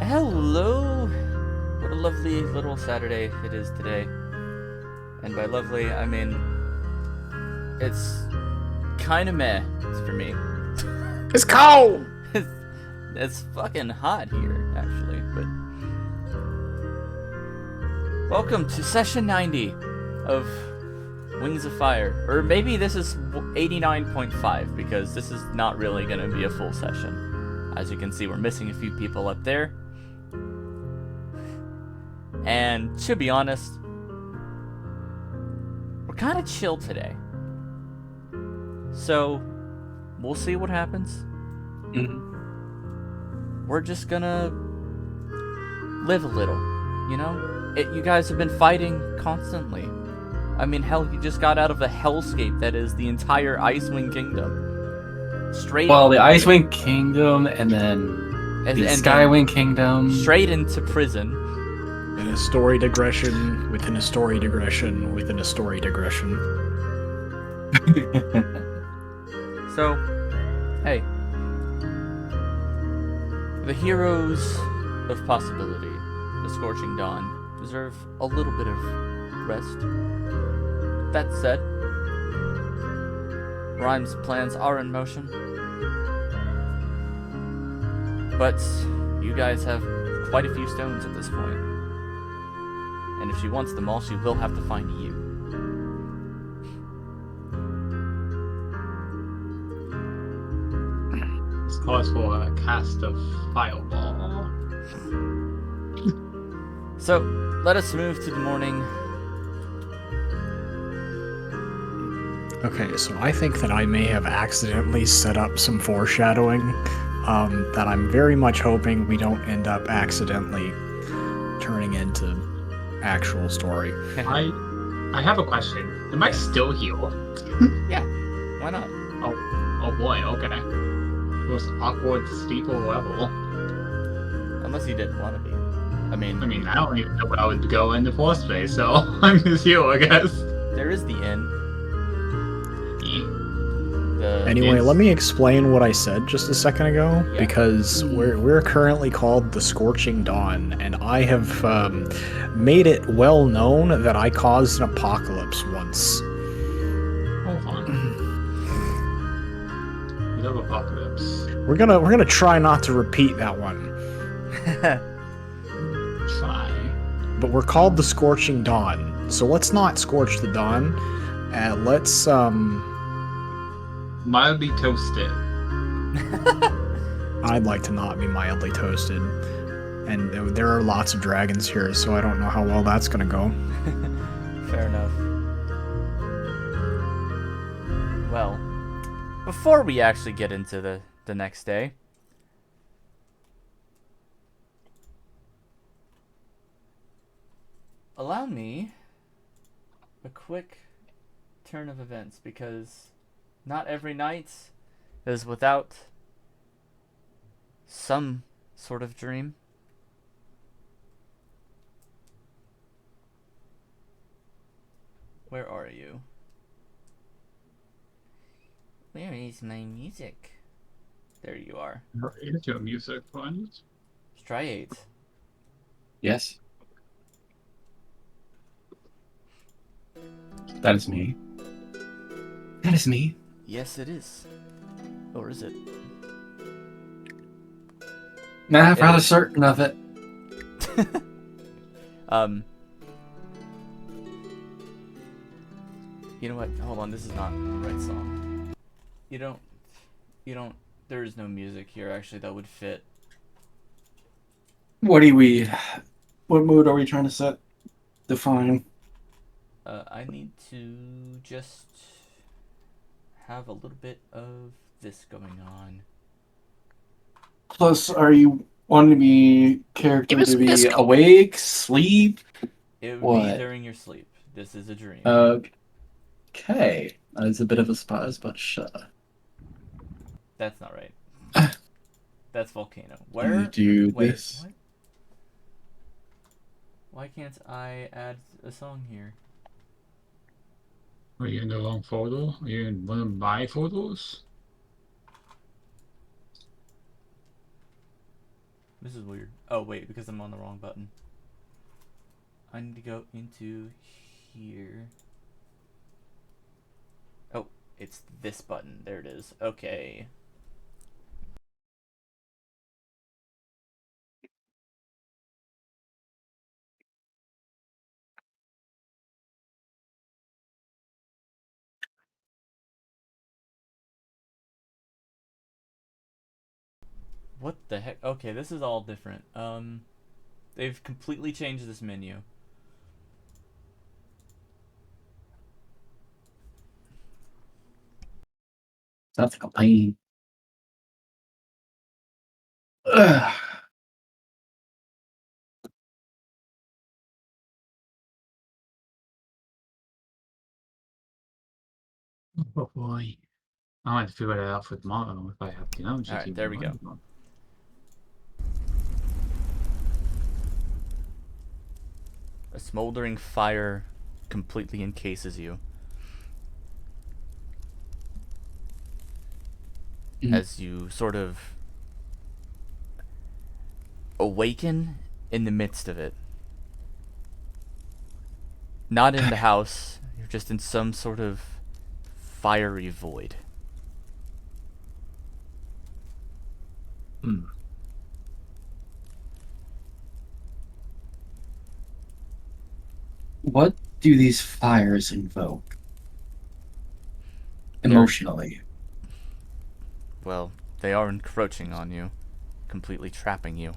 Hello! What a lovely little Saturday it is today. And by lovely, I mean, it's kinda meh for me. It's cold! It's fucking hot here, actually, but... Welcome to session 90 of Wings of Fire. Or maybe this is 89.5, because this is not really gonna be a full session. As you can see, we're missing a few people up there. And to be honest, we're kind of chill today. So, we'll see what happens. We're just gonna live a little, you know? You guys have been fighting constantly. I mean, hell, you just got out of the hellscape that is the entire Icewind Kingdom. Well, the Icewind Kingdom, and then the Skywind Kingdom. Straight into prison. And a story digression within a story digression within a story digression. So, hey. The heroes of possibility, the Scorching Dawn, deserve a little bit of rest. That said, Rhyme's plans are in motion. But you guys have quite a few stones at this point. And if she wants them all, she will have to find you. This calls for a cast of fireball. So, let us move to the morning. Okay, so I think that I may have accidentally set up some foreshadowing that I'm very much hoping we don't end up accidentally turning into actual story. I have a question. Am I still healed? Yeah, why not? Oh boy, okay. Most awkward steeple level. Unless you didn't want to be. I mean, I don't even know where I would go in the first place, so I'm just here, I guess. there is the inn. Anyway, let me explain what I said just a second ago, Yeah. because we're currently called the Scorching Dawn, and I have made it well known that I caused an apocalypse once. Hold on. We have apocalypse. We're gonna try not to repeat that one, Try. but we're called the Scorching Dawn, so let's not scorch the dawn. Let's Mildly toasted. I'd like to not be mildly toasted. And there are lots of dragons here, so I don't know how well that's gonna go. Fair enough. Well, before we actually get into the next day, allow me a quick turn of events, because not every night is without some sort of dream. Where are you? Where is my music? There you are. Is your music fun? Striate. Yes. That is me. That is me. Yes, it is. Or is it? Nah, I'm rather certain of it. You know what? Hold on, this is not the right song. You don't, there is no music here, actually, that would fit. What mood are we trying to set? Define. I need to just have a little bit of this going on. Plus, are you wanting to be character to be awake, sleep? It would What? be during your sleep. This is a dream. Okay. It's a bit of a surprise, but That's not right. That's Volcano. Where? do Wait, this. what? Why can't I add a song here? Are you in the wrong photo? Are you in one of my photos? This is weird. Oh, wait, because I'm on the wrong button. I need to go into here. Oh, it's this button. There it is. Okay. What the heck? Okay, this is all different. They've completely changed this menu. That's a complaint. Ugh. Oh boy. I might figure it out for tomorrow if I have to know. Alright, there we go. A smoldering fire completely encases you. As you sort of awaken in the midst of it. Not in the house, you're just in some sort of fiery void. What do these fires invoke? Emotionally. Well, they are encroaching on you, completely trapping you.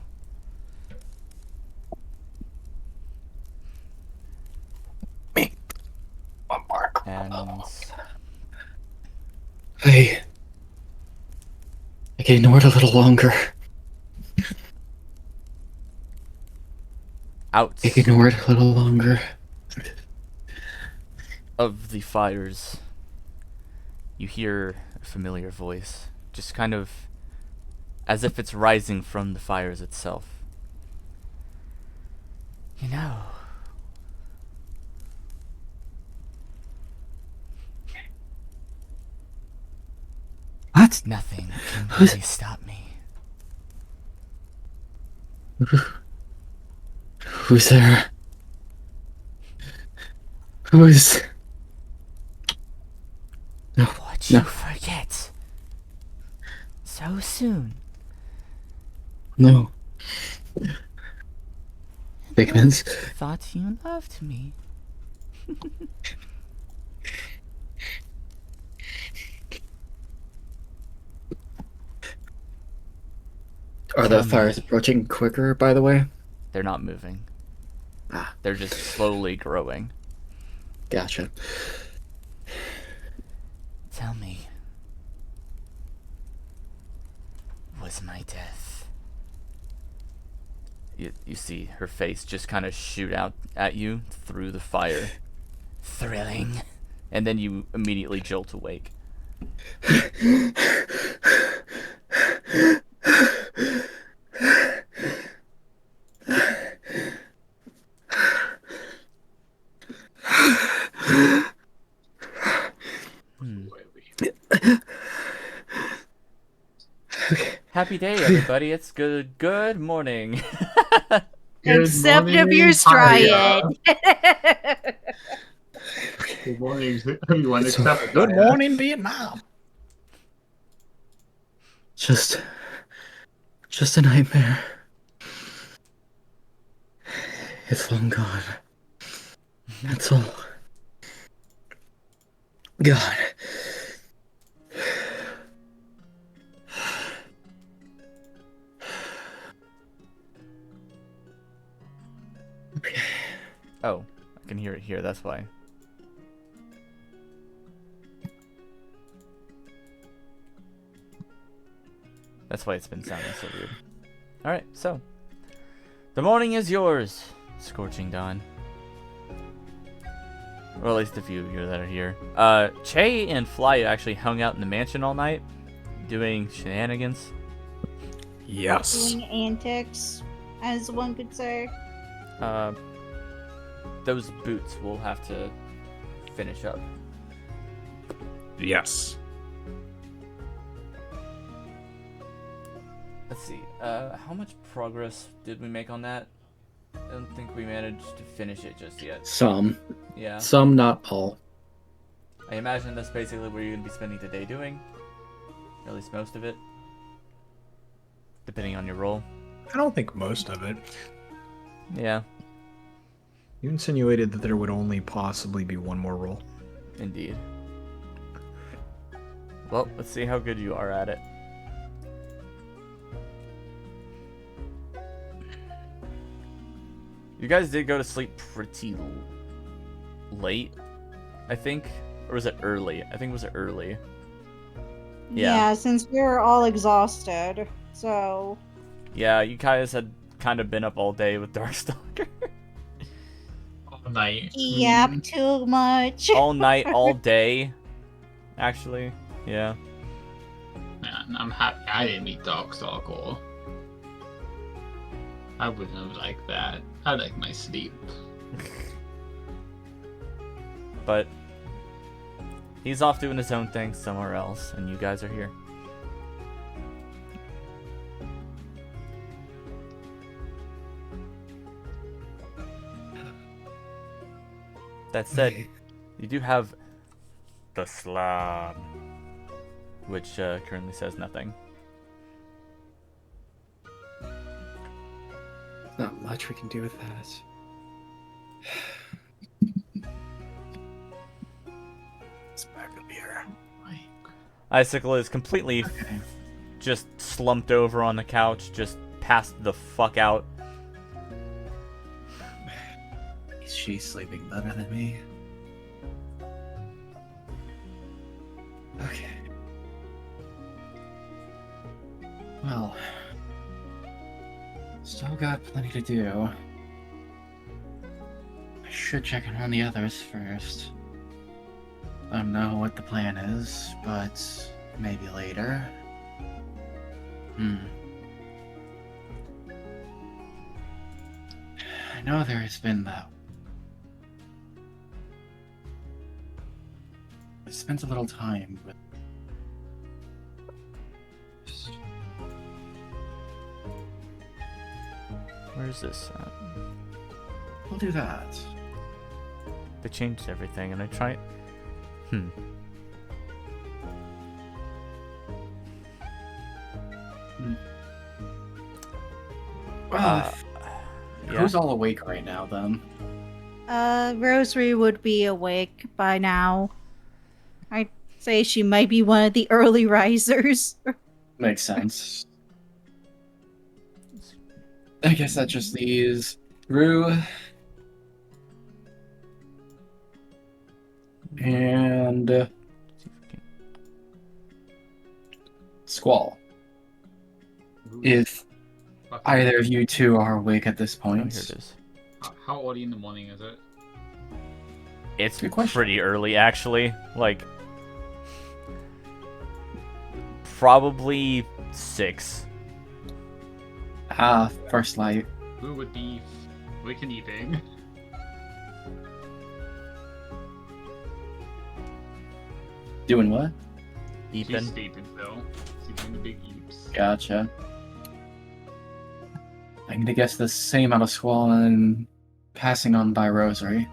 One mark. And I can ignore it a little longer. out I can ignore it a little longer. of the fires, you hear a familiar voice, just kind of as if it's rising from the fires itself. You know, What? nothing can really stop me. Who's there? Who's... No. What'd you forget? So soon. No. Figments. Thought you loved me. Are the fires approaching quicker, by the way? They're not moving. Ah. They're just slowly growing. Gotcha. Tell me, was my death? You see her face just kind of shoot out at you through the fire. Thrilling. And then you immediately jolt awake. Happy day, everybody. It's good morning. Except if you're Striad. Good morning, everyone. Except Good morning, Vietnam. Just a nightmare. It's long gone. That's all. God. Okay. Oh, I can hear it here, that's why. That's why it's been sounding so weird. Alright, so. The morning is yours, Scorching Dawn. Or at least a few of you that are here. Che and Fly actually hung out in the mansion all night, doing shenanigans. Yes. Doing antics, as one could say. Those boots will have to finish up. Yes. let's see. How much progress did we make on that? I don't think we managed to finish it just yet. Some. Yeah. Some, not all. I imagine that's basically what you're going to be spending the day doing. Or at least most of it. Depending on your role. I don't think most of it. Yeah. You insinuated that there would only possibly be one more roll. Indeed. Well, let's see how good you are at it. You guys did go to sleep pretty late, I think. Or was it early? I think it was early. Yeah, since we were all exhausted, so... Yeah, you guys had kind of been up all day with Darkstalker. All night. Yep, too much. All night, all day. Actually, yeah. Man, I'm happy I didn't meet Darkstalker. I wouldn't have liked that. I like my sleep. But he's off doing his own thing somewhere else, and you guys are here. That said, you do have the slab, which currently says nothing. Not much we can do with that. It's back up here. Icicle is completely just slumped over on the couch, just passed the fuck out. She's sleeping better than me. Okay. Well, still got plenty to do. I should check in on the others first. I don't know what the plan is, but maybe later. I know there has been that. I spent a little time with. Where is this? We'll do that. They changed everything, and I tried. Well, Yeah. who's all awake right now, then? Rosary would be awake by now. I'd say she might be one of the early risers. Makes sense. I guess that just leaves Rue and Squall. If either of you two are awake at this Oh, point. here it is. How early in the morning is it? It's Good question. pretty early, actually. Like, probably 6. First light. Who would be waking eating? Doing what? She's Ethan. sleeping still. She's doing the big eeps. Gotcha. I'm gonna guess the same out of Squall and passing on by Rosary.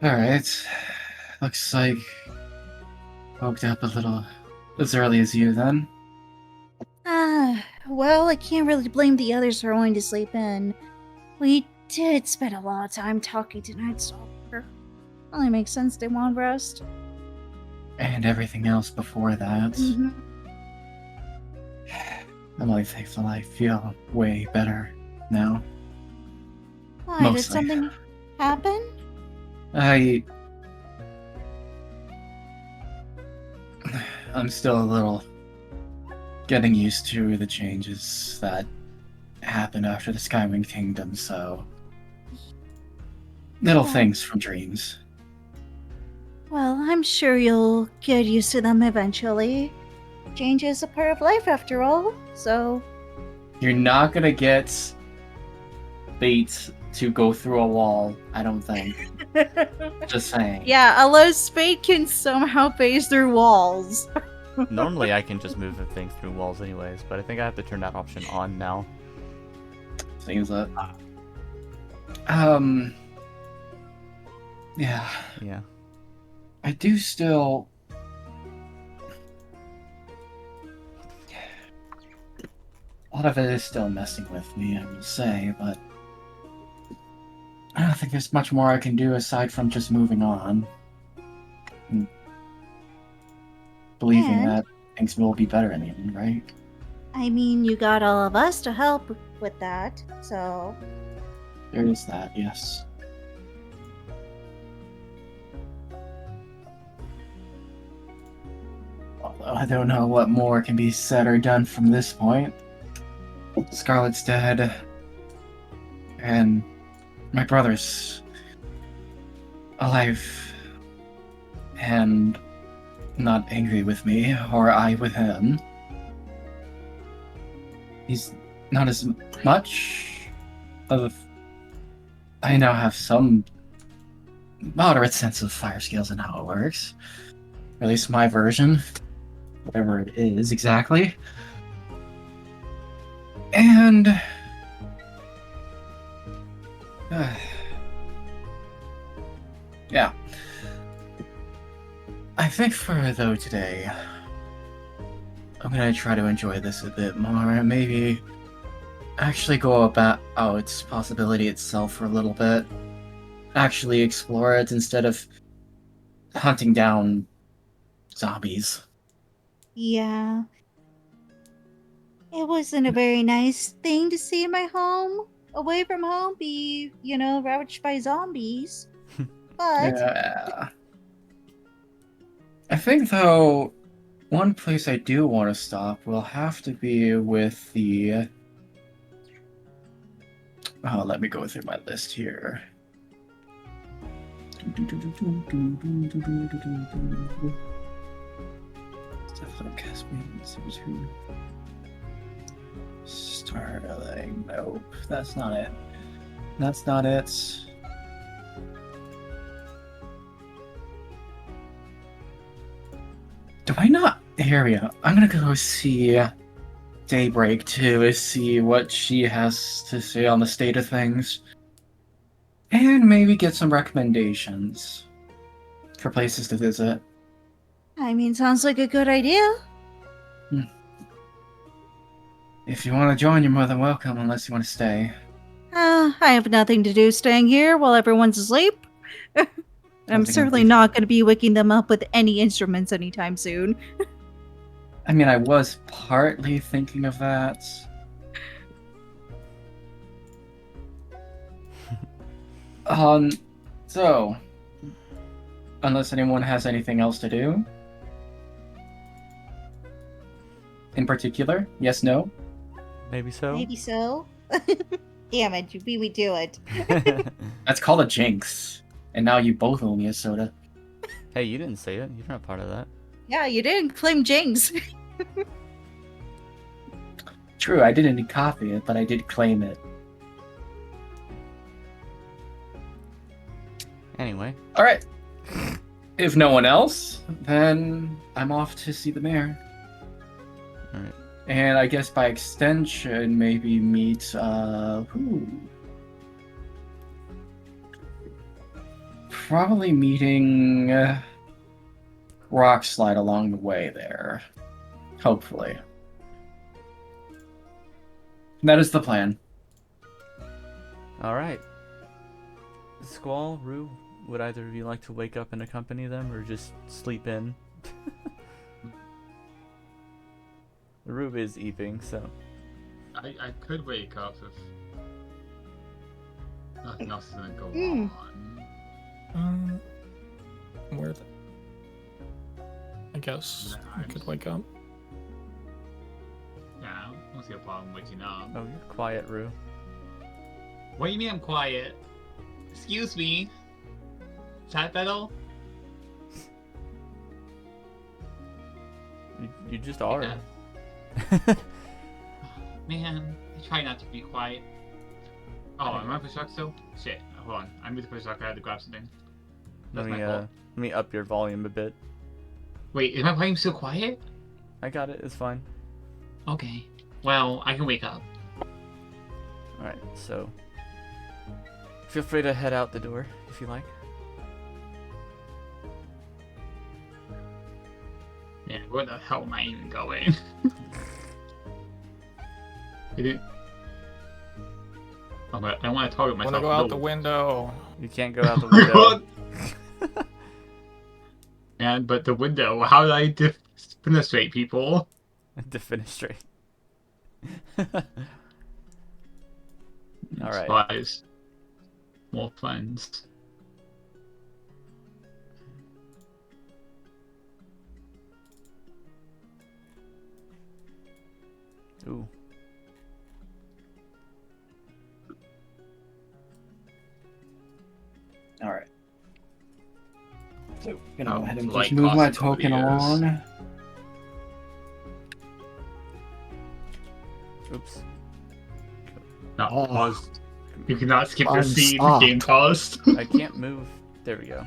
Alright. Looks like woke up a little as early as you then. Well, I can't really blame the others for wanting to sleep in. We did spend a lot of time talking tonight, Stalker. Only makes sense they want rest. And everything else before that. I'm only thankful I feel way better now. Why, did Mostly. something happen? I'm still a little getting used to the changes that happened after the Skywing Kingdom, so little Yeah. things from dreams. Well, I'm sure you'll get used to them eventually. Change is a part of life after all, so... You're not gonna get bait to go through a wall, I don't think. Just saying. Yeah, unless Spade can somehow phase through walls. Normally I can just move things through walls anyways, but I think I have to turn that option on now. Seems that. Yeah. Yeah. I do still. A lot of it is still messing with me, I will say, but I don't think there's much more I can do aside from just moving on. And believing And- that things will be better in the end, right? I mean, you got all of us to help with that, so. There is that, yes. Although I don't know what more can be said or done from this point. Scarlet's dead. And my brother's alive. And not angry with me, or I with him. He's not as much of... I now have some moderate sense of fire scales and how it works. Or at least my version. Whatever it is exactly. And... yeah. I think for though today, I'm gonna try to enjoy this a bit more. Maybe actually go about its possibility itself for a little bit. Actually explore it instead of hunting down zombies. Yeah. It wasn't a very nice thing to see my home, away from home, be, ravaged by zombies. But, Yeah. I think though, one place I do want to stop will have to be with the... Oh, let me go through my list here. Starling. Nope, that's not it. That's not it. Do I not? Here we go. I'm gonna go see Daybreak to see what she has to say on the state of things. And maybe get some recommendations for places to visit. I mean, sounds like a good idea. If you want to join, you're more than welcome, unless you want to stay. I have nothing to do staying here while everyone's asleep. I'm Sounds like certainly a- not going to be waking them up with any instruments anytime soon. I mean, I was partly thinking of that. So, unless anyone has anything else to do? In particular? Yes, no? Maybe so. Maybe so. Damn it, you beat me to it. That's called a jinx. And now you both owe me a soda. Hey, you didn't say it. You're not part of that. Yeah, you didn't claim Jinx. True, I didn't copy it, but I did claim it. Anyway. Alright. If no one else, then I'm off to see the mayor. Alright. And I guess by extension, maybe meet, who? Probably meeting Rockslide along the way there. Hopefully. That is the plan. Alright. Squall, Rue, would either of you like to wake up and accompany them or just sleep in? Rue is eating, so. I could wake up if nothing else is gonna go Mm. on. Worth it. I guess Nah, I I'm could just- wake up. Yeah, I don't see a problem waking up. Oh, you're quiet, Rue. What do you mean I'm quiet? Excuse me? Chat battle? You just are. Yeah. Man, I try not to be quiet. Oh, am I push rock still? Shit, hold on. I'm with push rock, I had to grab something. Let That's me my fault. let me up your volume a bit. Wait, is my volume still quiet? I got it. It's fine. Okay. Well, I can wake up. Alright, so... Feel free to head out the door, if you like. Yeah, where the hell am I even going? Oh, but I want to target myself. Wanna go out the window? You can't go out the window. And but the window, how do I defenestrate people? Defenestrate. Alright. Supplies. More funds. Ooh. Alright. So, gonna Oh, go ahead and like just move my cost of token years. along. Oops. Not Oh. paused. You cannot skip your scene. Unstop. Game paused. I can't move. There we go.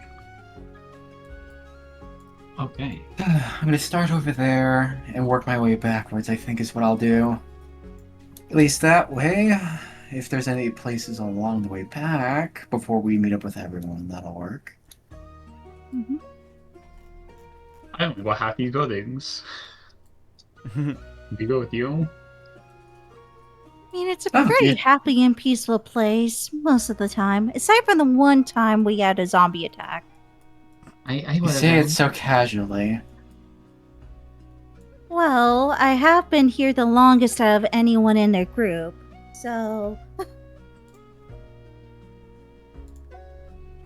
Okay. I'm gonna start over there and work my way backwards, I think is what I'll do. At least that way, if there's any places along the way back, before we meet up with everyone, that'll work. Mhm. I don't know what happy buildings. We go with you. I mean, it's a Oh, pretty good. happy and peaceful place most of the time, aside from the one time we had a zombie attack. I You would say it so casually. Well, I have been here the longest out of anyone in their group, so.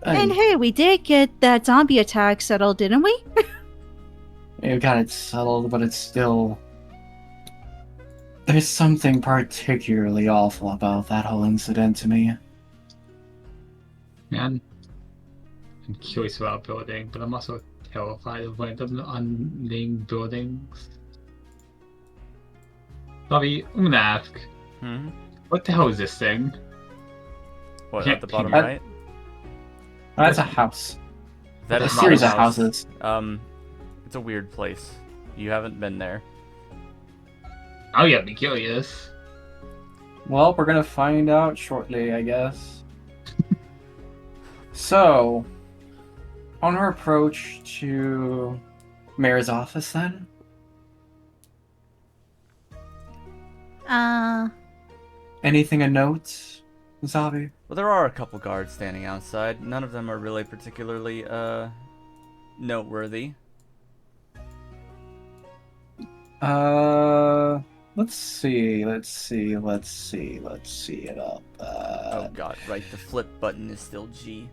And hey, we did get that zombie attack settled, didn't we? We got it settled, but it's still... There's something particularly awful about that whole incident to me. Man, I'm curious about building, but I'm also terrified of random unnamed buildings. Bobby, I'm gonna ask, Hmm? what the hell is this thing? What, Yeah, at the bottom that- right? That's a house. That A is series not of a house. houses. It's a weird place. You haven't been there. Oh yeah, be curious. Well, we're gonna find out shortly, I guess. So, on our approach to Mayor's office, then? Anything of note, Zabi? Well, there are a couple guards standing outside. None of them are really particularly, noteworthy. Let's see about Oh that. god, right, the flip button is still G.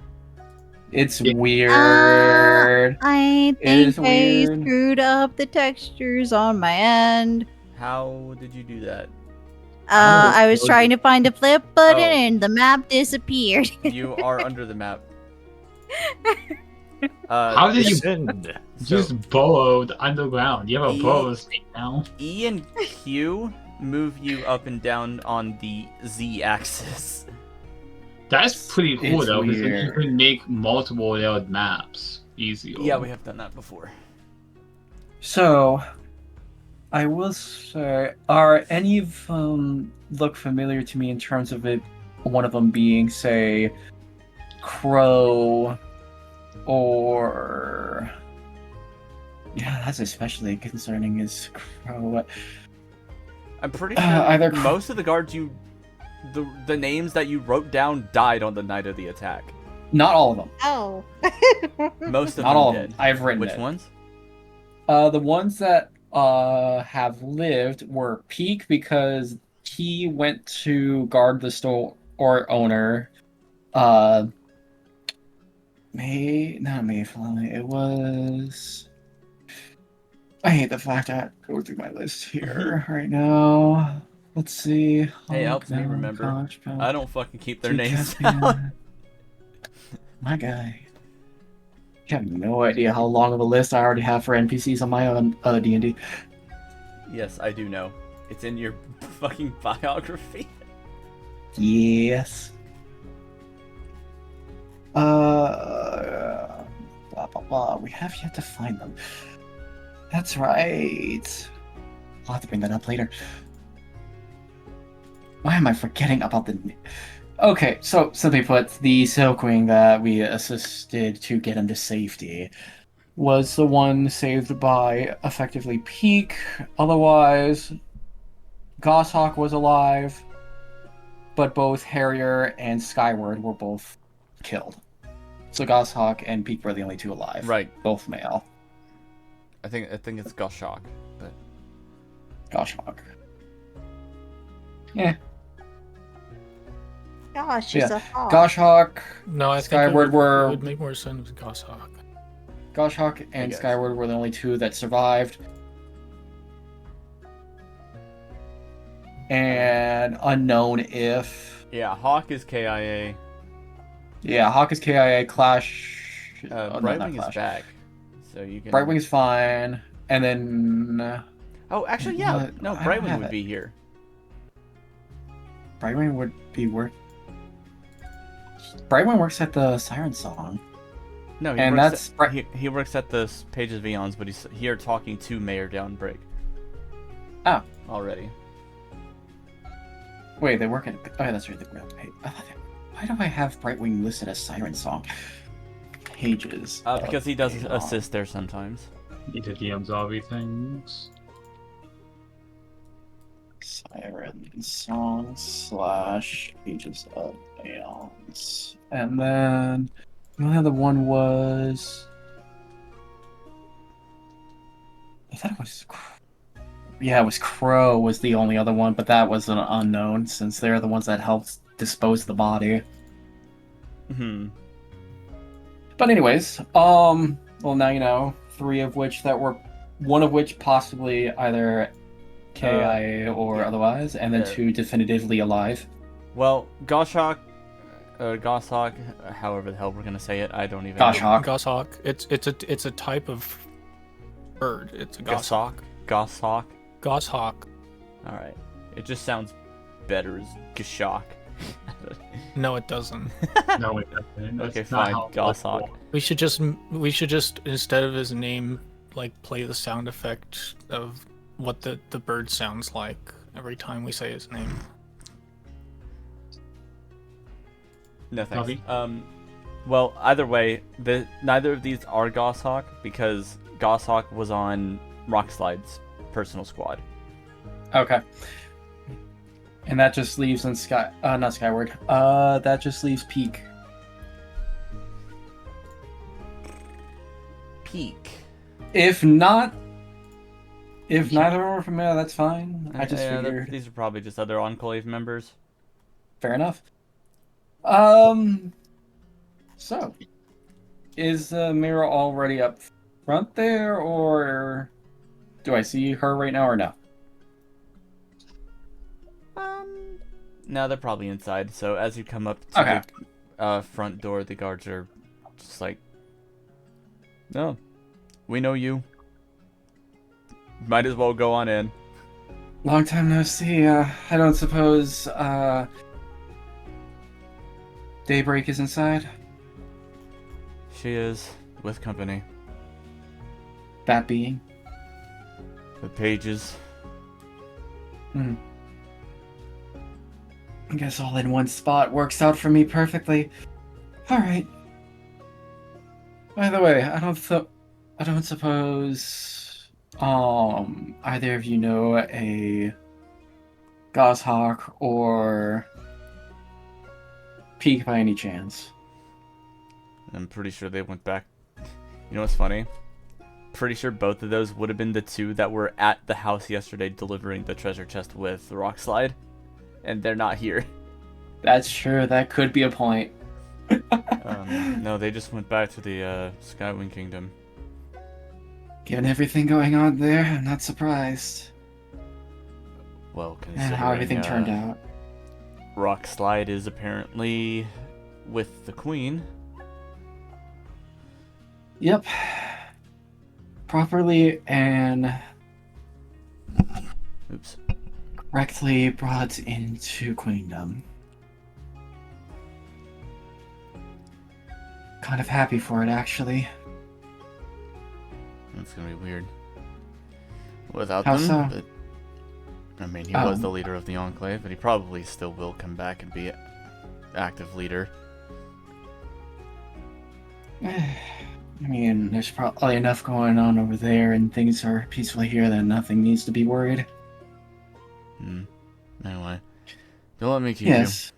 It's Yeah. weird. I It is think I weird. screwed up the textures on my end. How did you do that? I was trying to find the flip button Oh. and the map disappeared. You are under the map. How did you Send. just burrowed underground? You have a E- burrow state now. E and Q move you up and down on the Z axis. That's pretty cool It's though, because you weird. can make multiple layered maps easier. Yeah, we have done that before. So, I will say, are any of them look familiar to me in terms of it? One of them being, say, Crow, or yeah, that's especially concerning. Is Crow? I'm pretty sure Either most of the guards the names that you wrote down died on the night of the attack. Not all of them. Oh. Most of Not them all of did. them. I've written Which it. ones? The ones that have lived were Peak because he went to guard the store owner. Mayfly. It was. I hate the fact I go through my list here right now. Let's see. Hey, it helps me Hawk, remember. Koch, Bell, I don't fucking keep their T. names Caspian. down. My guy. You have no idea how long of a list I already have for NPCs on my own D&D. Yes, I do know. It's in your fucking biography. Yes. Blah blah blah. We have yet to find them. That's right. I'll have to bring that up later. Why am I forgetting about the... Okay, so simply put, the Silkwing that we assisted to get him to safety was the one saved by effectively Peak. Otherwise, Goshawk was alive, but both Harrier and Skyward were both killed. So Goshawk and Peak were the only two alive. Right. Both male. I think it's Goshawk, but Goshawk. Yeah. Gosh, Yeah. it's a hawk. Goshawk, No, I think Skyward it were... would make more sense with Goshawk. Goshawk and guess. Skyward were the only two that survived. And unknown if... yeah, Hawk is KIA. Yeah, Hawk is KIA, Clash... no, not Brightwing is Clash. back, so you can. Brightwing's fine, and then... Oh, actually, yeah. What? No, I don't Brightwing have would it. be here. Brightwing would be work... Brightwing works at the Siren Song. No, he And works that's he works at the Pages of Eons, but he's here talking to Mayor Downbreak. Oh. Already. Wait, they work at... Oh, yeah, that's right. They work at... Why do I have Brightwing listed as Siren Song? Pages. Because he does Aeon. assist there sometimes. Need to DM zombie things. Siren Song / Pages of Aeons. And then the other one was... I thought it was... Yeah, it was Crow was the only other one, but that was an unknown since they're the ones that helped dispose the body. Hmm. But anyways, well now you know, one of which possibly either KIA or otherwise, and then yeah. 2 definitively alive. Well, Goshawk, however the hell we're gonna say it, I don't even. Goshawk. Goshawk. It's a type of bird. It's a goshawk. Goshawk. Goshawk. All right. It just sounds better as Goshawk. No, it doesn't. No, it doesn't. That's Okay, not fine. how it Goshawk. works. We should just instead of his name, like play the sound effect of what the bird sounds like every time we say his name. No thanks. Copy. Well, either way, neither of these are Goshawk because Goshawk was on Rockslide's personal squad. Okay. And that just leaves on not Skyward. That just leaves Peak. Peak. If not, if neither are familiar, that's fine. I just Yeah, figured. these are probably just other Enclave members. Fair enough. So, is Mira already up front there, or do I see her right now, or no? No, they're probably inside. So as you come up to the front door, the guards are just like, "No, we know you. Might as well go on in." Long time no see. I don't suppose Daybreak is inside? She is with company. That being? The pages. I guess all in one spot works out for me perfectly. Alright. By the way, I don't suppose either of you know a Goshawk or Peak by any chance. I'm pretty sure they went back. You know what's funny? Pretty sure both of those would have been the two that were at the house yesterday delivering the treasure chest with Rockslide. And they're not here. That's true, that could be a point. No, they just went back to the Skywing Kingdom. Given everything going on there, I'm not surprised. Well, And considering how everything turned out. Rockslide is apparently with the Queen. Yep. Properly and Oops. correctly brought into Queendom. Kind of happy for it, actually. That's gonna be weird. Without How them, so? but I mean, he was the leader of the Enclave, but he probably still will come back and be active leader. I mean, there's probably enough going on over there, and things are peaceful here that nothing needs to be worried. Anyway, don't let me keep Yes.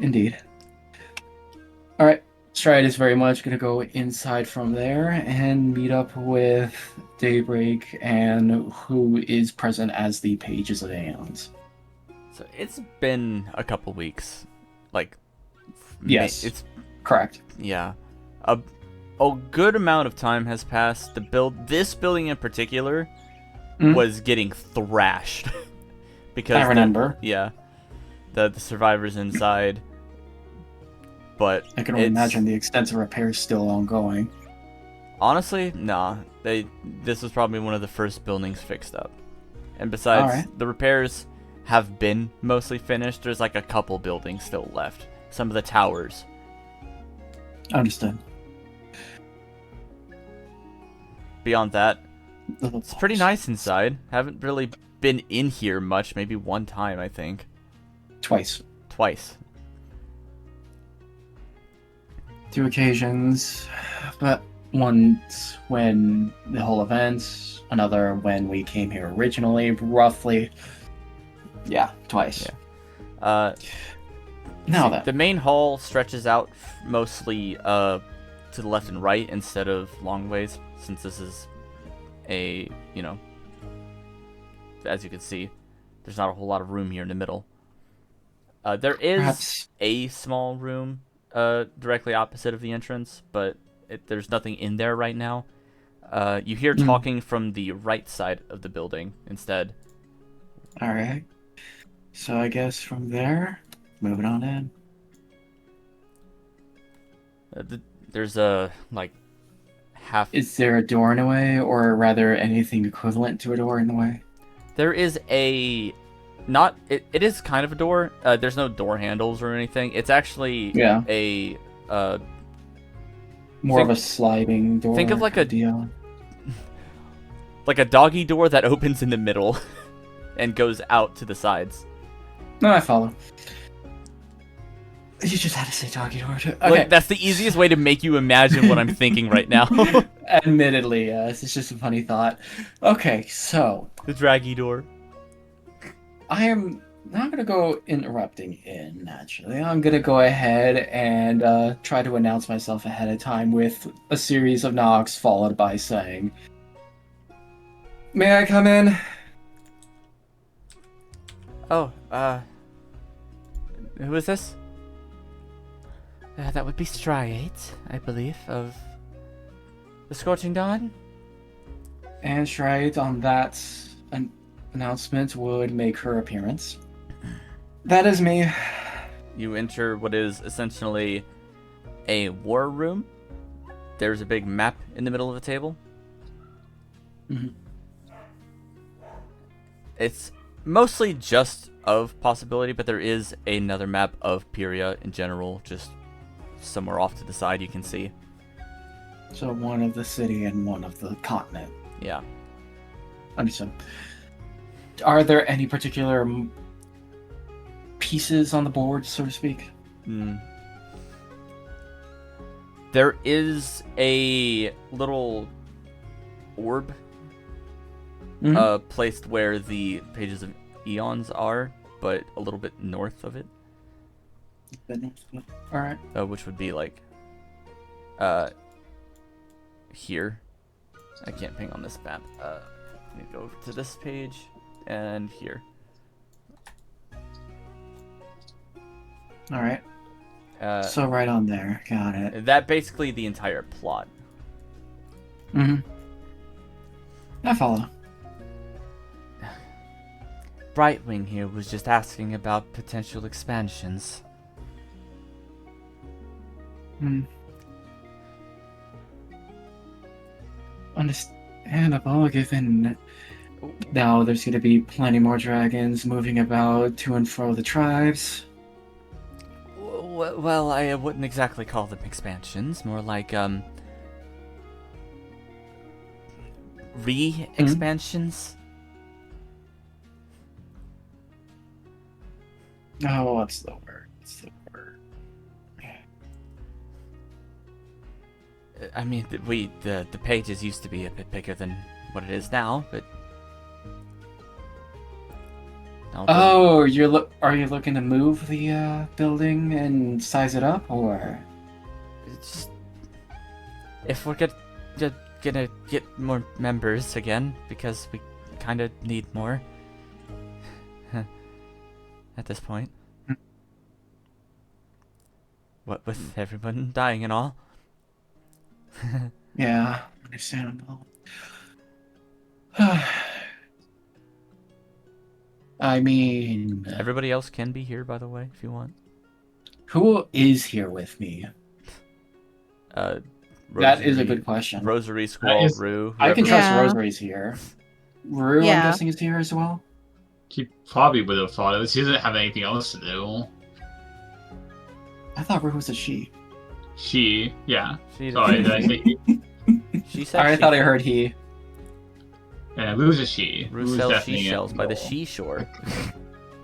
Indeed. Alright, Stride is very much going to go inside from there and meet up with Daybreak and who is present as the Pages of Aeons. you. So it's been a couple weeks. Like, Yes. it's Correct. yeah. A good amount of time has passed. This building in particular was getting thrashed because I remember. The survivors inside. But I can only imagine the extensive repairs still ongoing. Honestly, nah. This was probably one of the first buildings fixed up. And besides, the repairs have been mostly finished. There's like a couple buildings still left. Some of the towers. Understood. Beyond that, it's pretty nice inside. Haven't really been in here much. Maybe one time, I think. Twice. 2 occasions, but once when the whole event, another when we came here originally, roughly. Yeah, twice. Yeah. Now then. The main hall stretches out mostly to the left and right instead of long ways, since this is a, as you can see, there's not a whole lot of room here in the middle. There is Perhaps a small room directly opposite of the entrance, but there's nothing in there right now. You hear talking from the right side of the building instead. Alright. So I guess from there, moving on in. There's a, half... Is there a door in the way, or rather anything equivalent to a door in the way? There is a... It is kind of a door. There's no door handles or anything. It's actually a... More of a sliding door. Think of like a deal. Like a doggy door that opens in the middle and goes out to the sides. No, I follow. You just had to say doggy door too. Okay. Like, that's the easiest way to make you imagine what I'm thinking right now. Admittedly, yes. It's just a funny thought. Okay, so... The draggy door. I am not going to go interrupting in, naturally. I'm going to go ahead and try to announce myself ahead of time with a series of knocks, followed by saying, "May I come in?" Oh, who is this? That would be Striate, I believe, of the Scorching Dawn. And Stride on that announcement would make her appearance. That is me. You enter what is essentially a war room. There's a big map in the middle of the table. It's mostly just of Possibility, but there is another map of Pyria in general, just somewhere off to the side you can see. So one of the city and one of the continent. Yeah. Understood. Are there any particular pieces on the board, so to speak? There is a little orb placed where the Pages of Eons are, but a little bit north of it. Alright. Which would be like here. I can't ping on this map. Let me go over to this page and here. Alright. So right on there. Got it. That basically the entire plot. I follow. Brightwing here was just asking about potential expansions. Understandable, given now there's going to be plenty more dragons moving about to and fro the tribes. Well, I wouldn't exactly call them expansions, more like re-expansions. Oh, what's the word? What's the word? I mean, the pages used to be a bit bigger than what it is now, but. Oh, are you looking to move the building and size it up, or? It's if we're gonna get more members again, because we kind of need more at this point. What with everyone dying and all. Yeah, understandable. I mean, Everybody else can be here, by the way, if you want. who is here with me? That is a good question. Rosary, Squall, is- Rue. I can whoever- trust Yeah. Rosary's here. Rue, I'm Yeah. guessing, is here as well. She probably would have thought it. She doesn't have anything else to do. I thought Rue was a she. She, yeah. She, Sorry, did I say he? she said I she- thought I heard he. Yeah, Rue's a she. Rue Rue's sells definitely seashells a by the girl. seashore.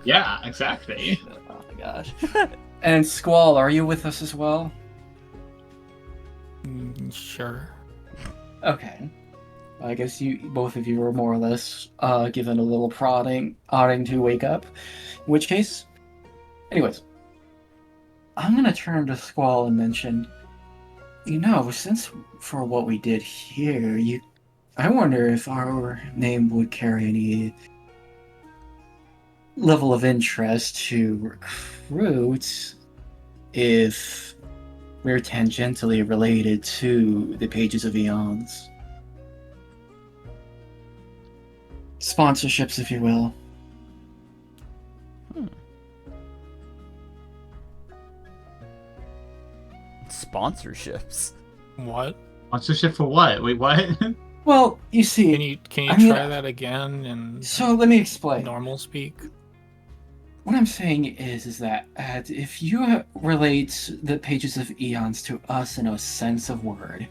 Yeah, exactly. Oh my gosh. And Squall, are you with us as well? Sure. Okay. I guess both of you were more or less given a little prodding to wake up. In which case, anyways, I'm gonna turn to Squall and mention, since for what we did here, I wonder if our name would carry any level of interest to recruit if we're tangentially related to the pages of Eons. Sponsorships, if you will. Sponsorships. What? Sponsorship for what? Wait, what? Well, you see, Can you I mean, try that again in so let me explain. normal speak? What I'm saying is that if you relate the pages of Eons to us in a sense of word,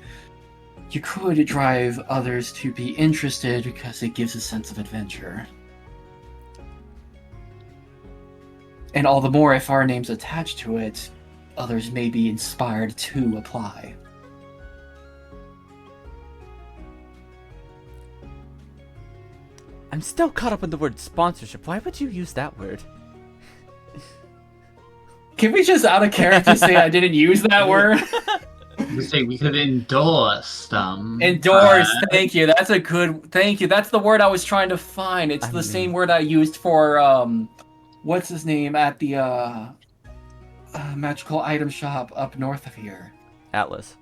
you could drive others to be interested because it gives a sense of adventure. And all the more if our name's attached to it, others may be inspired to apply. I'm still caught up in the word sponsorship. Why would you use that word? Can we just out of character say I didn't use that word? We say we could endorse them. Endorse, thank you. Thank you. That's the word I was trying to find. It's the same word I used for what's his name at the magical item shop up north of here. Atlas.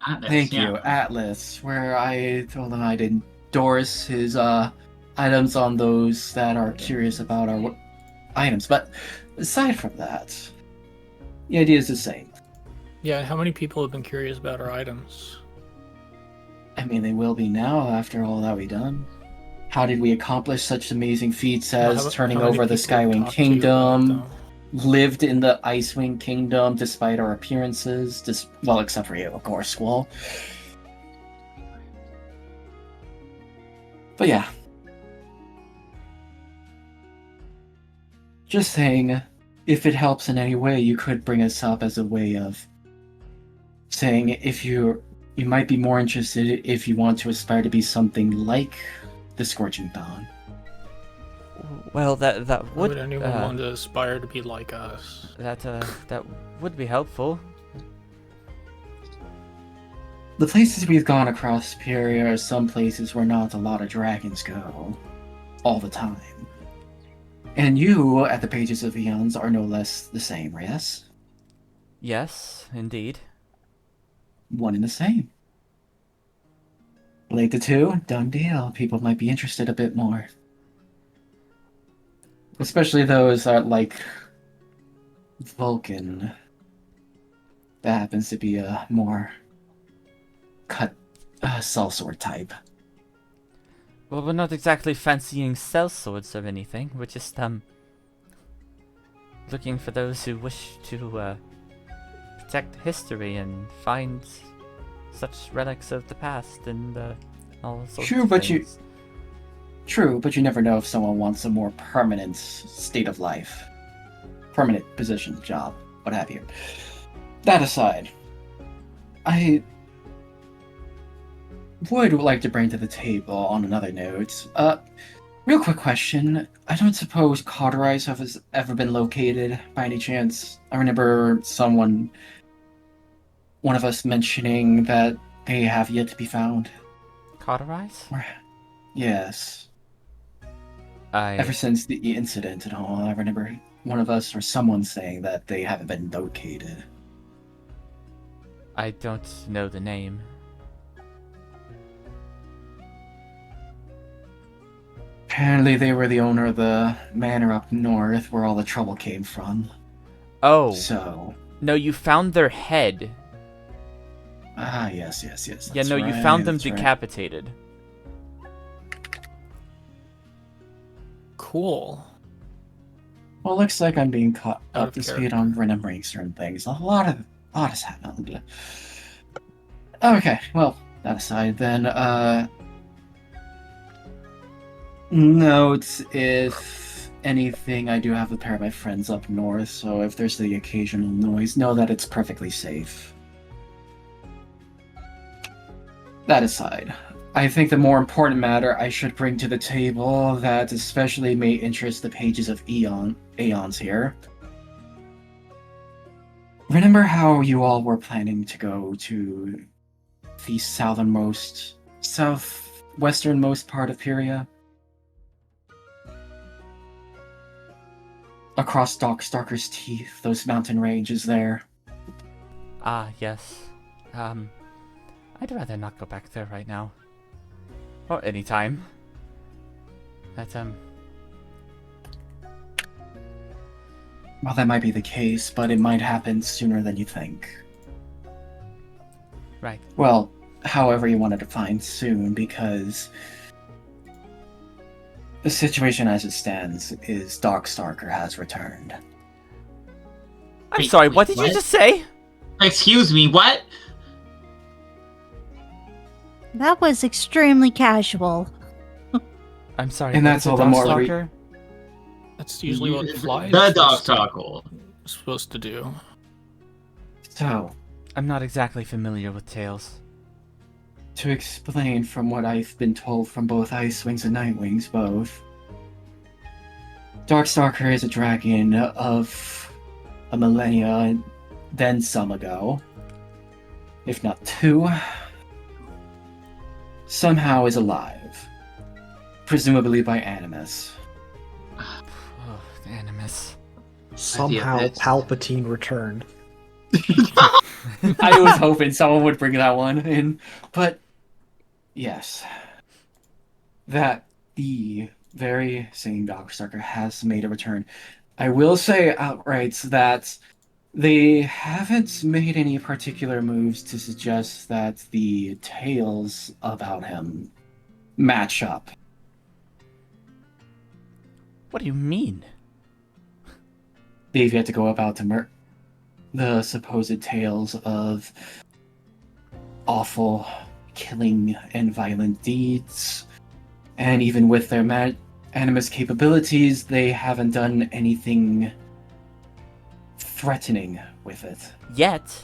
Atlas, Thank yeah. you, Atlas, where I told him I'd endorse his items on those that are curious about our items. But aside from that, the idea is the same. Yeah, how many people have been curious about our items? I mean, they will be now after all that we've done. How did we accomplish such amazing feats Well, as how- turning how many over the people have Skywing talked to you about Kingdom, them? lived in the Icewing Kingdom despite our appearances, well, except for you, of course, Squall. But yeah. Just saying, if it helps in any way, you could bring us up as a way of saying if you might be more interested if you want to aspire to be something like the Scorching Dawn. Well, that Why would would anyone want to aspire to be like us? that would be helpful. The places we've gone across Superior are some places where not a lot of dragons go. All the time. And you, at the pages of Eons, are no less the same, yes? Yes, indeed. One and the same. Relate the two, done deal. People might be interested a bit more. Especially those that like Vulcan. That happens to be a more cut sellsword type. Well, we're not exactly fancying sellswords or anything. We're just looking for those who wish to protect history and find such relics of the past and all sorts True, of but things. True, but you never know if someone wants a more permanent state of life. permanent position, job, what have you. That aside, I would like to bring to the table on another note. Real quick question. I don't suppose cauterize has ever been located by any chance? I remember one of us mentioning that they have yet to be found. Cauterize? Yes. I Ever since the incident and all, I remember one of us or someone saying that they haven't been located. don't know the name. Apparently they were the owner of the manor up north where all the trouble came from. Oh. So... No, you found their head. Ah, yes. Yeah, no, you found them decapitated. Cool. Well, looks like I'm being caught Out up of to speed character. on remembering certain things. A lot has happened. Okay, well, that aside then, note if anything, I do have a pair of my friends up north, so if there's the occasional noise, know that it's perfectly safe. That aside, I think the more important matter I should bring to the table that especially may interest the pages of Aeons here. Remember how you all were planning to go to the southwesternmost part of Pyria? Across Darkstalker's Teeth, those mountain ranges there. Ah, yes. I'd rather not go back there right now. Or anytime. Well, that might be the case, but it might happen sooner than you think. Right. Well, however you want to define soon, because the situation as it stands is Darkstalker has returned. I'm Wait, sorry, wait, what did you what? just say? Excuse me, what? That was extremely casual. I'm sorry, And what that's is a all the more Darkstalker? That's usually what flies The are supposed to do. So, I'm not exactly familiar with tales. to explain from what I've been told from both Icewings and Nightwings both, Darkstalker is a dragon of a millennia and then some ago, if not two, somehow is alive, presumably by Animus. Oh, the Animus. Somehow that's- Palpatine returned. I was hoping someone would bring that one in, but yes, that the very same Darkstalker has made a return. I will say outright that they haven't made any particular moves to suggest that the tales about him match up. What do you mean? They've yet to go about to the supposed tales of awful killing and violent deeds. And even with their Animus capabilities, they haven't done anything threatening with it. Yet.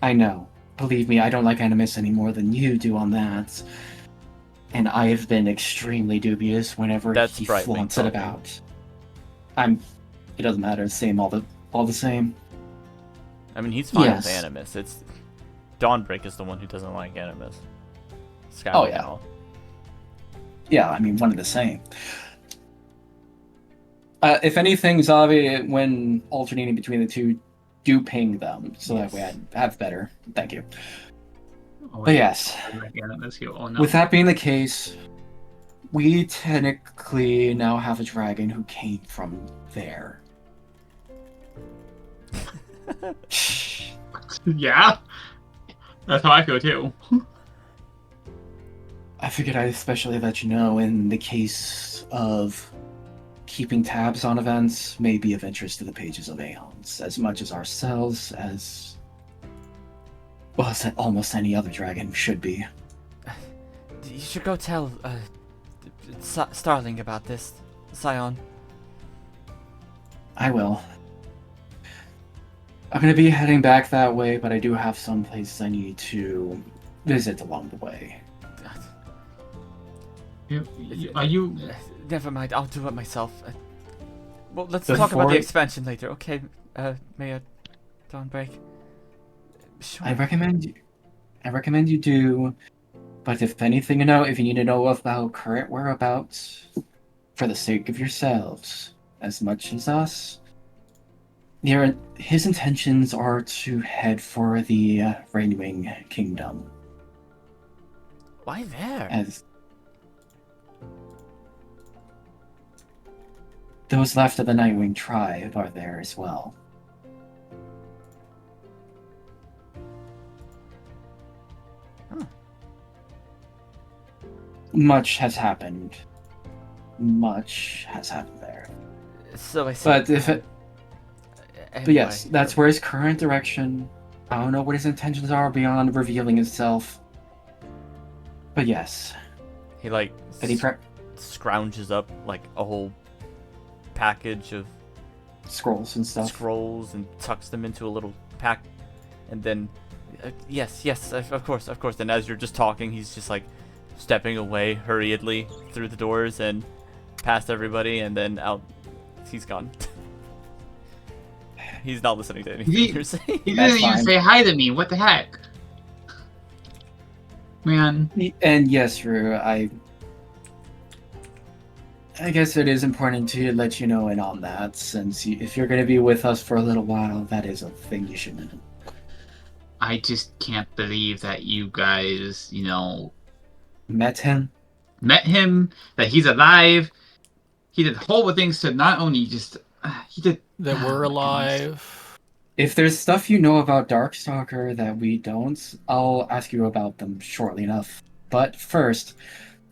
I know. Believe me, I don't like Animus any more than you do on that. And I've been extremely dubious whenever That's he Brightwing flaunts it talking. about. It doesn't matter, same all the same. I mean, he's fine with Yes. Animus. It's Dawnbreak is the one who doesn't like Animus. Sky Oh, yeah. Owl. Yeah, I mean, one and the same. If anything, Zavi, when alternating between the two, do ping them, so that way I have better. Thank you. Oh, But yes, Let's go. Oh, no. with that being the case, we technically now have a dragon who came from there. Yeah? That's how I feel too. I figured I'd especially let you know in the case of keeping tabs on events may be of interest to the pages of Aeons, as much as ourselves, as well as almost any other dragon should be. You should go tell, Starling about this, Scion. I will. I'm gonna be heading back that way, but I do have some places I need to visit along the way. Are you? Never mind, I'll do it myself. Well, let's talk about Before- the expansion later. Okay, Maya, Dawnbreak. Sure. I recommend you do, but if anything if you need to know about current whereabouts, for the sake of yourselves, as much as us, his intentions are to head for the Rainwing Kingdom. Why there? As those left of the Nightwing tribe are there as well. Huh. Much has happened. Much has happened there. So I see. But Anyway, yes, that's where his current direction. I don't know what his intentions are beyond revealing himself. But yes, he like but he scrounges up like a whole package of scrolls and stuff. scrolls and tucks them into a little pack, and then yes, of course. And as you're just talking, he's just like stepping away hurriedly through the doors and past everybody, and then out. He's gone. He's not listening to anything you're saying. He That's didn't even fine. say hi to me. What the heck? Man. And yes, Rue, I guess it is important to let you know in on that, since if you're going to be with us for a little while, that is a thing you should know. I just can't believe that you guys, Met him? met him, that he's alive. He did horrible things to not only just... he did... That Oh we're my alive. If there's stuff you know about Darkstalker that we don't, I'll ask you about them shortly enough. But first,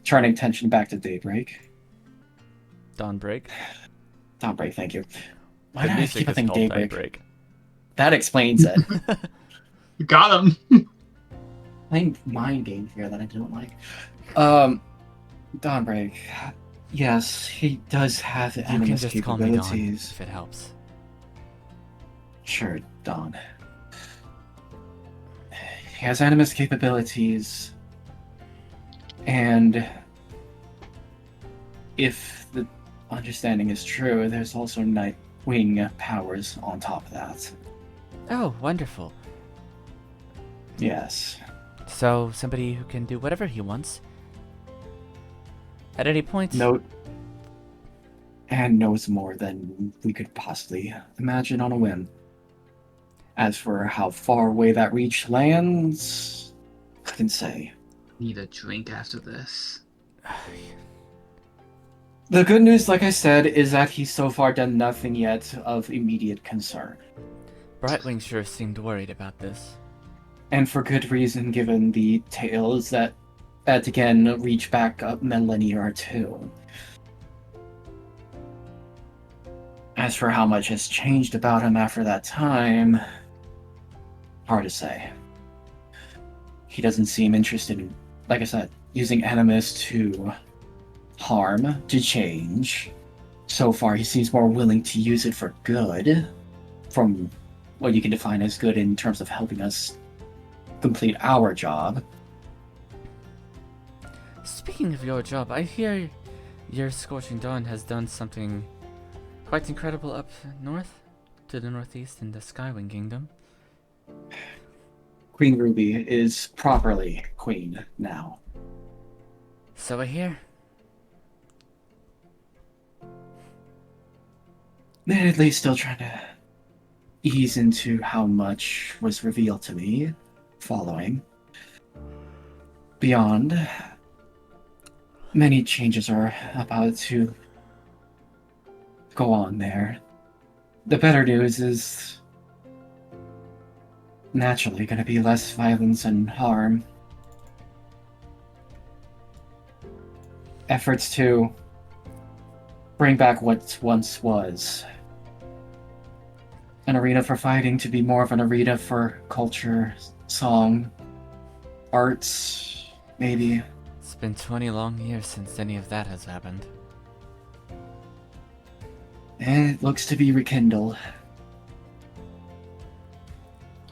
turning attention back to Daybreak. Dawnbreak. Dawnbreak, thank you. Why The did I music keep is thinking called Daybreak? Daybreak. That explains it. You got him! Playing mind games here that I don't like. Dawnbreak. Yes, he does have You can animus just call me Dawn capabilities. if it helps. Sure, Dawn. He has animus capabilities, and if the understanding is true, there's also Nightwing powers on top of that. Oh, wonderful. Yes. So, somebody who can do whatever he wants. At any point. Note. And knows more than we could possibly imagine on a whim. As for how far away that reach lands, I can say. Need a drink after this. The good news, like I said, is that he's so far done nothing yet of immediate concern. Brightwing sure seemed worried about this. And for good reason, given the tales that again reach back a millennia or two. As for how much has changed about him after that time, hard to say. He doesn't seem interested in, like I said, using animus to harm, to change. So far, he seems more willing to use it for good, from what you can define as good in terms of helping us complete our job. Speaking of your job, I hear your Scorching Dawn has done something quite incredible up north, to the northeast in the Skywing Kingdom. Queen Ruby is properly queen now. So I hear. Admittedly, still trying to ease into how much was revealed to me following. Beyond, many changes are about to go on there. The better news is naturally going to be less violence and harm. Efforts to bring back what once was an arena for fighting to be more of an arena for culture, song, arts, maybe. It's been 20 long years since any of that has happened. And it looks to be rekindled.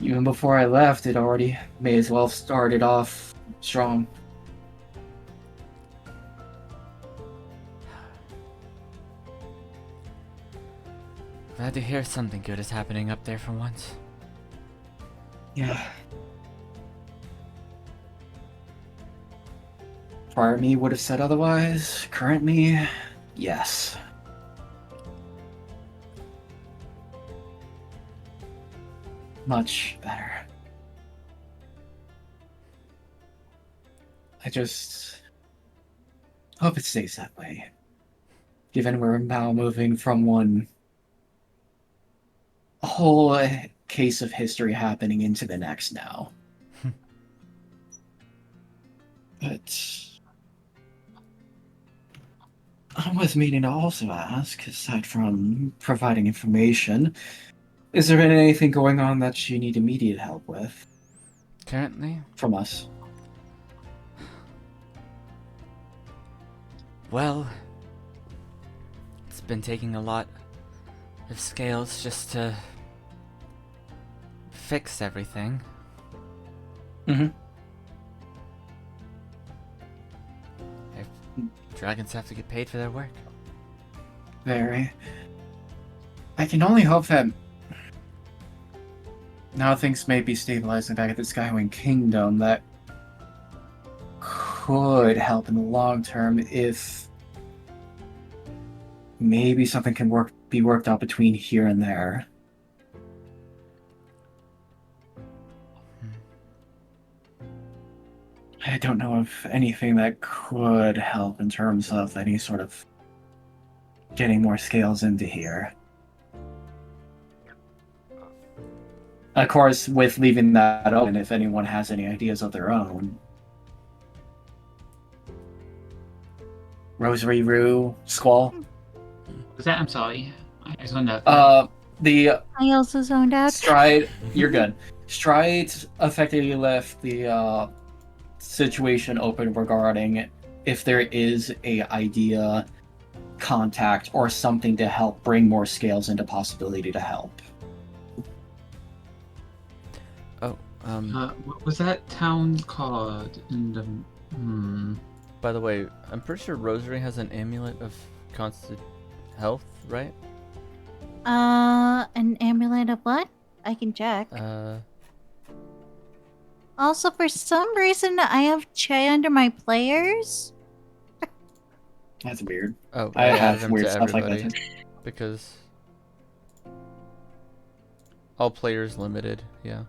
Even before I left, it already may as well have started off strong. Glad to hear something good is happening up there for once. Yeah. Prior me would have said otherwise. Current me, yes. Much better. I just hope it stays that way. Given we're now moving from one whole case of history happening into the next now. But I was meaning to also ask, aside from providing information, is there anything going on that you need immediate help with Currently? from us? Well, it's been taking a lot of scales just to fix everything. Mm-hmm. Dragons have to get paid for their work. Very. I can only hope that now things may be stabilizing back at the Skywing Kingdom, that could help in the long term if maybe something can be worked out between here and there. I don't know of anything that could help in terms of any sort of getting more scales into here. Of course, with leaving that open, if anyone has any ideas of their own. Rosary Rue, Squall. Was that? I'm sorry. I zoned out. The I also zoned out. Stride, you're good. Stride effectively left the situation open regarding if there is a idea, contact, or something to help bring more scales into possibility to help. Oh, What was that town called in the? by the way, I'm pretty sure Rosary has an amulet of constant health, right? An amulet of what? I can check. Also, for some reason, I have Che under my players. That's weird. Oh, I added have him weird to stuff like that everybody too. because all players limited. Yeah.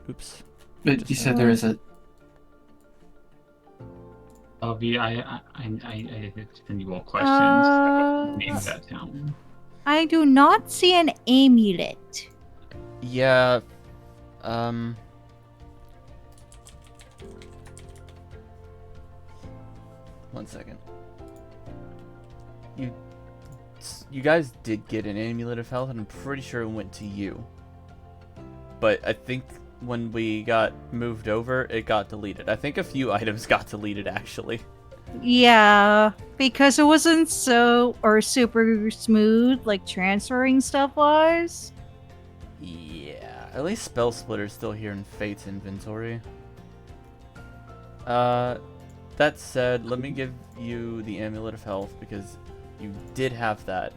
Oops. But you said there is a. I'll be. I have any more questions. Name of that town. I do not see an amulet. Yeah. One second. You guys did get an amulet of health, and I'm pretty sure it went to you. But I think when we got moved over, it got deleted. I think a few items got deleted, actually. Yeah, because it wasn't super smooth like transferring stuff was. Yeah, at least Spell Splitter's still here in Fate's inventory. That said, let me give you the Amulet of Health, because you did have that.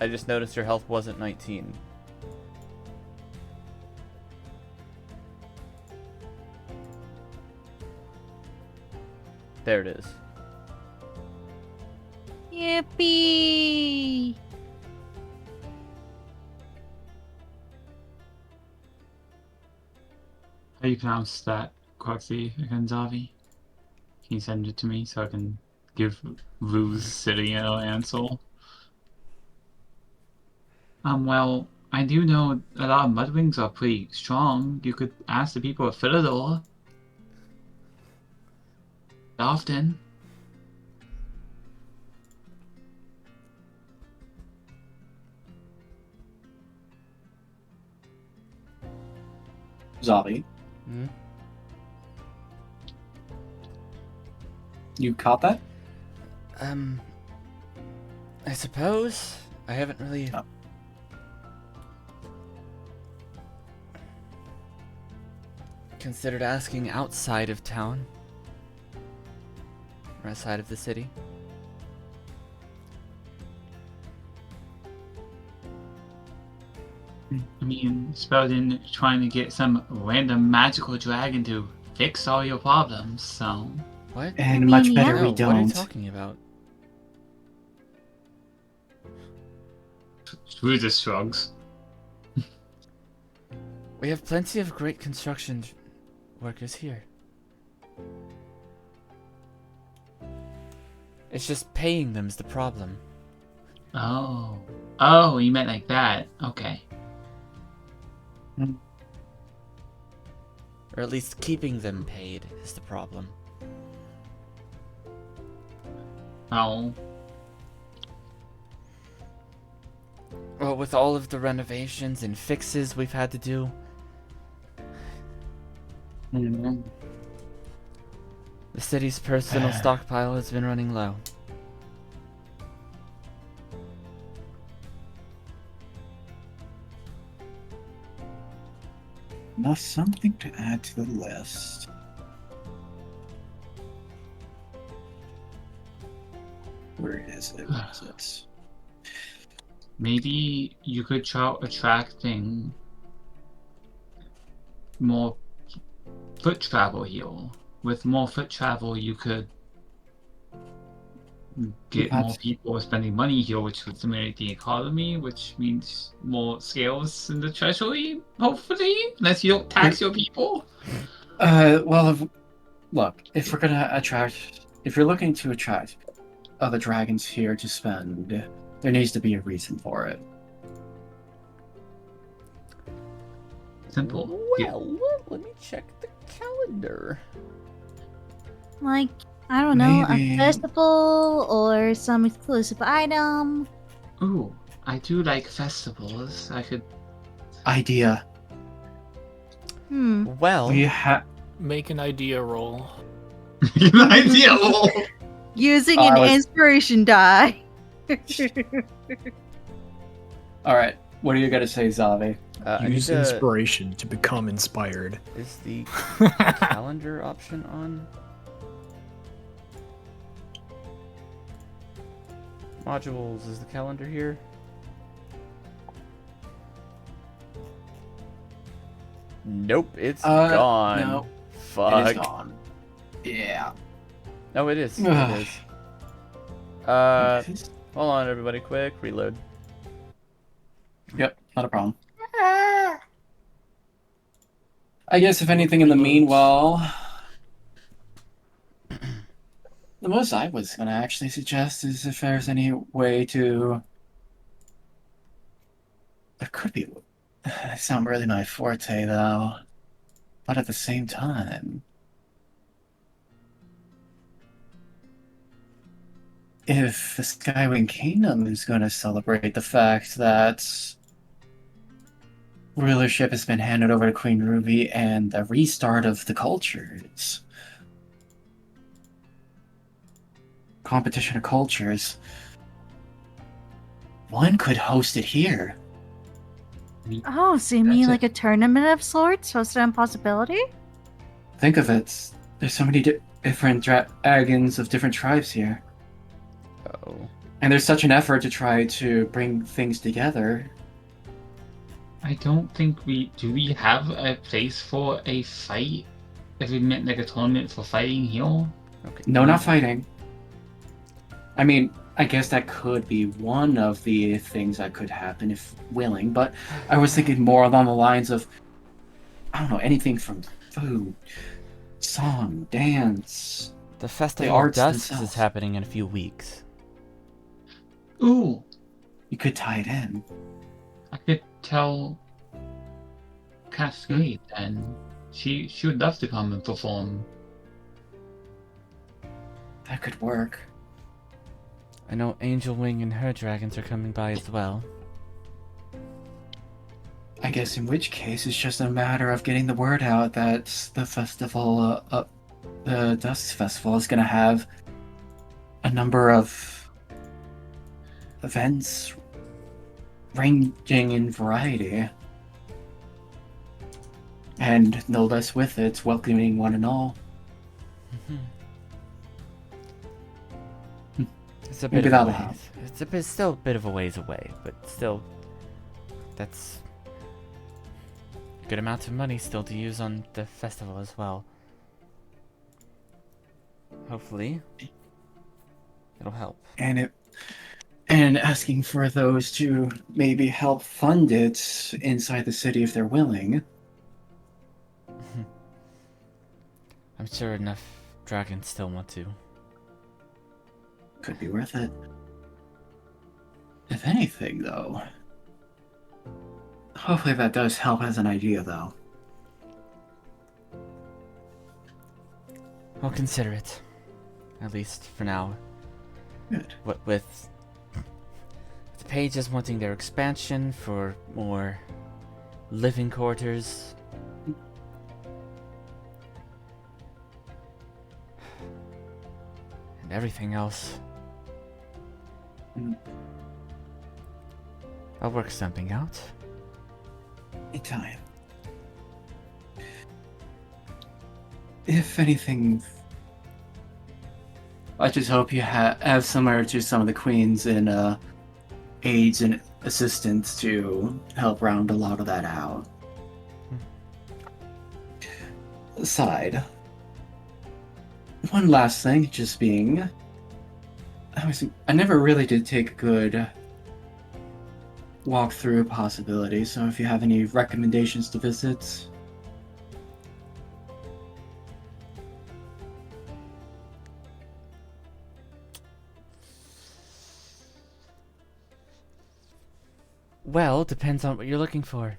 I just noticed your health wasn't 19. There it is. Yippee! How do you pronounce that correctly again, Zavi? Can you send it to me so I can give Rue's City an answer? Well, I do know a lot of Mudwings are pretty strong. You could ask the people of Philidor. Often. Zavi. Hmm? You caught that? I suppose I haven't really considered asking outside of town or outside of the city. I mean, it's better than trying to get some random magical dragon to fix all your problems, so... What? And mean, much better yeah. we What are you don't. talking about? Screw just shrugs. We have plenty of great construction workers here. It's just paying them's the problem. Oh. Oh, you meant like that. Okay. Or at least keeping them paid is the problem. Oh. Well, with all of the renovations and fixes we've had to do, Mm-hmm. the city's personal stockpile has been running low. Now something to add to the list. Where is it? Where is it? Maybe you could try attracting more foot travel here. With more foot travel, you could get more people spending money here, which would stimulate the economy, which means more scales in the treasury, hopefully, unless you don't tax your people. Well, look, if we're gonna attract, if you're looking to attract other dragons here to spend, there needs to be a reason for it. Simple. Well, let me check the calendar. Like, I don't know, Maybe. a festival or some exclusive item. Ooh, I do like festivals. I could. Idea. Well, We have. Make an idea roll. Ideal. Using I an was- inspiration die. All right. What are you gonna say, Zavi? I Use need to- inspiration to become inspired. Is the calendar option on? Modules, is the calendar here? Nope, it's gone. No, Fuck. it is gone. Yeah. No, it is. It Ugh. is. Hold on, everybody, quick reload. Yep, not a problem. I guess if anything in the meanwhile, the most I was gonna actually suggest is if there's any way to. It could be. It's not really my forte though, but at the same time, if the Skywing Kingdom is going to celebrate the fact that rulership has been handed over to Queen Ruby and the restart of the cultures, competition of cultures, one could host it here. Oh, so you mean That's like a tournament of sorts? Hosted on Possibility? Think of it. There's so many different dragons of different tribes here. Oh. And there's such an effort to try to bring things together. I don't think we have a place for a fight. If we meant like a tournament for fighting here. Okay. No, not fighting. I mean, I guess that could be one of the things that could happen if willing, but I was thinking more along the lines of, I don't know, anything from food, song, dance. The Festival of arts Dust themselves. is happening in a few weeks. Ooh, You could tie it in. I could tell Cascade then. She would love to come and perform. That could work. I know Angel Wing and her dragons are coming by as well. I guess in which case it's just a matter of getting the word out that the festival, the Dust Festival, is going to have a number of events ranging in variety. And no less with it, welcoming one and all. It's a Maybe bit of a that'll help. ways. It's still a bit of a ways away, but still, that's a good amount of money still to use on the festival as well. Hopefully, it'll help. And asking for those to maybe help fund it inside the city if they're willing. I'm sure enough dragons still want to. Could be worth it. If anything, though. Hopefully that does help as an idea, though. I'll consider it. At least for now. Good. What with the pages wanting their expansion for more living quarters. And everything else. I'll work something out. In time. If anything, I just hope you have similar to some of the queens in aides and assistants to help round a lot of that out. Aside, one last thing, just being, I never really did take a good walk through possibility, so if you have any recommendations to visit. Well, depends on what you're looking for.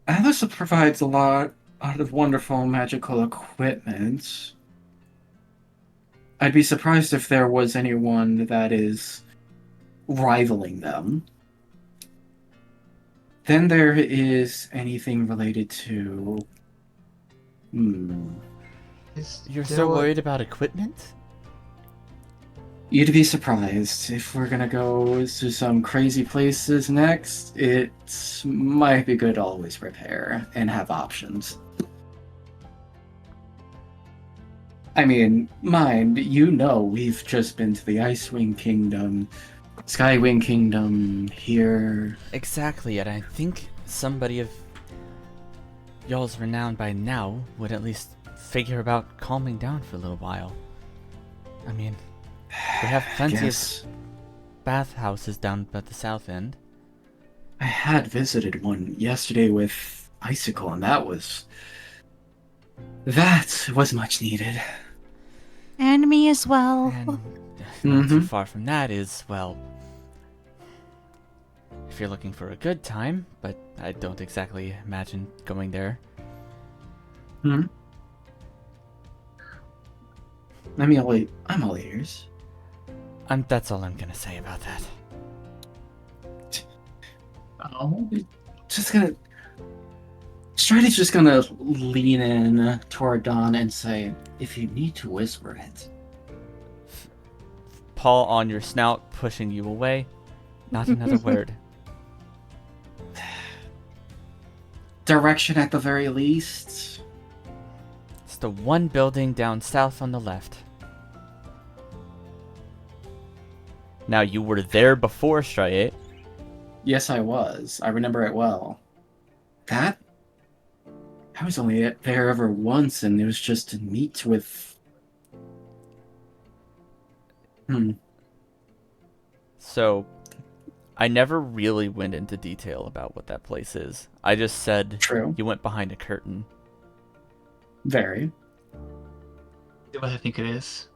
Alice provides a lot of wonderful magical equipment. I'd be surprised if there was anyone that is rivaling them. Then there is anything related to... You're so worried about equipment? You'd be surprised. If we're gonna go to some crazy places next, it might be good to always prepare and have options. I mean, mind, we've just been to the Icewing Kingdom, Skywing Kingdom, here. Exactly, and I think somebody of y'all's renown by now would at least figure about calming down for a little while. I mean, we have plenty of bathhouses down at the south end. I had visited one yesterday with Icicle, and that was much needed. And me as well. And not too far from that is, well, if you're looking for a good time, but I don't exactly imagine going there. I'm all ears. That's all I'm gonna say about that. Strider's just gonna lean in toward Dawn and say, if you need to whisper it. Paw on your snout, pushing you away. Not another word. Direction at the very least. It's the one building down south on the left. Now, you were there before, Striate. Yes, I was. I remember it well. I was only there ever once, and it was just to meet with... So, I never really went into detail about what that place is. I just said True. You went behind a curtain. Very. What I think it is.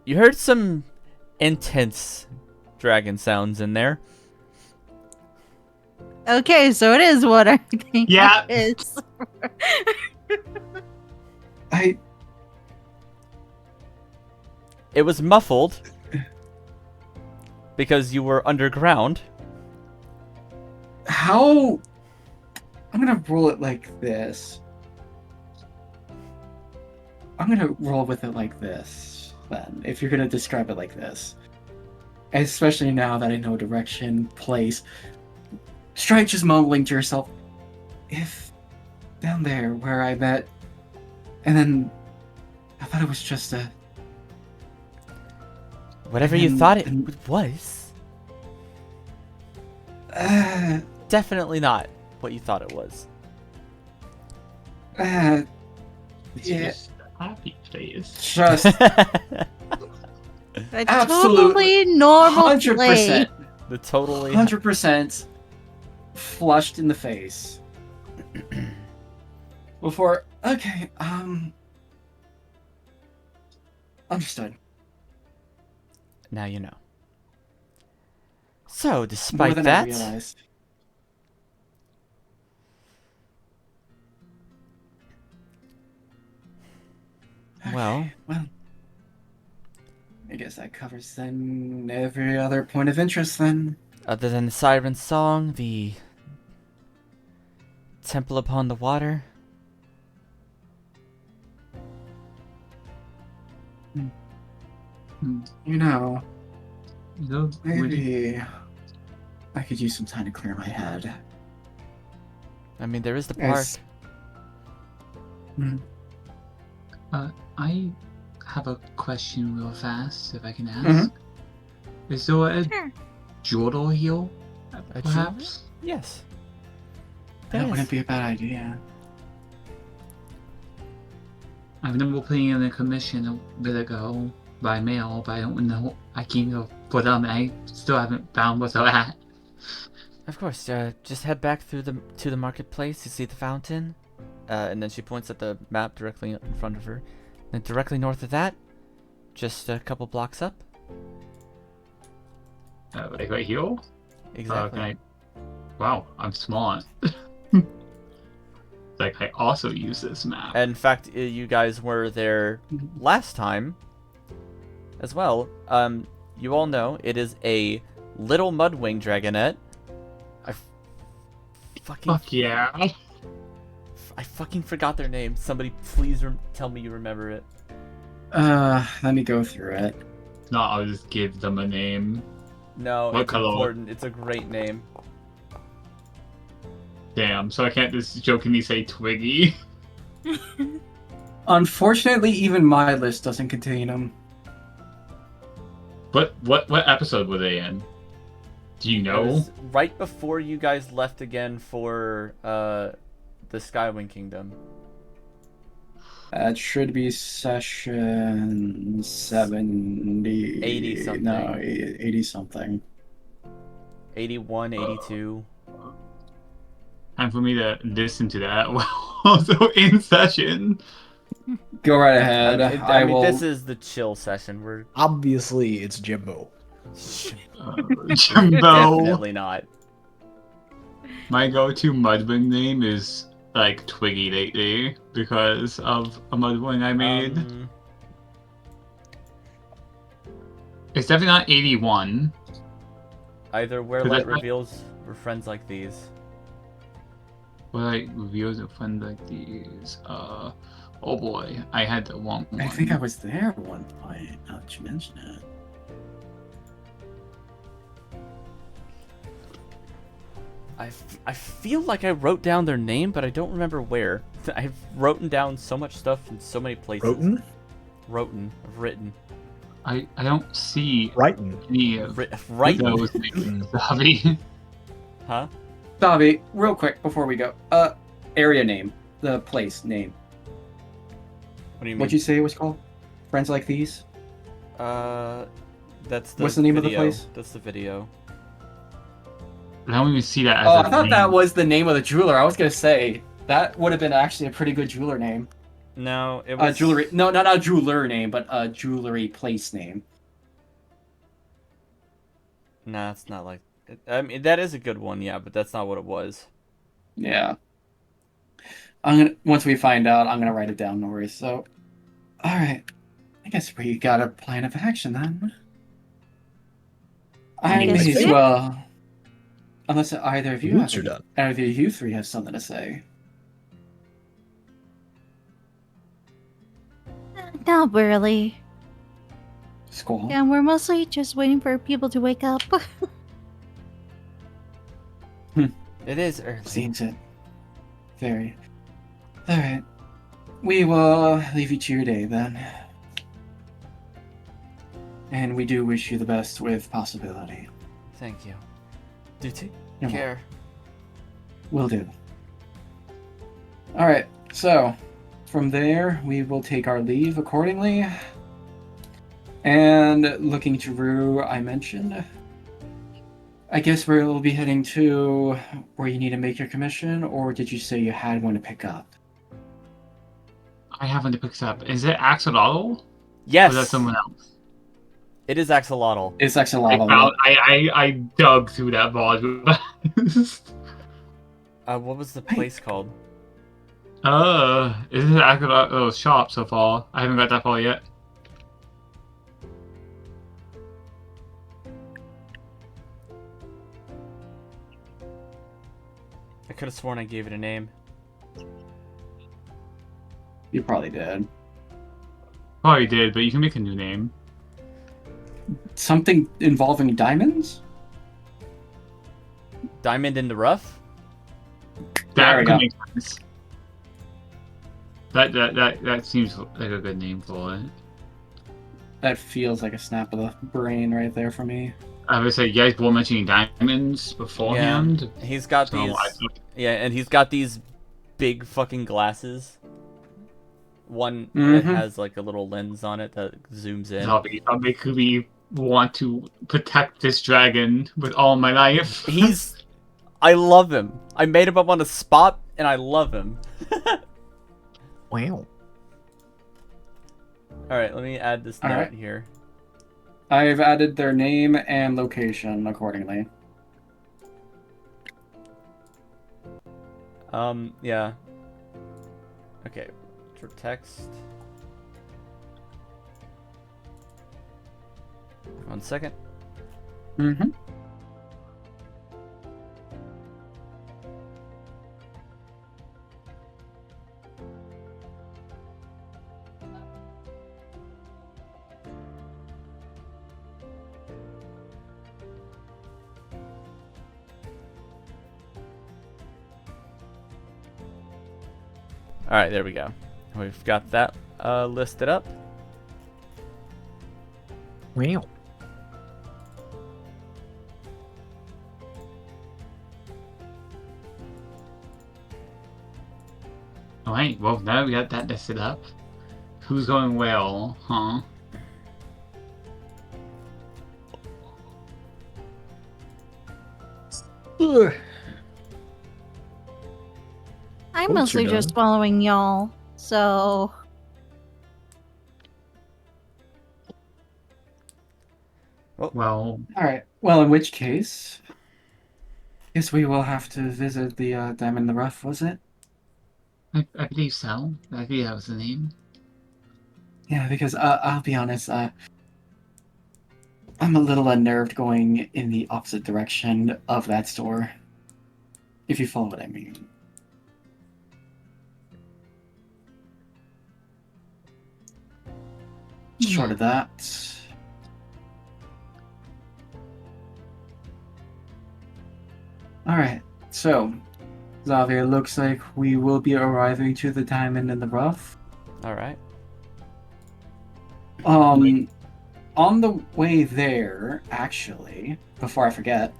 You heard some intense dragon sounds in there. Okay, so it is what I think Yeah. it is. It was muffled because you were underground. How... I'm gonna roll it like this. I'm gonna roll with it like this, then, if you're gonna describe it like this. Especially now that I know direction, place. Strike just mumbling to yourself, if down there where I met, and then I thought it was just a... Whatever you And- thought it and- was. Uh, Definitely not what you thought it was. uh, It's Yeah. just a happy place. just A Absolutely. totally normal 100%. play. The totally 100% flushed in the face. Before, okay, understood. Now you know. So, More despite than I that, realized. well, Well, I guess that covers then every other point of interest then. other than the siren song, the temple upon the water, You know, No, really. maybe I could use some time to clear my head. I mean, there is the park. Yes. Hmm. I have a question real fast, if I can ask. Mhm. Is there a Sure. jewel here, A perhaps? Yes. That There wouldn't is. be a bad idea. I remember putting in a commission a bit ago by mail, but I don't know. I can't go put them. I still haven't found what they're at. Of course, just head back through to the marketplace. You see the fountain, and then she points at the map directly in front of her. Then directly north of that, just a couple blocks up. Like right here? Exactly. Can I... Wow, I'm smart. Like, I also use this map. In fact, you guys were there last time as well. You all know it is a little mudwing dragonette. Fuck yeah. I fucking forgot their name. Somebody please tell me you remember it. Let me go through it. No, I'll just give them a name. No, What it's color? important. It's a great name. Damn, so I can't just jokingly say Twiggy. Unfortunately, even my list doesn't contain them. What episode were they in? Do you It know? was right before you guys left again for the Skywing Kingdom. That should be session 70. 80 something. No, 80 something. 81, 82. Time for me to listen to that while also in session. Go right ahead. I mean, will. this is the chill session. We're Obviously, it's Jimbo. Jimbo. definitely not. My go-to Mudwing name is like Twiggy lately because of a Mudwing I made. It's definitely not 81. Either where Could light that- reveals or friends like these. But like reviews of fun like these. Oh boy, I had the wrong one. I think I was there at one point, now that you mention it. I feel like I wrote down their name, but I don't remember where. I've written down so much stuff in so many places. Roten? I've written. I don't see Brighton. any of Right? those names, Bobby. Huh? Bobby, real quick before we go. Area name. The place name. What do you mean? What'd you say it was called? Friends Like These? That's the What's the name of the video. place? That's the video. I don't even see that as Oh, a I thought name. that was the name of the jeweler. I was gonna say, that would have been actually a pretty good jeweler name. No, it was Jewelry. No, not jeweler name, but a jewelry place name. Nah, it's not like. I mean, that is a good one, yeah, but that's not what it was. Yeah. Once we find out, I'm gonna write it down, no worries. So, alright. I guess we got a plan of action then. I guess may as so. well. Unless either of you Boots are done. either of you three have something to say. Not really. Squall? Yeah, we're mostly just waiting for people to wake up. It is early. Seems it. Very. Alright. We will leave you to your day then. And we do wish you the best with possibility. Thank you. Do take You're care. Will do. Alright, so from there we will take our leave accordingly. And looking to Rue, I mentioned, I guess we'll be heading to where you need to make your commission, or did you say you had one to pick up? I haven't picked up. Is it Axolotl? Yes. Or is that someone else? It is axolotl. It's Axolotl. I dug through that volume. What was the place called? Is it Axolotl's shop so far? I haven't got that far yet. I could have sworn I gave it a name. You probably did. Probably did, but you can make a new name. Something involving diamonds? Diamond in the rough? There we That go. could make sense. That seems like a good name for it. That feels like a snap of the brain right there for me. I would say you guys were mentioning diamonds beforehand. He's got So these. I thought- Yeah, and he's got these big fucking glasses. One Mhm. that has like a little lens on it that zooms in. I'll make me want to protect this dragon with all my life. I love him. I made him up on the spot, and I love him. Wow. Alright, let me add this note Alright. here. I've added their name and location accordingly. Yeah. Okay, for text. 1 second. Mm-hmm. Alright, there we go. We've got that listed up. Wow. Alright, well now we got that listed up. Who's going well, huh? I'm Once mostly you're just done. following y'all, so Well, Alright, well, in which case, guess we will have to visit the Diamond in the Rough, was it? I believe so. I believe that was the name. Yeah, because I'll be honest, I'm a little unnerved going in the opposite direction of that store. If you follow what I mean. Short of that. Alright, so, Xavier, looks like we will be arriving to the Diamond in the Rough. Alright. On the way there, actually, before I forget,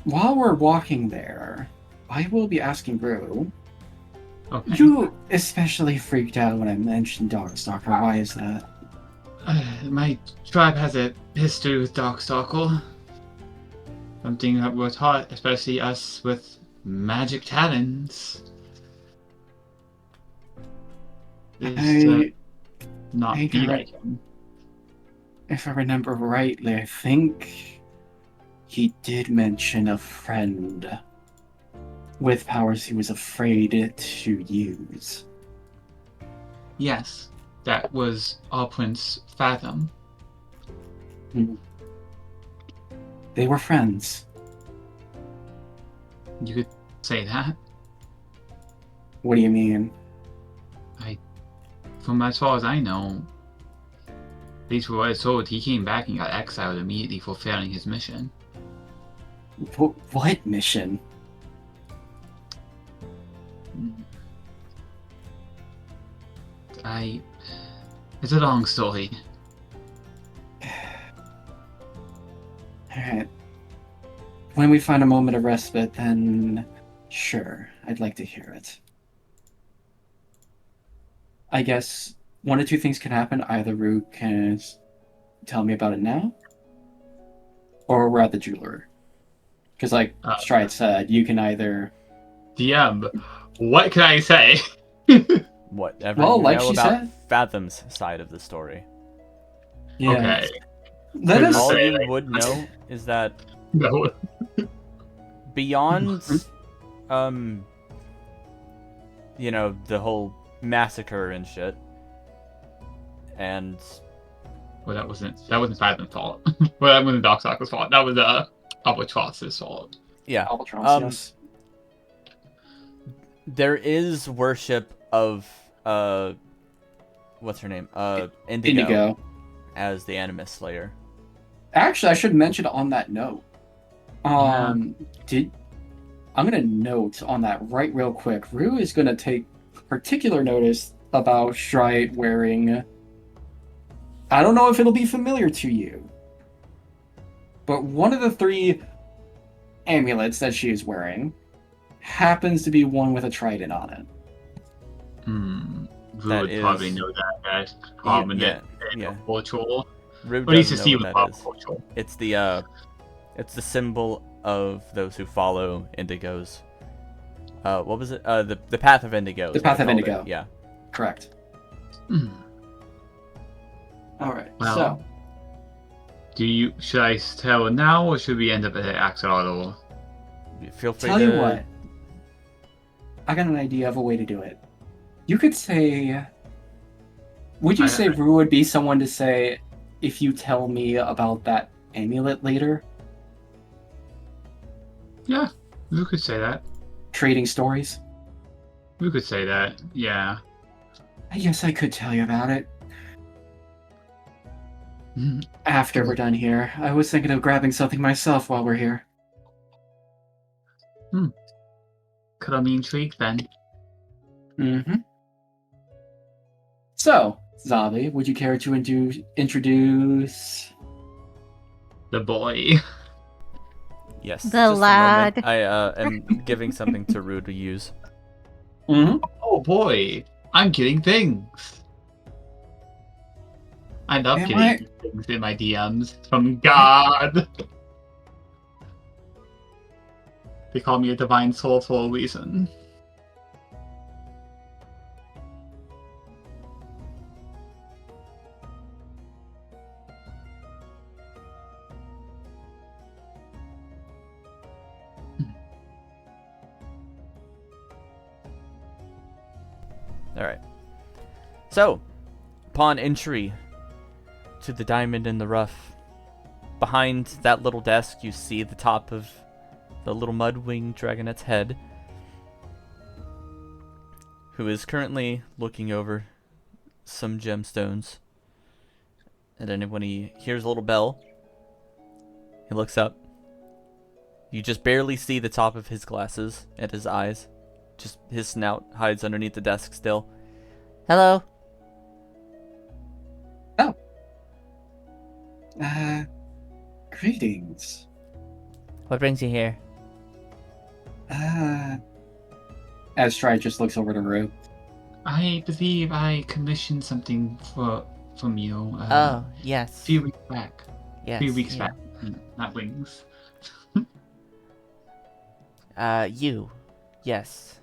while we're walking there, I will be asking Rue. Okay. You especially freaked out when I mentioned Darkstalker. Why is that? My tribe has a history with Darkstalker. Something that we're taught, especially us with magic talents. Is not I be got- like him. If I remember rightly, I think he did mention a friend with powers he was afraid to use. Yes, that was our Prince Fathom. They were friends. You could say that. What do you mean? from as far as I know, at least from what I was told, he came back and got exiled immediately for failing his mission. What mission? It's a long story. Alright. When we find a moment of respite, then sure, I'd like to hear it. I guess one of two things can happen. Either Rue can tell me about it now, or we're at the jeweler. Because, like Stride said, you can either... DM, what can I say? Whatever Well, you like know she about said. Fathom's side of the story. Yeah. Okay. Let us... All say, you like- would know is that No. beyond, you know, the whole massacre and shit, and Well, that wasn't Fathom's fault. Well, that wasn't Darkstalker's fault. That was Albatross's fault. yeah, Albatross, yes. there is worship of what's her name? Indigo as the Animus Slayer. Actually, I should mention on that note. I'm gonna note on that right real quick. Rue is gonna take particular notice about Stride wearing... I don't know if it'll be familiar to you, but one of the 3 amulets that she is wearing happens to be one with a trident on it. Who That would is- probably know that prominent yeah. cultural. Rue What needs to doesn't see know with what pop that is. cultural. It's the symbol of those who follow Indigos. What was it? The Path of Indigo. The is what Path they of called Indigo. it. Yeah. Correct. Hmm. All right. Well, should I tell now, or should we end up at the axolotl? Feel free Tell to. you what. I got an idea of a way to do it. You could say... Would you say Rue would be someone to say, if you tell me about that amulet later? Yeah, we could say that. Trading stories? We could say that. Yeah. I guess I could tell you about it. Mhm. After we're done here. I was thinking of grabbing something myself while we're here. Could I be intrigued then? Mm-hmm. So, Zavi, would you care to introduce... The boy. Yes. The just a moment. lad. I am giving something to Rue to use. Mm-hmm. Oh boy, I'm getting things. I love Am getting things in my DMs from God. They call me a divine soul for a reason. Alright. So, upon entry to the Diamond in the Rough, behind that little desk you see the top of the little mud-winged dragonette's head, who is currently looking over some gemstones. And then when he hears a little bell, he looks up. You just barely see the top of his glasses and his eyes. Just his snout hides underneath the desk still. Hello? Greetings. What brings you here? As Stride just looks over to Rue. I believe I commissioned something from you. Yes. A few weeks back. Yes. A few weeks back. Not wings. You. Yes.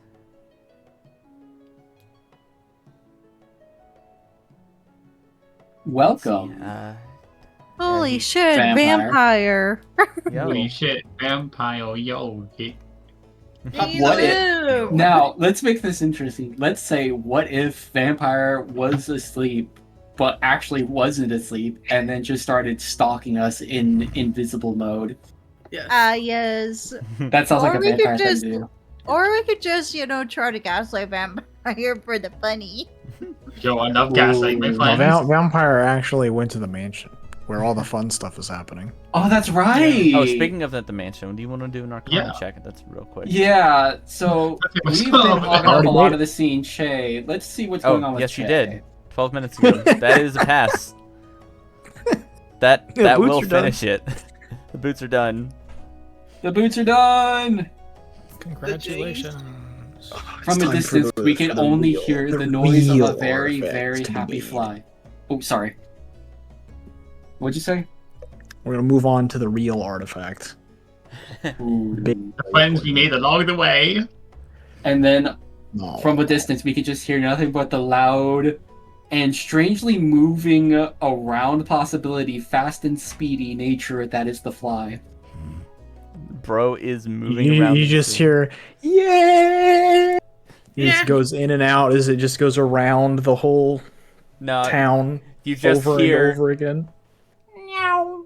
Welcome. Holy he- shit, Vampire. vampire. Holy shit, vampire, yo. What if... Now, let's make this interesting. Let's say, what if Vampire was asleep, but actually wasn't asleep, and then just started stalking us in invisible mode? Yes. That sounds like Or a we could vampire thing just- to do. Or we could just, try to gaslight vampire for the funny. Yo, I love gaslighting my No, friends. Vampire actually went to the mansion where all the fun stuff is happening. Oh, that's right. Oh, speaking of the mansion, do you want to do an Arcana Yeah. check? That's real quick. Yeah, so Okay, what's we've going been on over hogging there? up a Already lot made of the scene, Che. Let's see what's Oh, going on with yes, Che. you did. 12 minutes ago. That is a pass. That Yeah, boots will are done. finish it. The boots are done. The boots are done. Congratulations. From a distance, we can only hear the noise of a very, very happy fly. Oh, sorry. What'd you say? We're gonna move on to the real artifact. Ooh. Big- The friends we made along the way. And then No. from a distance, we could just hear nothing but the loud and strangely moving around possibility, fast and speedy nature that is the fly. Bro is moving around. You the just scene. hear, yeah! It just goes in and out as it just goes around the whole No, town you just over hear. and over again. Meow.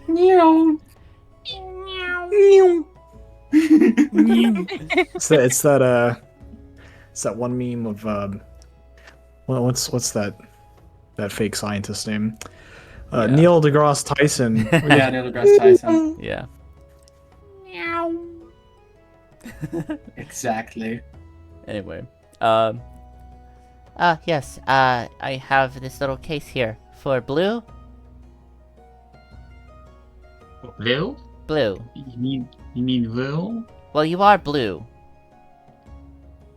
Meow. It's that one meme of well, what's that fake scientist name? Yeah. Neil deGrasse Tyson. Yeah, Neil deGrasse Tyson. Yeah. Meow. Exactly. Anyway, Yes, I have this little case here for blue. Lil? Blue. You mean Lil? Well, you are blue.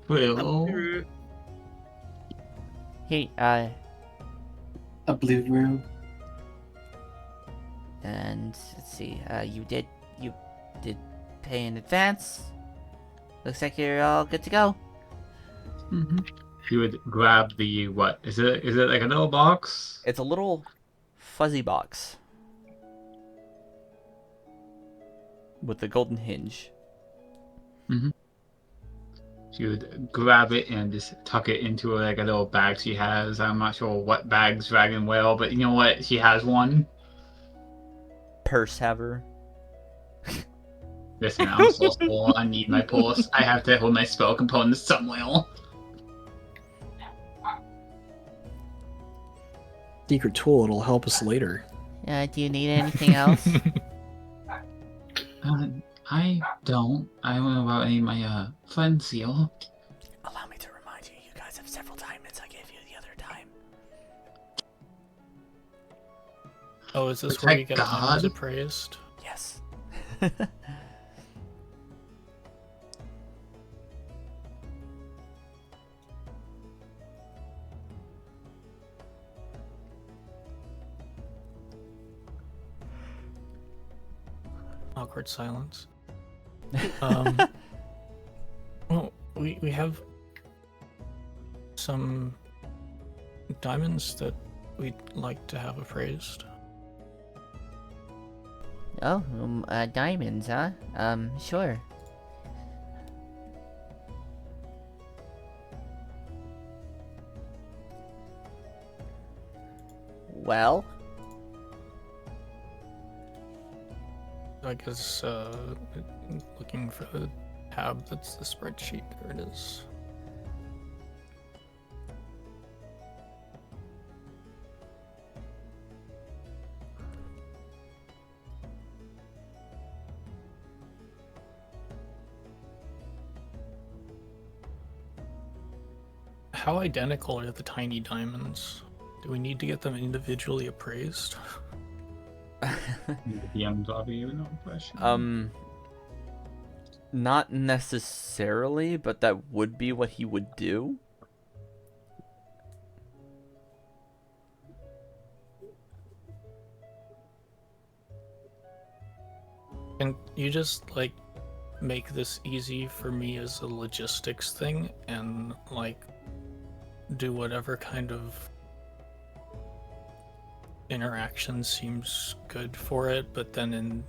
Lil? Here, A blue room. and let's see, you did pay in advance. Looks like you're all good to go. Mm-hmm. You would grab the what? Is it like a little box? it's a little fuzzy box with the golden hinge. She would grab it and just tuck it into like a little bag she has. I'm not sure what bags Dragon will, but you know what? She has one. Purse haver. Listen, I'm so small. I need my pulse. I have to hold my spell components somewhere. Secret tool, it'll help us later. Do you need anything else? I don't. I don't know about any of my friends here. Allow me to remind you, you guys have several diamonds I gave you the other time. Oh, is this where you get Protect diamonds God. appraised? Yes. Awkward silence. Well, we have some diamonds that we'd like to have appraised. Oh, diamonds, huh? Sure. Well, I guess, looking for the tab that's the spreadsheet. There it is. How identical are the tiny diamonds? Do we need to get them individually appraised? DM's obviously no question. Not necessarily, but that would be what he would do. And you just like make this easy for me as a logistics thing and like do whatever kind of interaction seems good for it, but then in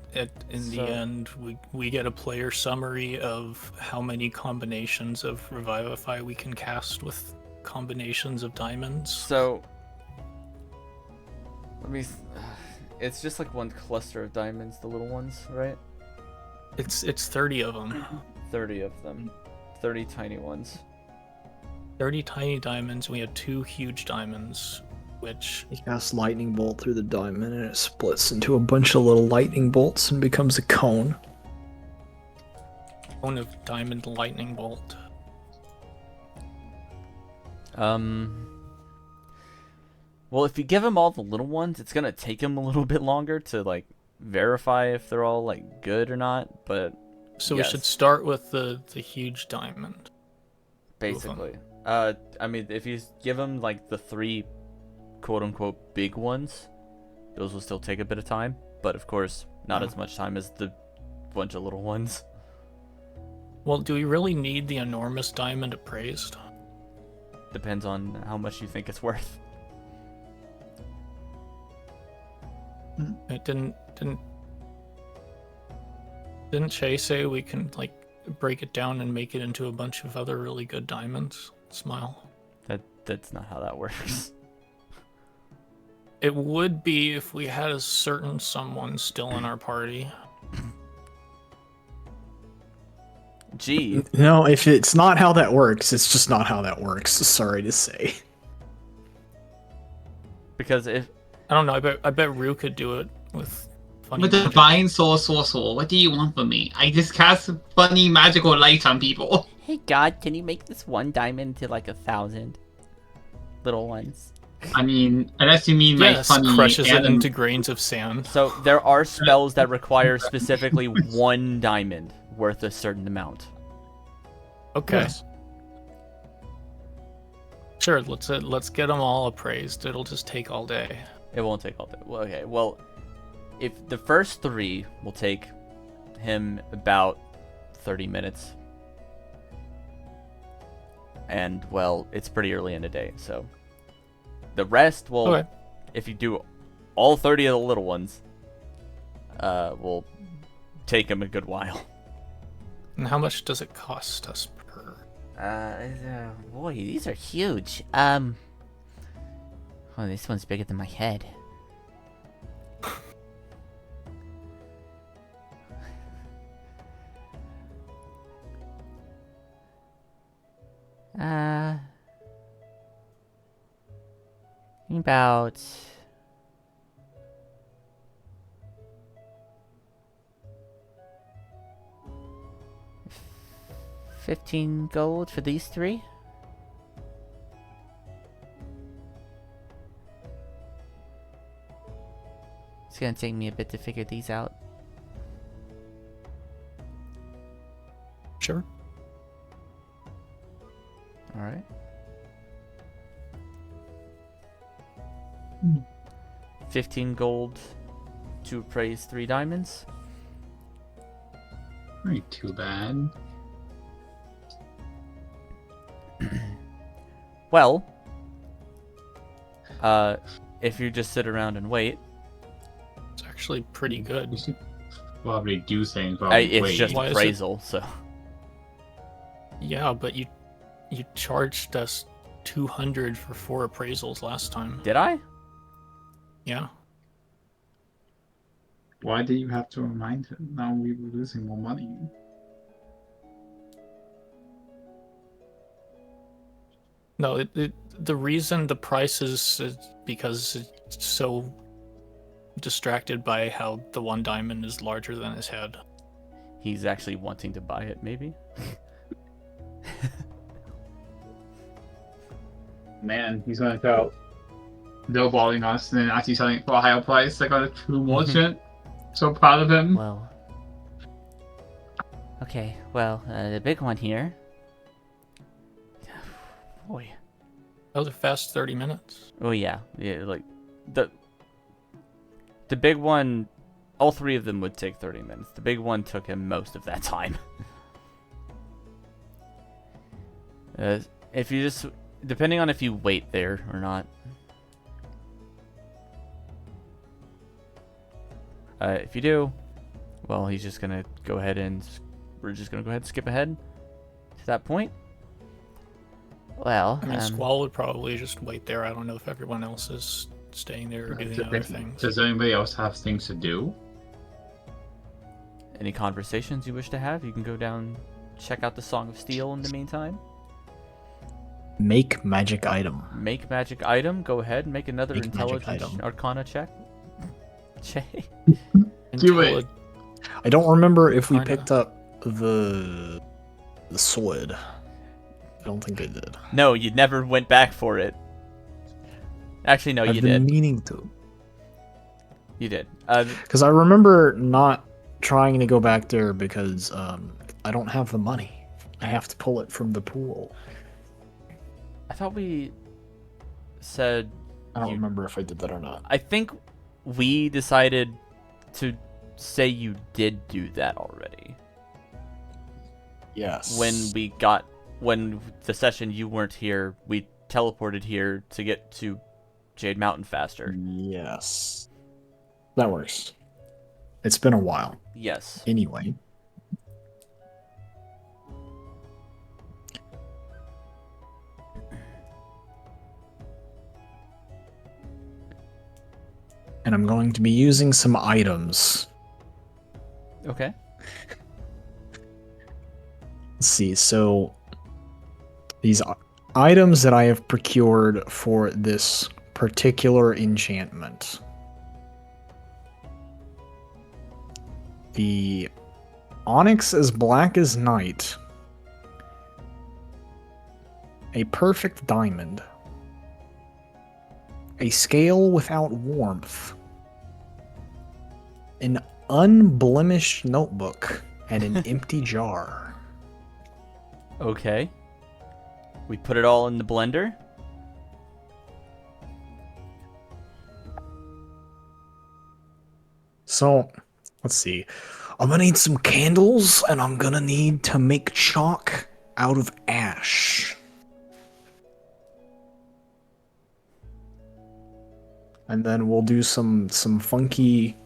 the So- end we get a player summary of how many combinations of Revivify we can cast with combinations of diamonds. So, let me. It's just like one cluster of diamonds, the little ones, right? It's 30 of them. 30 of them. 30 tiny ones. 30 tiny diamonds. We had 2 huge diamonds, which You cast lightning bolt through the diamond, and it splits into a bunch of little lightning bolts and becomes a cone. cone of diamond lightning bolt. Well, if you give him all the little ones, it's gonna take him a little bit longer to like verify if they're all like good or not. But So yes, we should start with the huge diamond. basically. I mean, if you give him like the 3 quote-unquote big ones, those will still take a bit of time. But of course, not as much time as the bunch of little ones. Well, do we really need the enormous diamond appraised? Depends on how much you think it's worth. It didn't Shay say we can like break it down and make it into a bunch of other really good diamonds? Smile. That's not how that works. It would be if we had a certain someone still in our party. Gee, No, if it's not how that works, it's just not how that works. Sorry to say. because if I don't know. I bet Rue could do it with funny. With the magic. divine soul. What do you want from me? I just cast funny magical light on people. Hey God, can you make this one diamond to like 1,000 little ones? I mean, unless you mean like Yes, funny crushes it anim- into grains of sand. so, there are spells that require specifically 1 diamond worth a certain amount. Okay. Yes. Sure. Let's get them all appraised. It'll just take all day. It won't take all day. Well, okay. Well, if the first 3 will take him about 30 minutes. And, well, it's pretty early in the day, so. The rest will, Okay. if you do all 30 of the little ones, will take him a good while. And how much does it cost us per? Boy, these are huge. Oh, this one's bigger than my head. About 15 gold for these 3. It's gonna take me a bit to figure these out. Sure. Alright. 15 gold to appraise 3 diamonds. Ain't too bad. Well, if you just sit around and wait, It's actually pretty good. We should probably do things while it's we just Why is it- appraisal, so. Yeah, but you charged us 200 for 4 appraisals last time. Did I? Yeah. Why did you have to remind him? Now we were losing more money. No, the reason the price is because it's so distracted by how the 1 diamond is larger than his head. He's actually wanting to buy it, maybe? Man, he's gonna go lowballing us and then actually selling it for a higher price, like on a true merchant. So proud of him. Well. Okay, well, the big one here. Boy. That was a fast 30 minutes. Oh yeah, like the big one, all 3 of them would take 30 minutes. The big one took him most of that time. If you just, depending on if you wait there or not. If you do, well, he's just gonna go ahead and we're just gonna go ahead and skip ahead to that point. Well, I mean, Squall would probably just wait there. I don't know if everyone else is staying there or doing other things. Does anybody else have things to do? Any conversations you wish to have, you can go down, check out the Song of Steel in the meantime. Make magic item. Make magic item. Go ahead. Make another Make magic intelligence item. arcana check. Jay. Do it. I don't remember if we Arcana. picked up the sword. I don't think I did. No, you never went back for it. Actually, no, I've you been did. meaning to. You did. Because I remember not trying to go back there because I don't have the money. I have to pull it from the pool. I thought we said. I don't you- remember if I did that or not. I think we decided to say you did do that already. Yes. When the session you weren't here, we teleported here to get to Jade Mountain faster. Yes. That works. It's been a while. Yes. Anyway. And I'm going to be using some items. Okay. Let's see, so these items that I have procured for this particular enchantment. The onyx as black as night. A perfect diamond. A scale without warmth. An unblemished notebook and an empty jar. Okay. We put it all in the blender. So, let's see. I'm gonna need some candles, and I'm gonna need to make chalk out of ash. And then we'll do some funky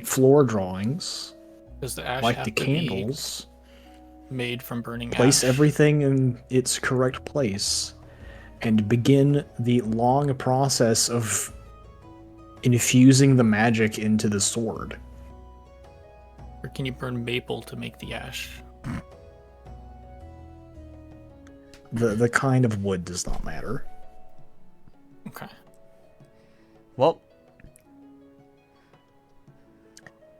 floor drawings, Does the ash like have the to candles. be made from burning Place ash? everything in its correct place, and begin the long process of infusing the magic into the sword. Or can you burn maple to make the ash? The kind of wood does not matter. Okay. Well,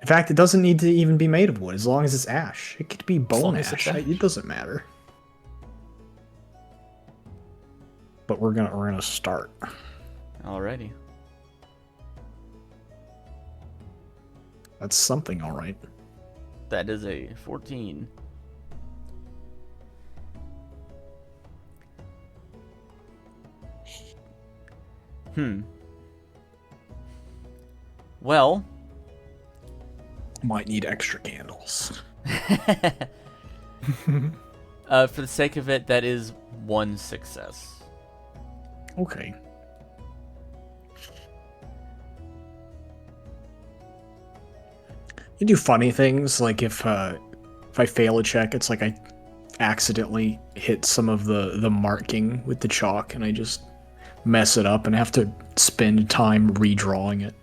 In fact, it doesn't need to even be made of wood, as long as it's ash. It could be bone long as it's ash. ash. It doesn't matter. But we're gonna start. alrighty. That's something, all right. That is a 14. Well, Might need extra candles. for the sake of it, that is one success. Okay. You do funny things, like if I fail a check, it's like I accidentally hit some of the marking with the chalk, and I just mess it up and have to spend time redrawing it.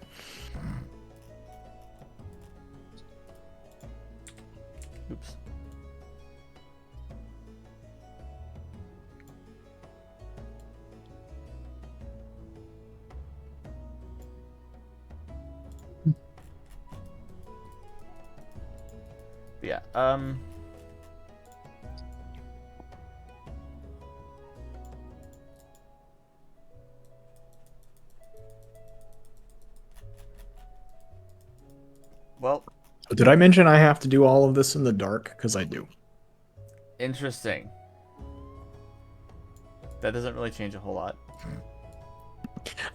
Oops. Yeah, well, Did I mention I have to do all of this in the dark? Because I do. interesting. That doesn't really change a whole lot.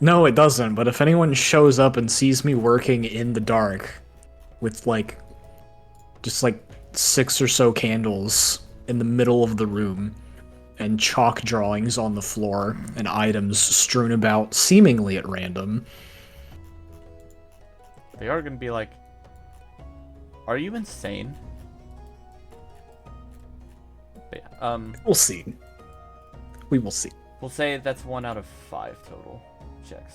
No, it doesn't, but if anyone shows up and sees me working in the dark with just 6 or so candles in the middle of the room and chalk drawings on the floor and items strewn about seemingly at random, They are gonna be like, are you insane? But yeah, we'll see. We will see. we'll say that's 1 out of 5 total checks.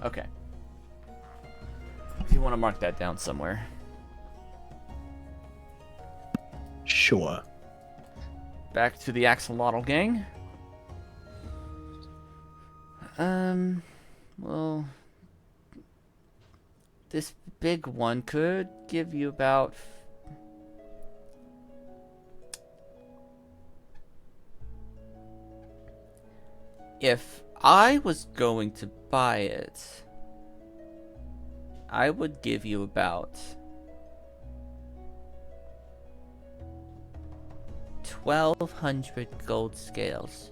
Okay. If you want to mark that down somewhere. Sure. Back to the axolotl gang. Well, this big one could give you about... If I was going to buy it, I would give you about 1,200 gold scales.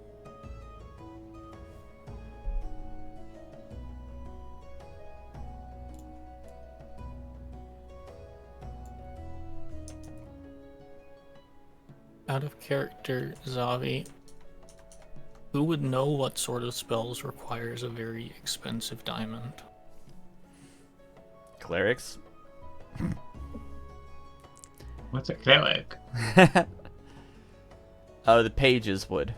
Out of character, Zavi. Who would know what sort of spells requires a very expensive diamond? Clerics? What's a cleric? Oh, the pages would.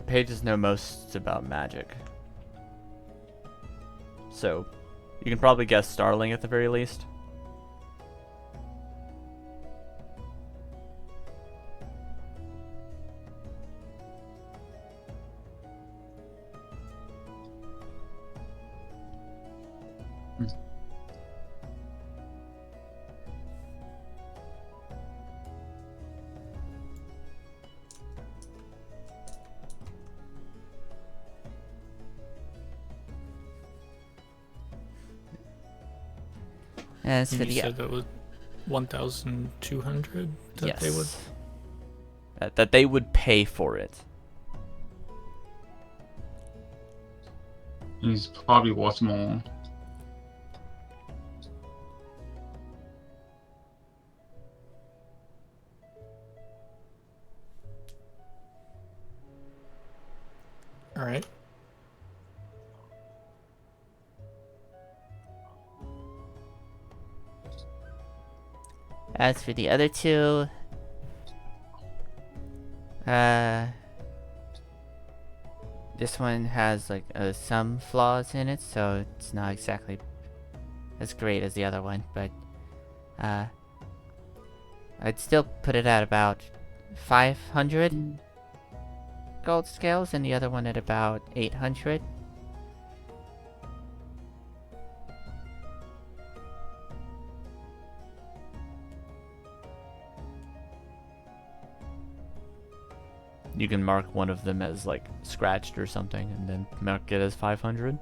Pages know most about magic. So, you can probably guess Starling at the very least. As for You the said that was 1,200 that they would. That they would pay for it. He's probably worth more. All right. As for the other two, this one has like some flaws in it, so it's not exactly as great as the other one, but I'd still put it at about 500 gold scales, and the other one at about 800. You can mark one of them as like scratched or something and then mark it as 500.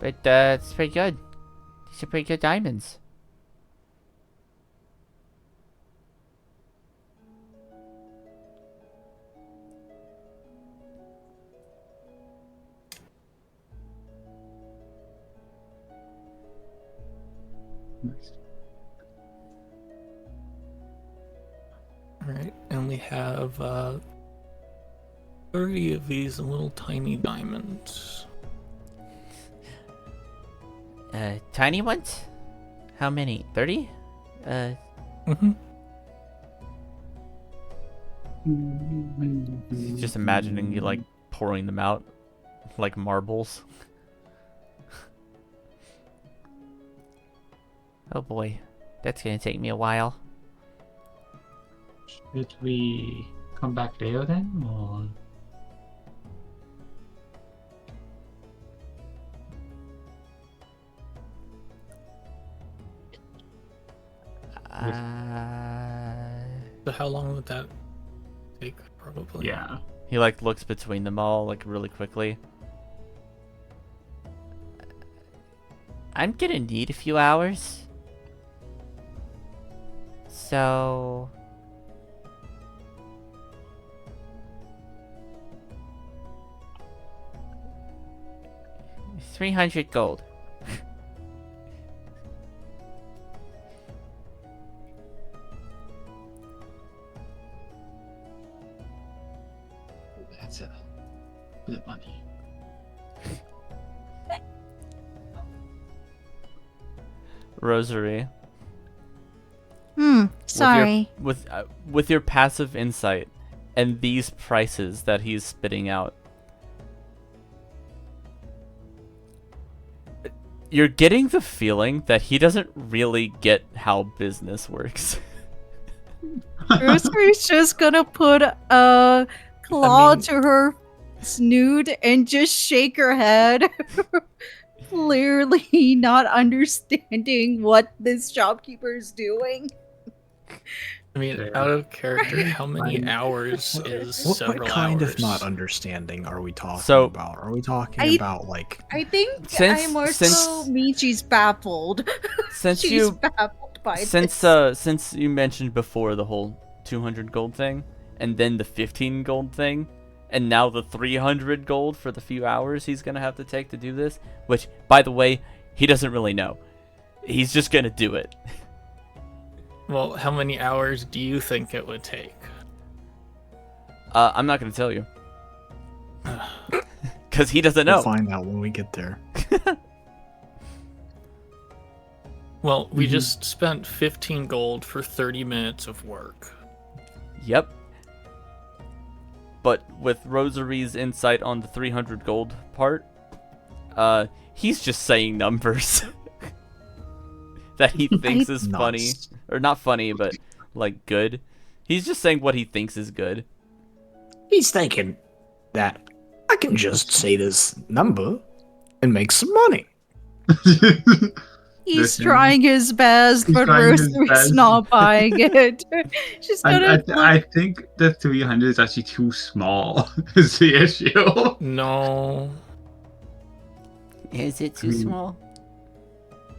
But it's pretty good. These are pretty good diamonds. Alright, and we have 30 of these little tiny diamonds. Tiny ones? How many? 30? Just imagining you like pouring them out like marbles. Oh boy, that's gonna take me a while. Should we come back later then, or? So how long would that take, probably? Yeah. He like looks between them all like really quickly. I'm gonna need a few hours. So... 300 gold. It's a bit of money. Rosary. Sorry. With your passive insight and these prices that he's spitting out, you're getting the feeling that he doesn't really get how business works. Rosary's just gonna put a claw to her snoot and just shake her head. Clearly not understanding what this shopkeeper is doing. I mean, Fair. out of character, how many Fine. hours is What several kind hours? of not understanding are we talking So- about? Are we talking I- about like I think Since- I'm more since- so Michi's baffled. Since She's you baffled by since this. since you mentioned before the whole 200 gold thing, and then the 15 gold thing, and now the 300 gold for the few hours he's gonna have to take to do this, which, by the way, he doesn't really know. He's just gonna do it. Well, how many hours do you think it would take? I'm not gonna tell you. Because he doesn't we'll know. find out when we get there. Well, we just spent 15 gold for 30 minutes of work. Yep. But with Rosary's insight on the 300 gold part, he's just saying numbers that he thinks is funny. Nuts. Or not funny, but, like, good. He's just saying what he thinks is good. He's thinking that I can just say this number and make some money. He's Listen. trying his best, He's but trying his Rosary's best. not buying it. She's gonna I think the 300 is actually too small. Is the issue? No, Is it too small?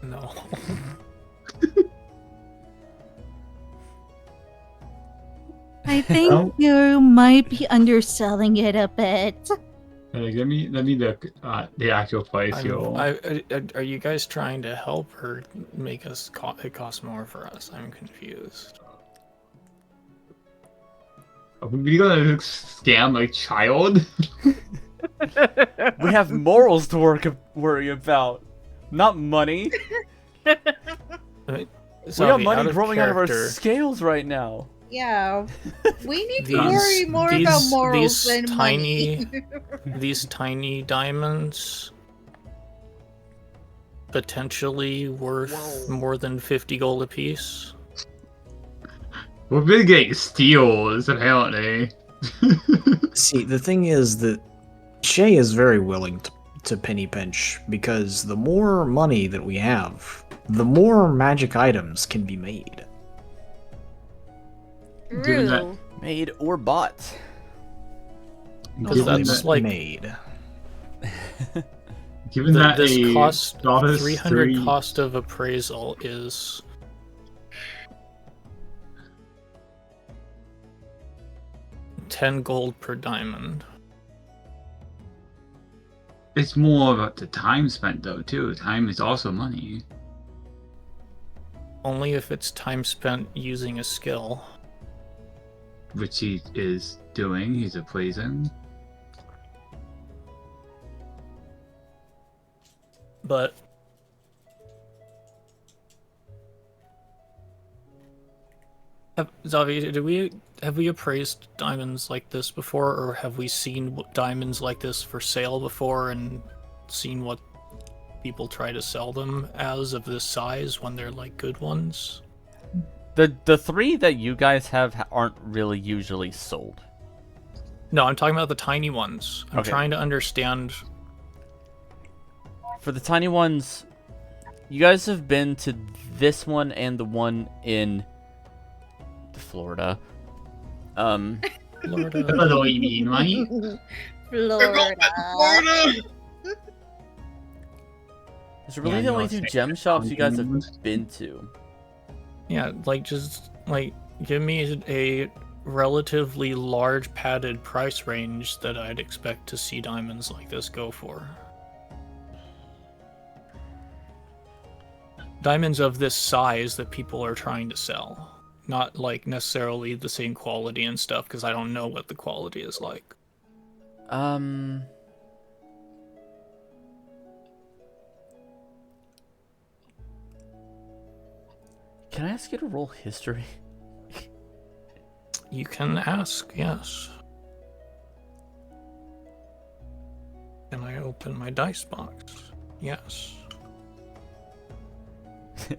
no. I think Well- you might be underselling it a bit. Let me look at the actual price here. Are you guys trying to help or make us it cost more for us? I'm confused. Are we really gonna scam a child? We have morals to worry about, not money. We got money growing out of our scales right now. Yeah, we need to These- worry more about these- morals these than money. These tiny diamonds potentially worth more than 50 gold apiece. We're really getting steals, apparently. See, the thing is that Shay is very willing to penny pinch because the more money that we have, the more magic items can be made. Given that- True. Made or bought. Because that's like made. Given that this a cost Dotter's 300 3 cost of appraisal is 10 gold per diamond. It's more about the time spent, though, too. Time is also money. Only if it's time spent using a skill. Which he is doing. He's appraising. But Zavi, have we appraised diamonds like this before, or have we seen diamonds like this for sale before and seen what people try to sell them as of this size when they're like good ones? The three that you guys have aren't really usually sold. No, I'm talking about the tiny ones. I'm Okay. trying to understand. For the tiny ones, you guys have been to this one and the one in Florida. Florida. That's what you mean, right? Florida. Those are really Yeah, the no, only two it's gem shops you guys have diamonds. been to. Yeah, like just like give me a relatively large padded price range that I'd expect to see diamonds like this go for. Diamonds of this size that people are trying to sell. Not like necessarily the same quality and stuff, because I don't know what the quality is like. Can I ask you to roll history? You can ask, yes. Can I open my dice box? Yes.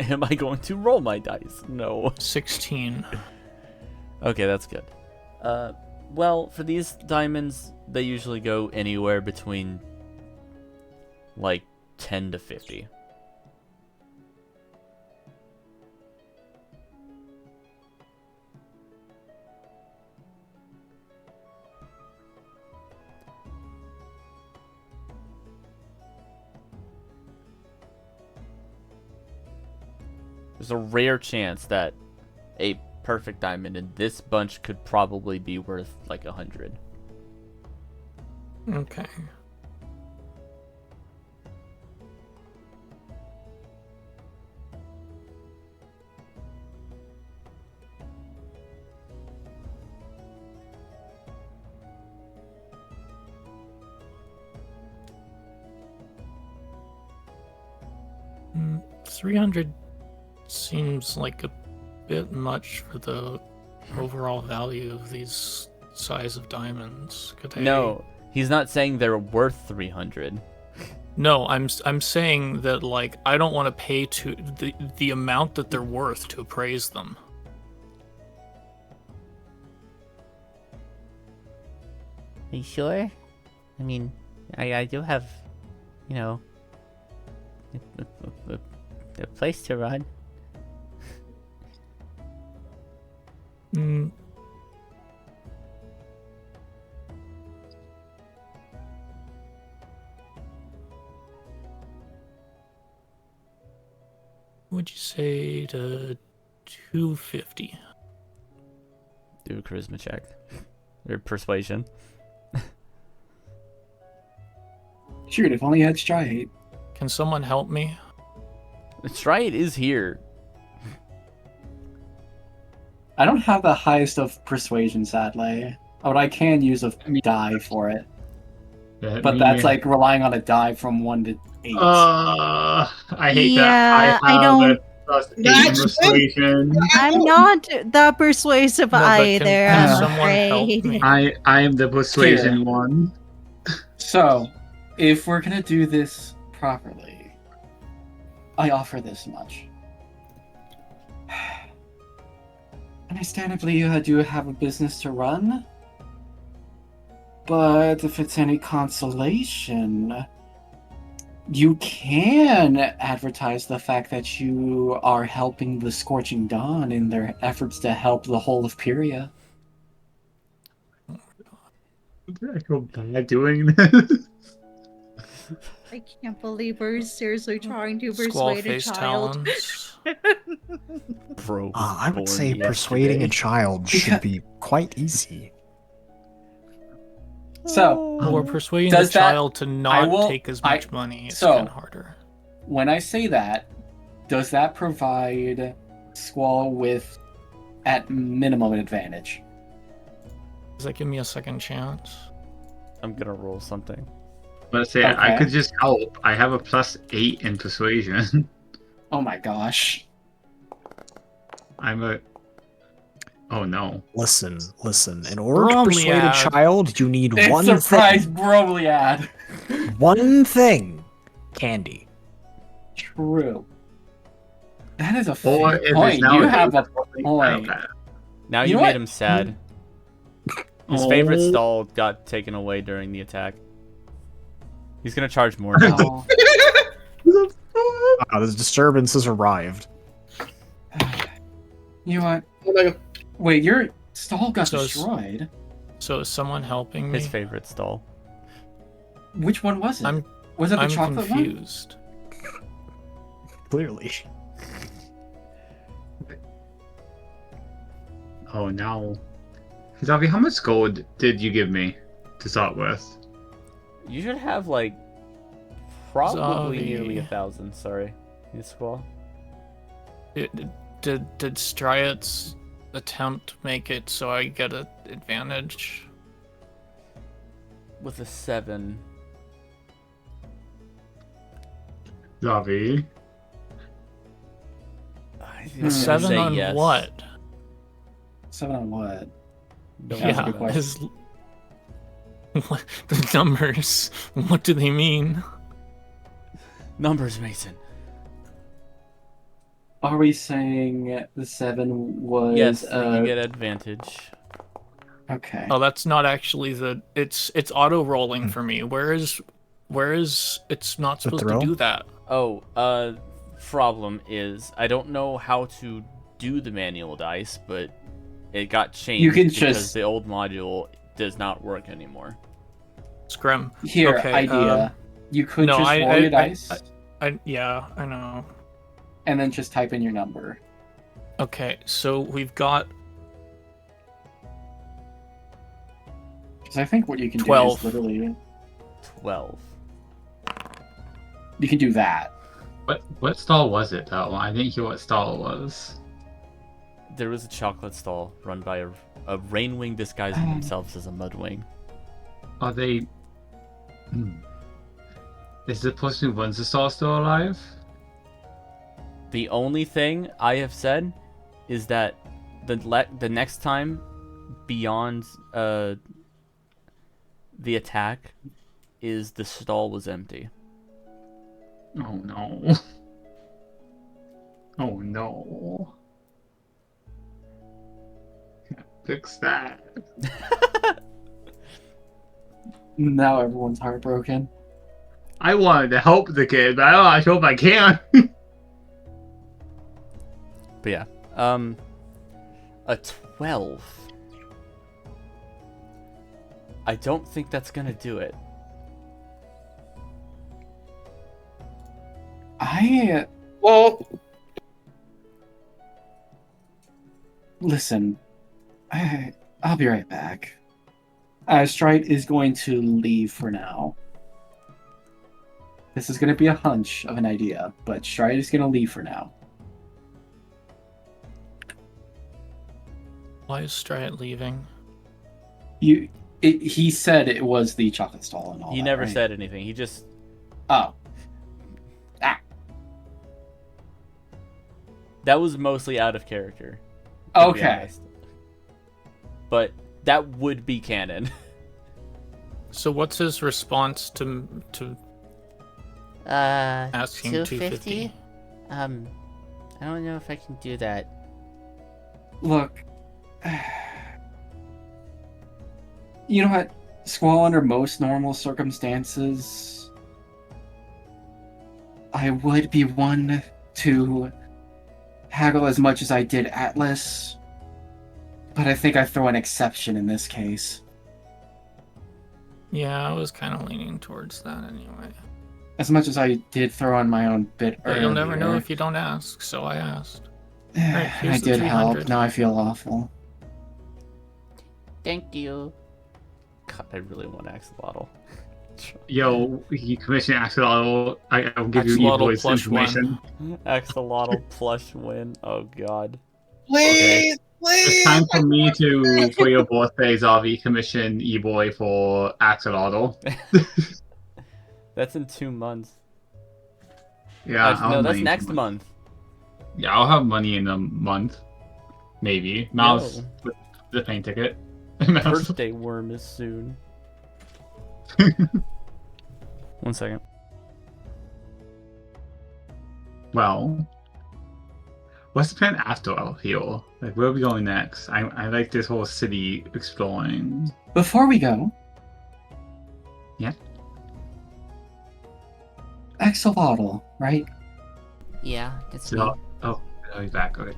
Am I going to roll my dice? No. 16. Okay, that's good. Well, for these diamonds, they usually go anywhere between, like, 10 to 50. There's a rare chance that a perfect diamond in this bunch could probably be worth like 100. Okay. Mm, 300 seems like a bit much for the overall value of these size of diamonds. Could they... No, he's not saying they're worth 300. No, I'm saying that, like, I don't want to pay to the amount that they're worth to appraise them. Are you sure? I mean, I do have, you know, a place to run. Mm. Would you say to 250? Do a charisma check. Or persuasion. Shoot, if only you had Stride. Can someone help me? Stride is here. I don't have the highest of persuasion, sadly. But I can use a die for it. But that's like relying on a die from 1 to 8. I hate Yeah, that. I I have don't- a +8 persuasion. I'm not the persuasive No, but either. can I'm someone help afraid. me? I am the persuasion one. So, if we're gonna do this properly, I offer this much. Understandably, you do have a business to run, but if it's any consolation, you can advertise the fact that you are helping the Scorching Dawn in their efforts to help the whole of Pyria. I feel bad doing this. I can't believe we're seriously trying to Squall persuade a face child. talons. Bro, I would born say persuading a yesterday. child should be quite easy. So, Or persuading the does that- child to not will- take as much money is so- kind of harder. when I say that, does that provide Squall with, at minimum, an advantage? Does that give me a second chance? I'm gonna roll something. Let's say I Okay. could just help. I have a +8 in persuasion. Oh my gosh. I'm a. Oh no. Listen. In order to Bromliad. persuade a child, you need It's one surprise thing. Bromliad. One thing. Candy. True. That is a Or fair if it's point. now You have a point. Now You you know made what? him sad. His favorite Oh. stall got taken away during the attack. He's gonna charge more now. Oh. The disturbance has arrived. You know what? Wait, your stall got So it's- destroyed. So is someone helping me? His favorite stall. Which one was it? I'm Was it the I'm chocolate confused. Clearly. Oh no. Zavi, how much gold did you give me to start with? You should have like probably Zavi. nearly 1,000. Sorry, you squall. Did Striat's attempt make it so I get an advantage? with a 7. Zavi. I think A I'm gonna 7 say on yes. what? 7 on what? Don't That's a know. good question. is what the numbers? What do they mean? Numbers, Mason. Are we saying the 7 was Yes, you get advantage. okay. Oh, that's not actually the. It's auto rolling for me. Where is it's not The supposed to throw? do that? Oh, problem is I don't know how to do the manual dice, but it got changed You can because just- the old module does not work anymore. Scrim. Here, Okay, idea. You could no, just I- roll I- your dice Yeah, I know. and then just type in your number. Okay, so we've got Because I think what you can 12. do is literally 12. you can do that. What stall was it though? I didn't hear what stall it was. There was a chocolate stall run by a rainwing disguising themselves as a mudwing. Are they? Is it supposed to be Windsor stall still alive? The only thing I have said is that the next time beyond the attack is the stall was empty. Oh no. Oh no. Fix that. Now everyone's heartbroken. I wanted to help the kid, but I don't know if I can. But yeah, a 12. I don't think that's gonna do it. Well, listen, I'll be right back. Strite is going to leave for now. This is going to be a hunch of an idea, but Strite is going to leave for now. why is Strat leaving? He said it was the chocolate stall and all He that, never right? said anything. He just Oh. that was mostly out of character. To be Okay. honest. But that would be canon. So what's his response to asking 250? I don't know if I can do that. Look. You know what? Squall, under most normal circumstances, I would be one to haggle as much as I did Atlas, but I think I throw an exception in this case. Yeah, I was kind of leaning towards that anyway. As much as I did throw on my own bit But earlier. you'll never know if you don't ask, so I asked. Right, I here's the did help. 300. Now I feel awful. Thank you. God, I really want Axolotl. Yo, he commissioned Axolotl. I'll give you Axolotl e-voice plush information. Axolotl plush win. Oh god. Please, it's time for me to, for your birthday, Zavi, commission E-Boy for Axolotl. That's in 2 months. Yeah, Actually, I'll no, have that's money next in- month. Yeah, I'll have money in a month. Maybe. Mouse Yo. with the plane ticket. Birthday worm is soon. 1 second. Well, what's the plan after El Hill? Like, where are we going next? I like this whole city exploring. Before we go, Yeah. Axolotl, right? Yeah, that's me. So, oh, he's back. Okay.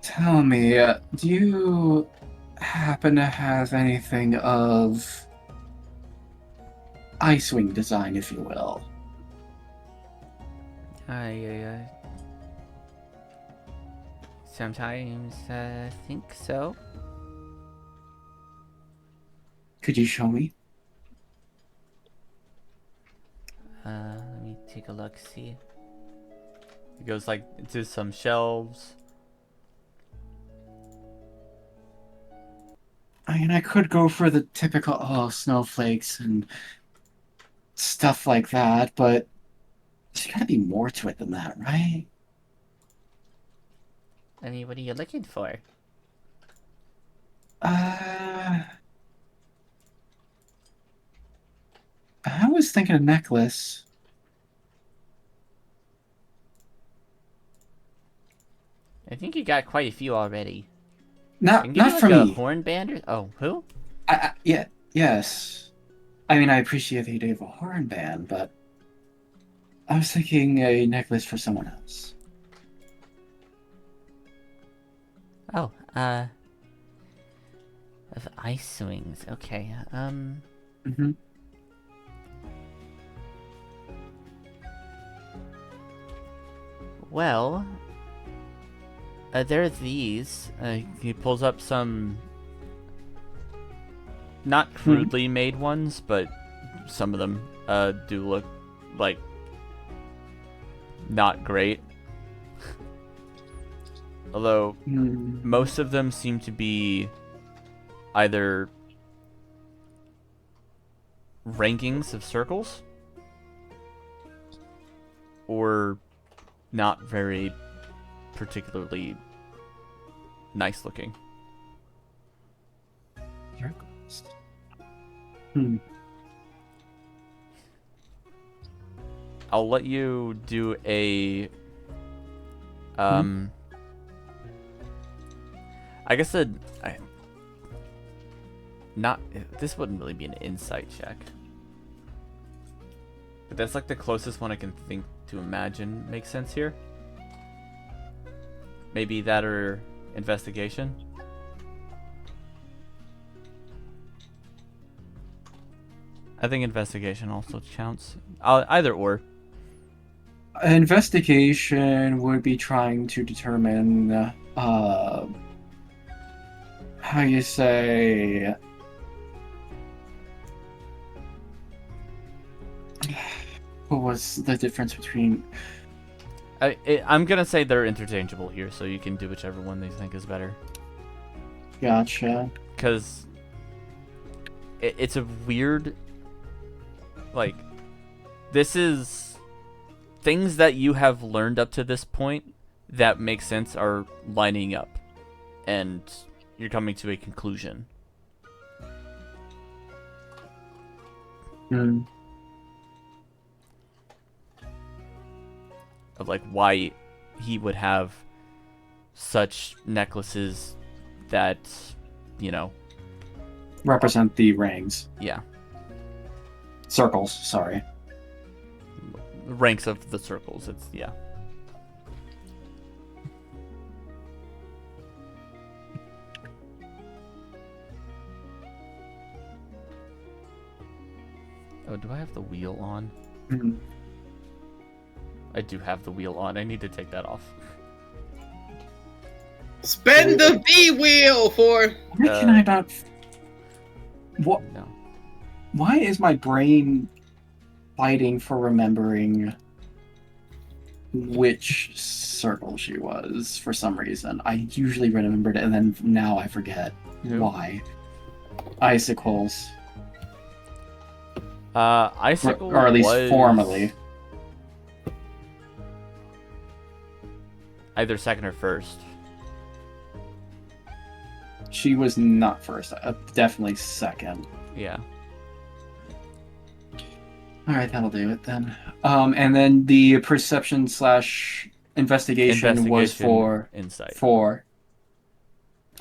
Tell me, do you happen to have anything of Icewing design, if you will? Sometimes think so. Could you show me? Let me take a look. See. It goes like into some shelves. I mean, I could go for the typical, snowflakes and stuff like that, but there's gotta be more to it than that, right? I mean, what are you looking for? I was thinking a necklace. I think you got quite a few already. I Not can give you not like for a me. horn band or... Oh, who? Yeah, yes. I mean, I appreciate the idea of a horn band, but I was thinking a necklace for someone else. Oh, of ice wings. Okay, Mm-hmm. well, there are these. He pulls up some not crudely made ones, but some of them do look like not great. Although most of them seem to be either rankings of circles or not very particularly nice looking. I'll let you do a I guess this wouldn't really be an insight check. But that's like the closest one I can think to imagine makes sense here. Maybe that or investigation. I think investigation also counts. Either or. Investigation would be trying to determine, how you say, what was the difference between... I'm gonna say they're interchangeable here, so you can do whichever one you think is better. Gotcha. Because it's a weird, like, this is things that you have learned up to this point that make sense are lining up, and you're coming to a conclusion. Of like why he would have such necklaces that, you know, Represent the rings. yeah, Circles, sorry. ranks of the circles. It's yeah. Oh, do I have the wheel on? I do have the wheel on. I need to take that off. Spend the V wheel for. Why can I not... What? No. Why is my brain fighting for remembering which circle she was for some reason? I usually remembered it, and then now I forget. Why? Icicles. Icicle Or at least was formally. either second or first. She was not first. Definitely second. Yeah. Alright, that'll do it then. And then the perception / investigation was for... insight.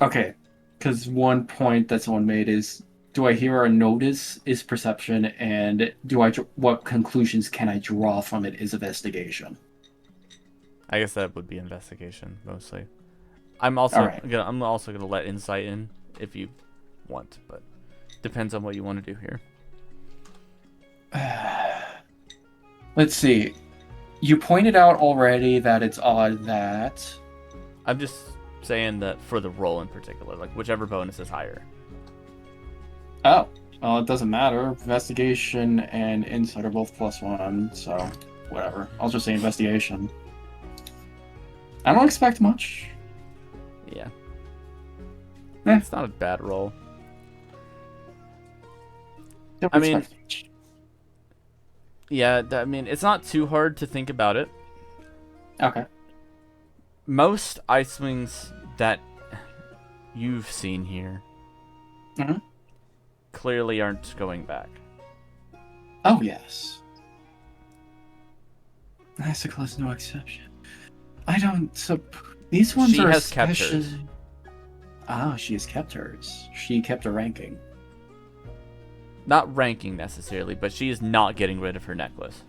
Okay, because one point that someone made is, do I hear or notice is perception, and what conclusions can I draw from it is investigation. I guess that would be investigation mostly. I'm also Alright. gonna let insight in if you want, but depends on what you want to do here. Let's see. You pointed out already that it's odd that... I'm just saying that for the roll in particular, like whichever bonus is higher. Oh, well, it doesn't matter. Investigation and insight are both +1, so whatever. I'll just say investigation. I don't expect much. Yeah. Eh. It's not a bad roll. Don't I mean- expect much. Yeah, I mean, it's not too hard to think about it. Okay. Most ice wings that you've seen here Mhm. clearly aren't going back. Oh, yes. Icicle's no exception. I don't... So, these ones She are has kept especially... hers. Ah, she has kept hers. She kept a ranking. Not ranking necessarily, but she is not getting rid of her necklace.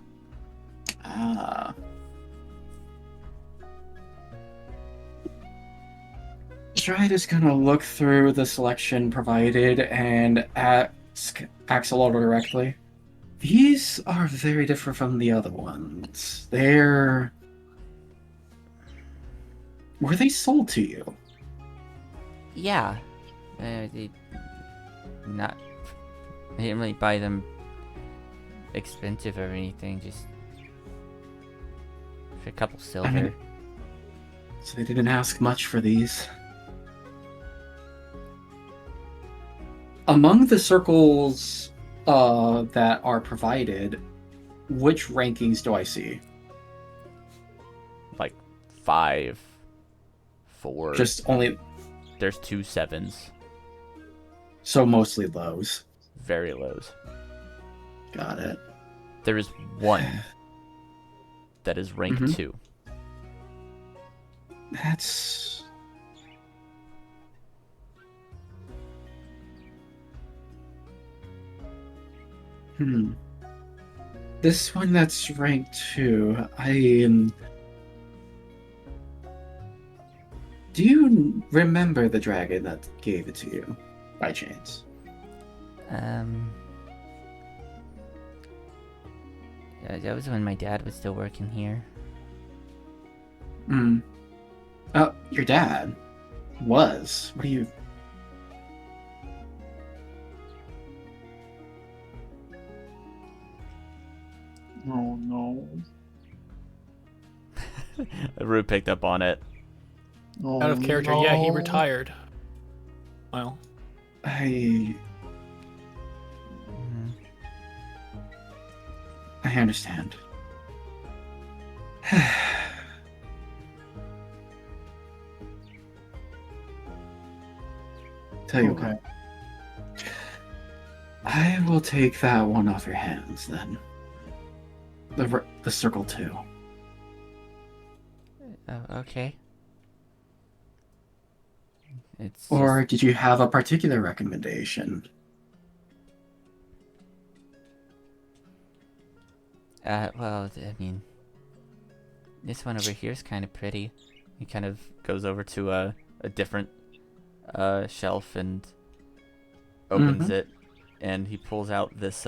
Ah. Stride is gonna look through the selection provided and ask Axolotl directly. These are very different from the other ones. Were they sold to you? Yeah. They not. I didn't really buy them expensive or anything. Just for a couple silver. mean- So they didn't ask much for these. Among the circles that are provided, which rankings do I see? Like 5, 4. Just only... There's 2 7s. So mostly lows. Very lows. Got it. There is one that is rank Mhm. 2. That's... This one that's ranked 2, Do you remember the dragon that gave it to you, by chance? That was when my dad was still working here. Oh, your dad was. What do you... Oh no. Rue picked up on it. Oh, Out of character. Yeah, he no. retired. Well, I understand. Tell you what. I will take that one off your hands then. The circle 2. Okay. It's Or did you have a particular recommendation? well, I mean, this one over here is kind of pretty. He kind of goes over to a different shelf and opens it, and he pulls out this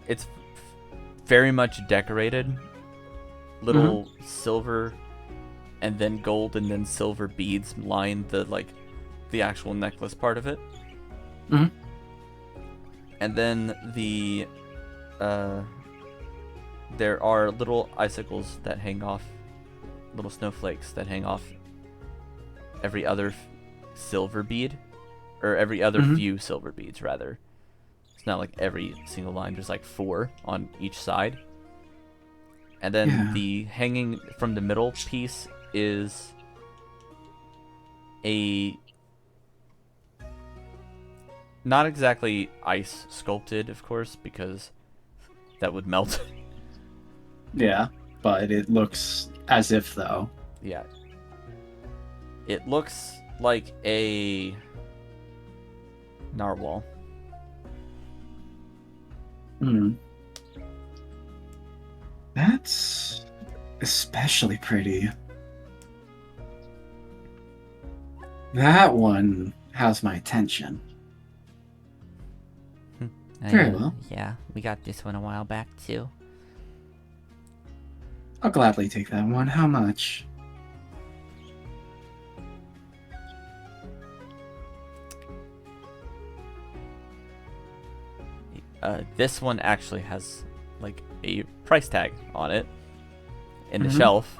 it's very much decorated, little silver and then gold and then silver beads line the actual necklace part of it. And then there are little icicles that hang off, little snowflakes that hang off every other silver bead, or every other few silver beads, rather. It's not like every single line, there's like 4 on each side. And then the hanging from the middle piece is a... not exactly ice sculpted, of course, because that would melt. Yeah, but it looks as if, though. Yeah. It looks like a narwhal. That's especially pretty. That one has my attention. Very well. Yeah, we got this one a while back too. I'll gladly take that one. How much? This one actually has like a price tag on it in the shelf.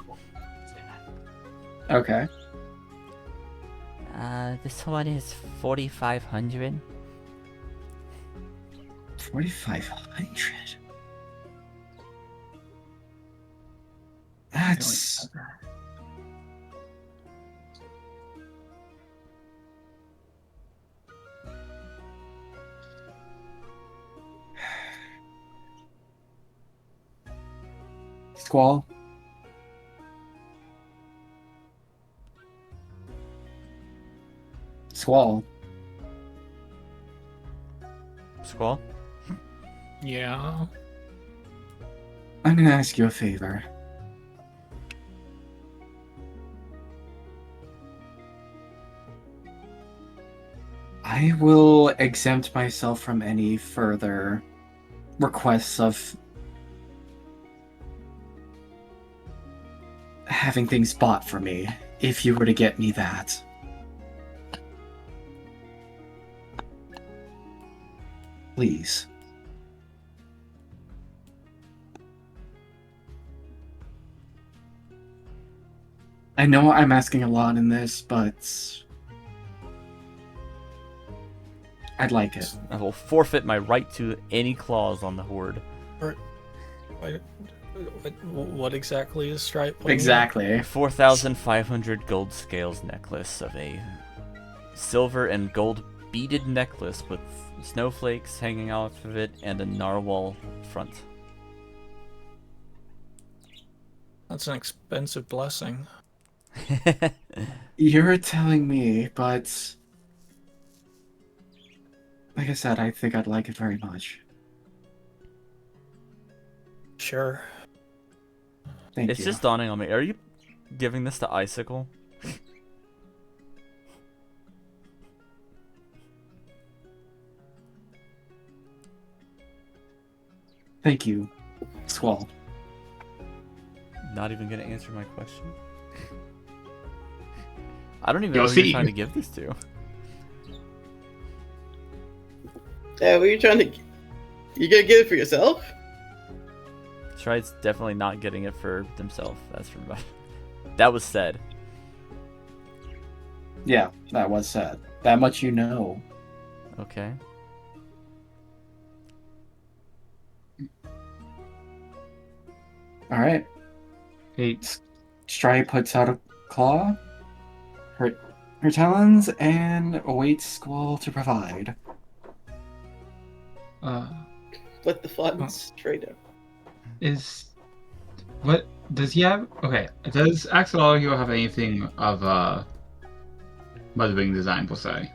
Okay. This one is 4,500. 4,500. That's Squall. Squall. Squall? Yeah. I'm gonna ask you a favor. I will exempt myself from any further requests of having things bought for me, if you were to get me that. Please. I know I'm asking a lot in this, but I'd like it. I will forfeit my right to any clause on the horde. What exactly is Stripe? putting Exactly. 4,500 gold scales necklace of a silver and gold beaded necklace with snowflakes hanging off of it and a narwhal front. That's an expensive blessing. You're telling me, but like I said, I think I'd like it very much. Sure. Thank It's you. just dawning on me. Are you giving this to Icicle? Thank you, Squall. Not even gonna answer my question? I don't even You'll know who you're see. trying to give this to. Yeah, what are you trying to? You gonna get it for yourself? Stride's definitely not getting it for themselves. That's for that was said. Yeah, that was said. That much you know. Okay. Alright. Hey, Stripe puts out a claw, her talons, and awaits Squall to provide. Split the funds straight up. What does he have? Okay, does Axolotl have anything of Mudwing design per se?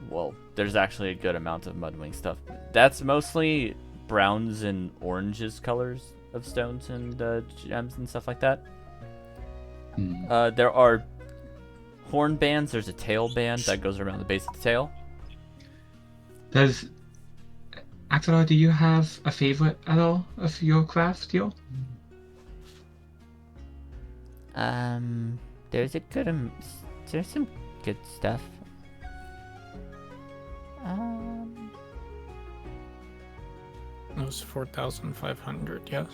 Well, there's actually a good amount of Mudwing stuff. That's mostly browns and oranges colors of stones and gems and stuff like that. There are horn bands. There's a tail band that goes around the base of the tail. Does Axolotl, do you have a favorite at all of your craft, Teal? There's a good there's some good stuff. It was 4,500, yes.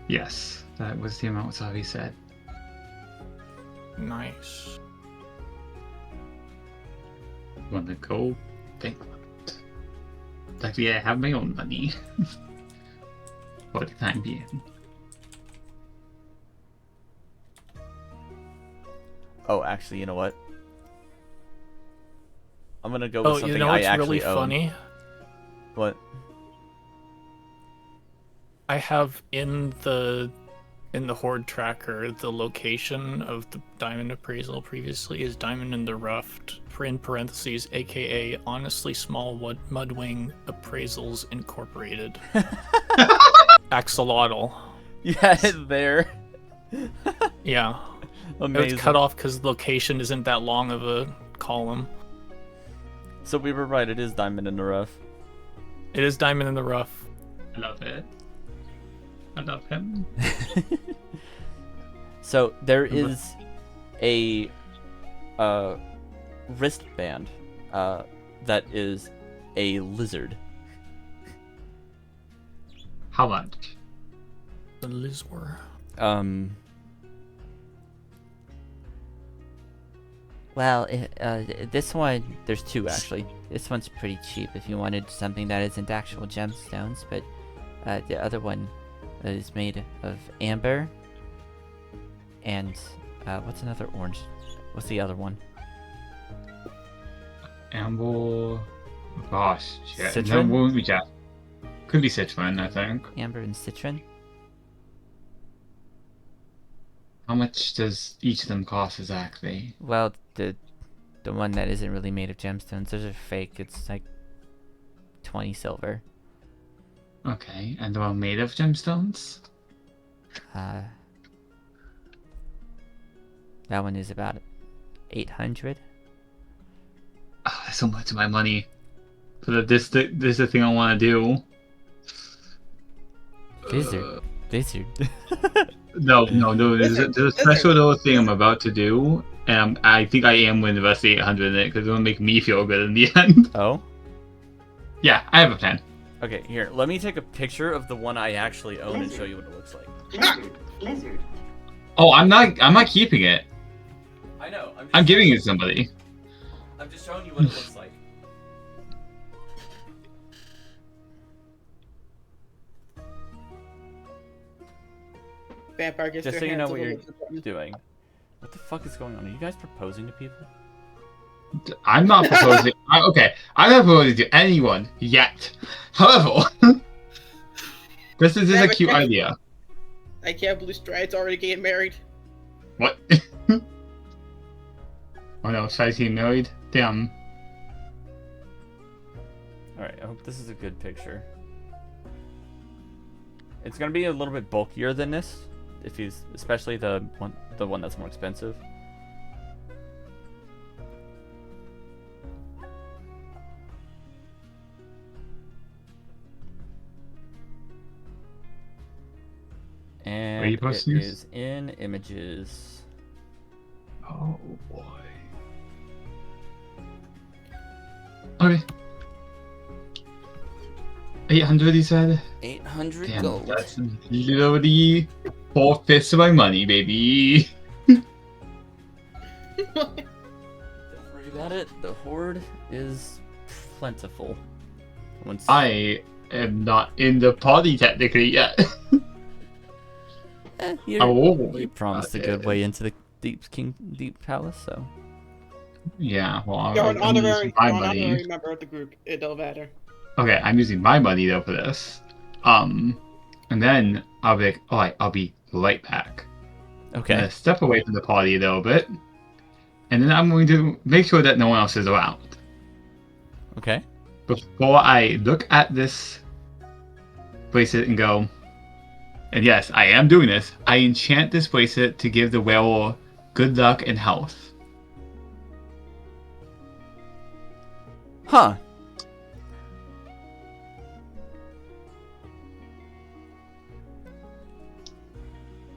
Yes, that was the amount Savi said. Nice. Wanna go bankrupt? Actually, I have my own money. For the time being. Oh, actually, you know what? I'm gonna go with Oh, something you know I what's actually really own. funny? What? I have in the horde tracker the location of the diamond appraisal previously is Diamond in the Rough, in parentheses, aka honestly small Mudwing Appraisals Incorporated. Axolotl. You had it there. Yeah. Amazing. It's cut off because location isn't that long of a column. So we were right. It is Diamond in the Rough. It is Diamond in the Rough. I love it. I love him. So there is a wristband that is a lizard. How much? The Lizwar. Well, this one, there's two actually. This one's pretty cheap if you wanted something that isn't actual gemstones, but the other one is made of amber. And what's another orange? What's the other one? Amber. Gosh, shit. Citron? No, won't be Jack. Could be Citron, I think. Amber and citron? How much does each of them cost exactly? Well, the one that isn't really made of gemstones, those are fake. It's like 20 silver. Okay, and the one made of gemstones? That one is about 800. That's so much of my money. But this is the thing I want to do. Lizard. No. There's a special little thing I'm about to do, and I think I am going to invest the 800 in it because it'll make me feel good in the end. Oh? Yeah, I have a plan. Okay, here. Let me take a picture of the one I actually own and show you what it looks like. Lizard. Oh, I'm not keeping it. I know. I'm giving it to somebody. I'm just showing you what it looks like. Vampire gets Just their so you know hands what on you're the button. doing. What the fuck is going on? Are you guys proposing to people? I'm not proposing. I'm not proposing to anyone yet. However, this is just a cute idea. I can't believe Stride's already getting married. What? Oh no, Stride's getting married? Damn. Alright, I hope this is a good picture. It's gonna be a little bit bulkier than this, especially the one that's more expensive. And Are you it posting this? is in images. Oh boy. Okay. 800, he said? 800 Damn, gold. that's literally 4/5 of my money, baby. Don't worry about it. The horde is plentiful. Once I am not in the party technically yet. you promised a good way into the Deep Palace, so. Yeah, well, You're an I'm using honorary, my you're an money. honorary member of the group. It don't matter. Okay, I'm using my money though for this. And then I'll be like, alright, I'll be right back. I'm Okay. gonna step away from the party a little bit. And then I'm going to make sure that no one else is around. Okay. Before I look at this bracelet and go, and yes, I am doing this, I enchant this bracelet to give the wearer good luck and health. Huh.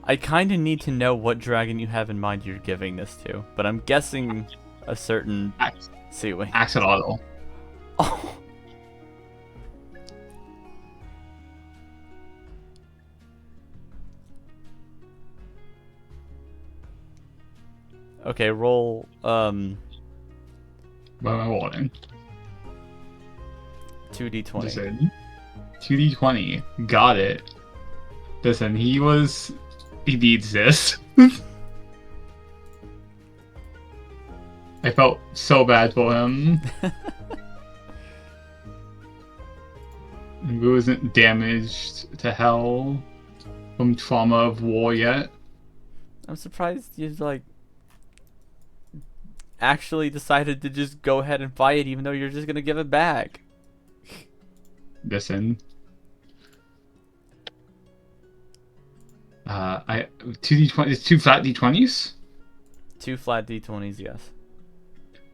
I kind of need to know what dragon you have in mind you're giving this to, but I'm guessing a certain Seaway. Axolotl. Oh. Okay, roll What am I rolling? 2d20. Listen, 2d20. Got it. Listen, he needs this. I felt so bad for him. He wasn't damaged to hell from trauma of war yet. I'm surprised you actually decided to just go ahead and buy it even though you're just gonna give it back. Listen. 2d20, it's 2 flat d20s? 2 flat d20s, yes.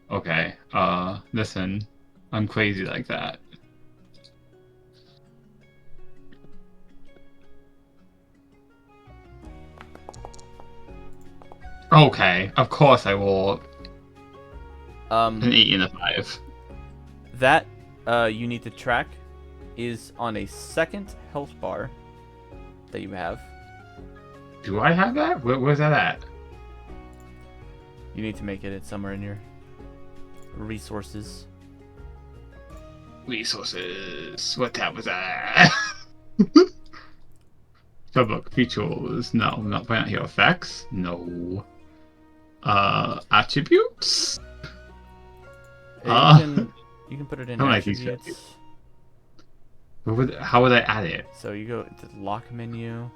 Okay, listen. I'm crazy like that. Okay, of course I will. An 8 and a 5. That you need to track is on a second health bar that you have. Do I have that? Where's that at? You need to make it somewhere in your resources. Resources. What tab was that? Subbook features. No, not point out here. Effects. No. Attributes. Yeah, you can put it in I don't like these attributes. How would I add it? So you go to the lock menu.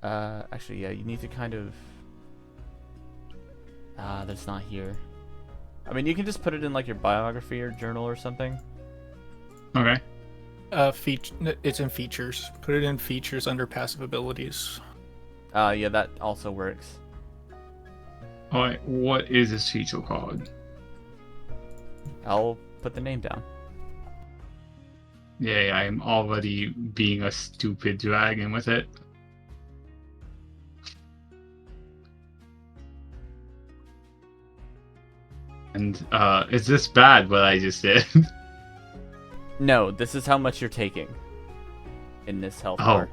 Actually, yeah, you need to kind of. That's not here. I mean, you can just put it in like your biography or journal or something. Okay. It's in features. Put it in features under passive abilities. Yeah, that also works. Alright, what is this feature called? I'll put the name down. Yay, I am already being a stupid dragon with it. And, is this bad what I just did? No, this is how much you're taking in this health Oh. bar.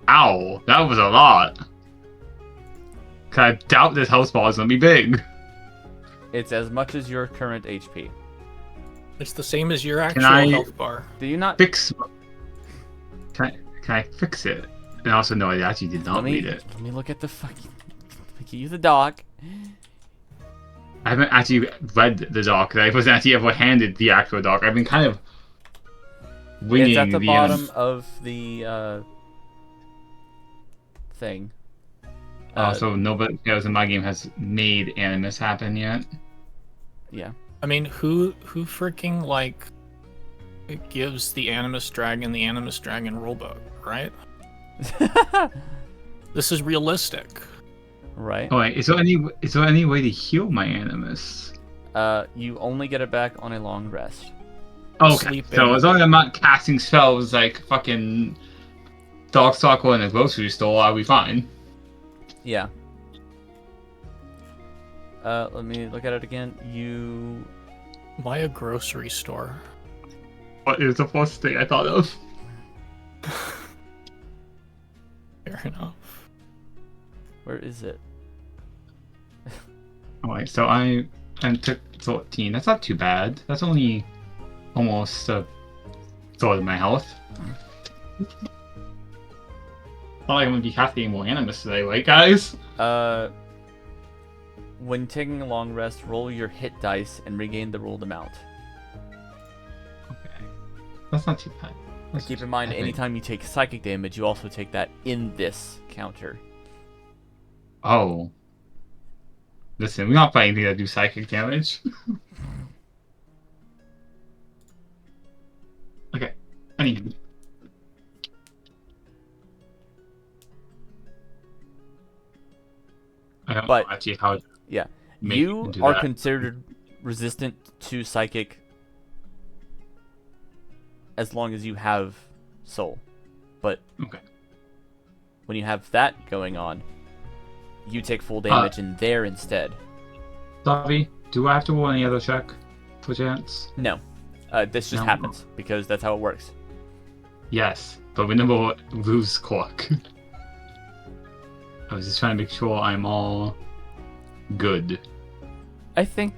Ow, that was a lot. 'Cause I doubt this house ball is gonna be big. It's as much as your current HP. It's the same as your actual I- health bar. Do you not? Fix. Can I fix it? And also, no, I actually did not read it. Let me look at the fucking. Give you the doc. I haven't actually read the doc. I wasn't actually ever handed the actual doc. I've been kind of winging It's at the the bottom of the thing. So nobody else in my game has made Animus happen yet. Yeah. I mean, who freaking like gives the Animus Dragon rulebook, right? This is realistic. Right. Oh wait, is there any way to heal my Animus? You only get it back on a long rest. Okay, Sleeping. so as long as I'm not casting spells like fucking Darkstalker in a grocery store, I'll be fine. Yeah. Let me look at it again. You. Why a grocery store? What is the first thing I thought of? Fair enough. Where is it? Alright, so I took 13. That's not too bad. That's only almost a third of my health. Not like I'm gonna be casting more Animus today, right, guys? When taking a long rest, roll your hit dice and regain the rolled amount. Okay. That's not too bad. That's Keep not in too mind, bad, I think. anytime you take psychic damage, you also take that in this counter. Oh. Listen, we're not fighting anything that do psychic damage. Okay. Anywho. I don't But- know actually how to Yeah. make You do are that. considered resistant to psychic as long as you have soul. But Okay. when you have that going on, you take full damage in there instead. Davi, do I have to roll any other check for chance? No. This just No. happens because that's how it works. Yes, but we never lose Cork. I was just trying to make sure I'm all good. I think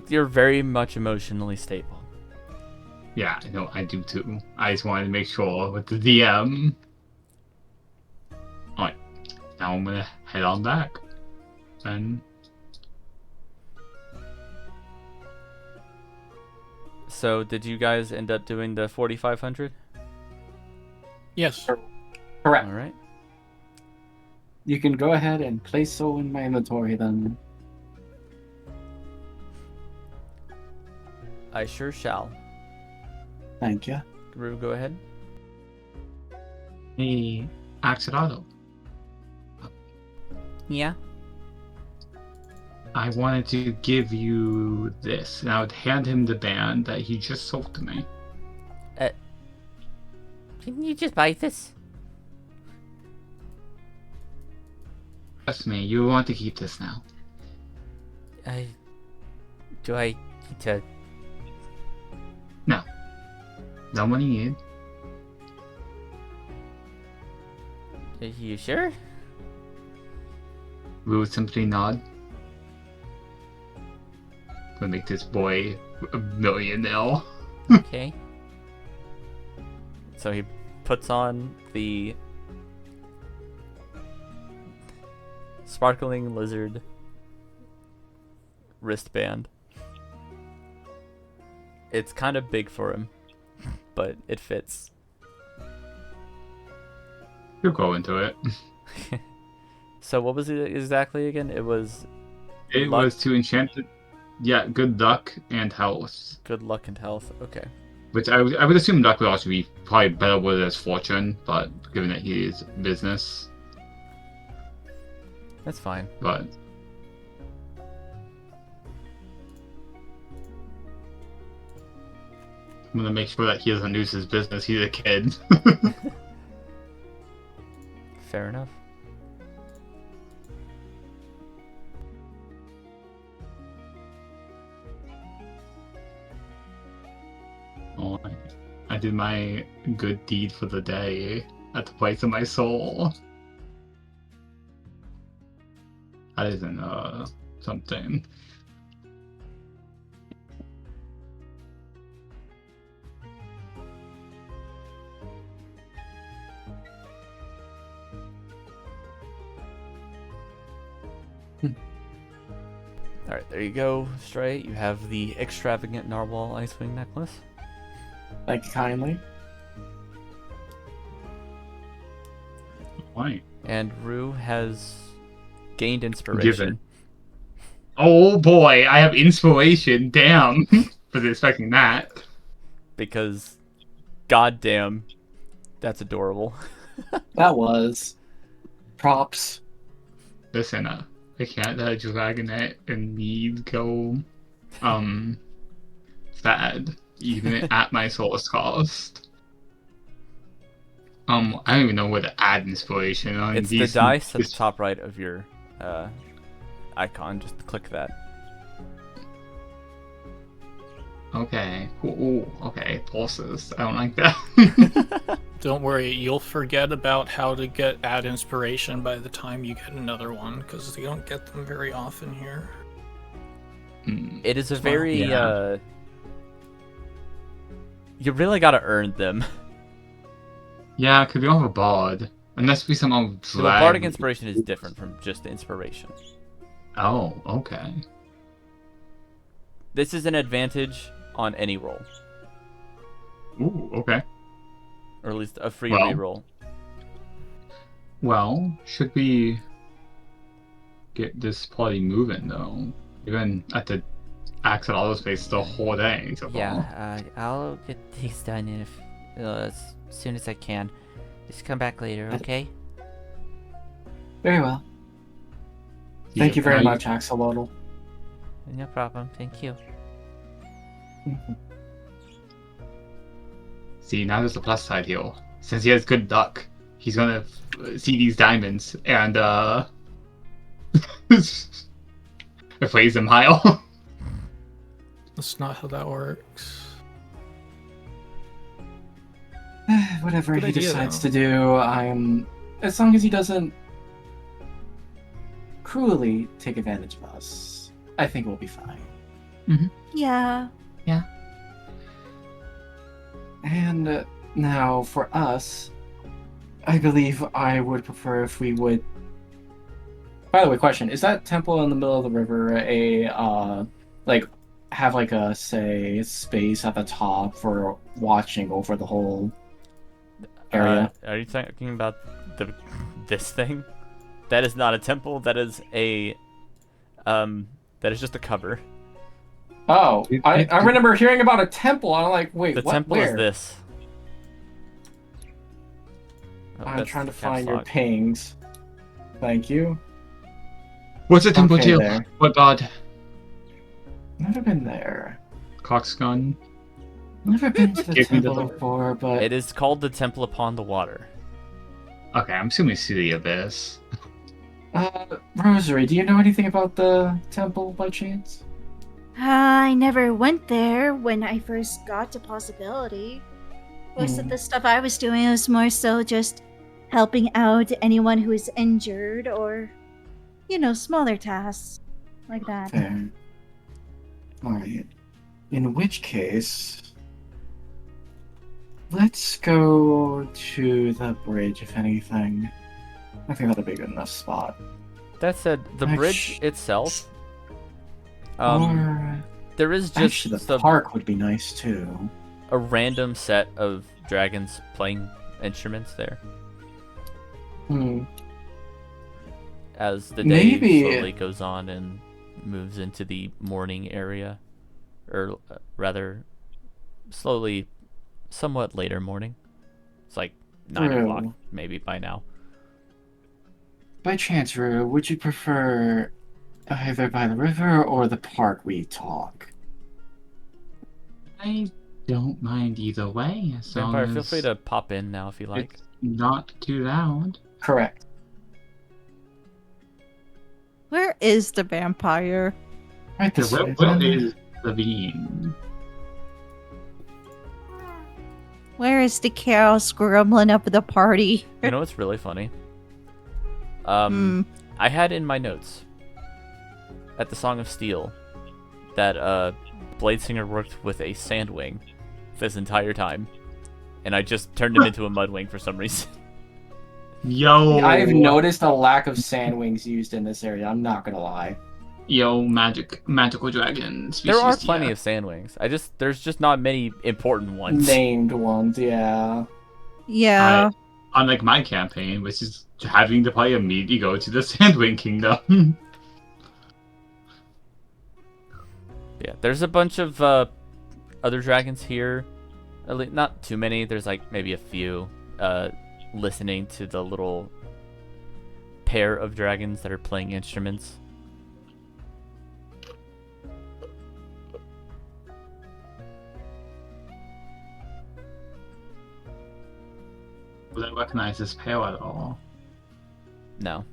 you're very much emotionally stable. Yeah, I know, I do too. I just wanted to make sure with the DM. Alright, now I'm gonna head on back. And So, did you guys end up doing the 4,500? Yes. Correct. All right. You can go ahead and place soul in my inventory then. I sure shall. Thank you. Guru, go ahead. hey, Axolotl, Yeah. I wanted to give you this, and I would hand him the band that he just sold to me. Can you just buy this? Trust me, you want to keep this now. Do I need to? No. No money needed. Are you sure? Rue would simply nod. Gonna make this boy a millionaire. Okay. So he puts on the sparkling lizard wristband. It's kind of big for him, but it fits. You'll go into it. So what was it exactly again? It was It luck, was to enchant it. Yeah, good luck and health. good luck and health. Okay. Which I would assume luck would also be probably better with his fortune, but given that he is business, That's fine. but I'm gonna make sure that he doesn't lose his business. He's a kid. Fair enough. Oh, I did my good deed for the day at the place of my soul. That isn't something. Alright, there you go, Stray. You have the extravagant narwhal Icewing necklace. Thank you kindly. Why? And Rue has gained inspiration. Given. Oh boy, I have inspiration. Damn. Wasn't expecting that. Because, goddamn, that's adorable. That was. Props. Listen, I can't let a dragonette and me go, sad, even at my soul's cost. I don't even know where to add inspiration on It's the these. dice at the top right of your icon. Just click that. Okay, cool. Ooh, okay, pulses. I don't like that. Don't worry, you'll forget about how to add inspiration by the time you get another one, because you don't get them very often here. It is a very, yeah. You really gotta earn them. Yeah, because we don't have a bard. Unless we somehow So drag... bardic inspiration is different from just inspiration. Oh, okay. This is an advantage on any roll. Ooh, okay. Or at least a free Well. reroll. Well, should we get this party moving, though? Even at the Axel Auto Space the whole day so far. Yeah, I'll get these done as soon as I can. Just come back later, okay? Very well. Yeah, Thank you very I- much, Axolotl. No problem, thank you. See, now there's the plus side here. Since he has good luck, he's gonna see these diamonds and, appraise them higher. That's not how that works. Whatever Good he idea, decides though. to do, I'm... As long as he doesn't cruelly take advantage of us, I think we'll be fine. Yeah. And now, for us, I believe I would prefer if we would... By the way, question, is that temple in the middle of the river have like a, say, space at the top for watching over the whole area? Are you talking about this thing? That is not a temple. That is a that is just a cover. Oh, I remember hearing about a temple, and I'm like, wait, The what? temple Where? is this. Oh, I'm that's trying to the find your caps lock. pings. Thank you. What's a temple Okay, to? there. What god? Never been there. Coxgun? Never been to the Give me the temple door. before, but It is called the Temple Upon the Water. Okay, I'm assuming City Abyss. Rosary, do you know anything about the temple by chance? I never went there when I first got to Possibility. Most of the stuff I was doing was more so just helping out anyone who is injured or smaller tasks like that. Fair. Alright. In which case, let's go to the bridge, if anything. I think that'll be a good enough spot. That said, the bridge Actu- itself, or there is just actually, the park would be nice too. a random set of dragons playing instruments there. As the day Maybe- slowly goes on and moves into the morning area, or rather, slowly, somewhat later morning. It's like 9 True. o'clock, maybe by now. By chance, Rue, would you prefer either by the river or the park we talk? I don't mind either way, as long Vampire, as feel free to pop in now if you like. it's not too loud. Correct. Where is the vampire? Right this Where way. is Levine? Where is the chaos gremlin up at the party? You know what's really funny? Hmm. I had in my notes at the Song of Steel that Bladesinger worked with a sandwing this entire time, and I just turned him into a mudwing for some reason. Yo, I've noticed a lack of sandwings used in this area, I'm not gonna lie. Yo, magical dragon species. There are plenty yeah. of sandwings. There's just not many important ones. Named ones, yeah. Yeah. Unlike my campaign, which is having the player immediately go to the Sandwing Kingdom. Yeah, there's a bunch of other dragons here. At least not too many. There's like maybe a few listening to the little pair of dragons that are playing instruments. Would I recognize this pair at all? No.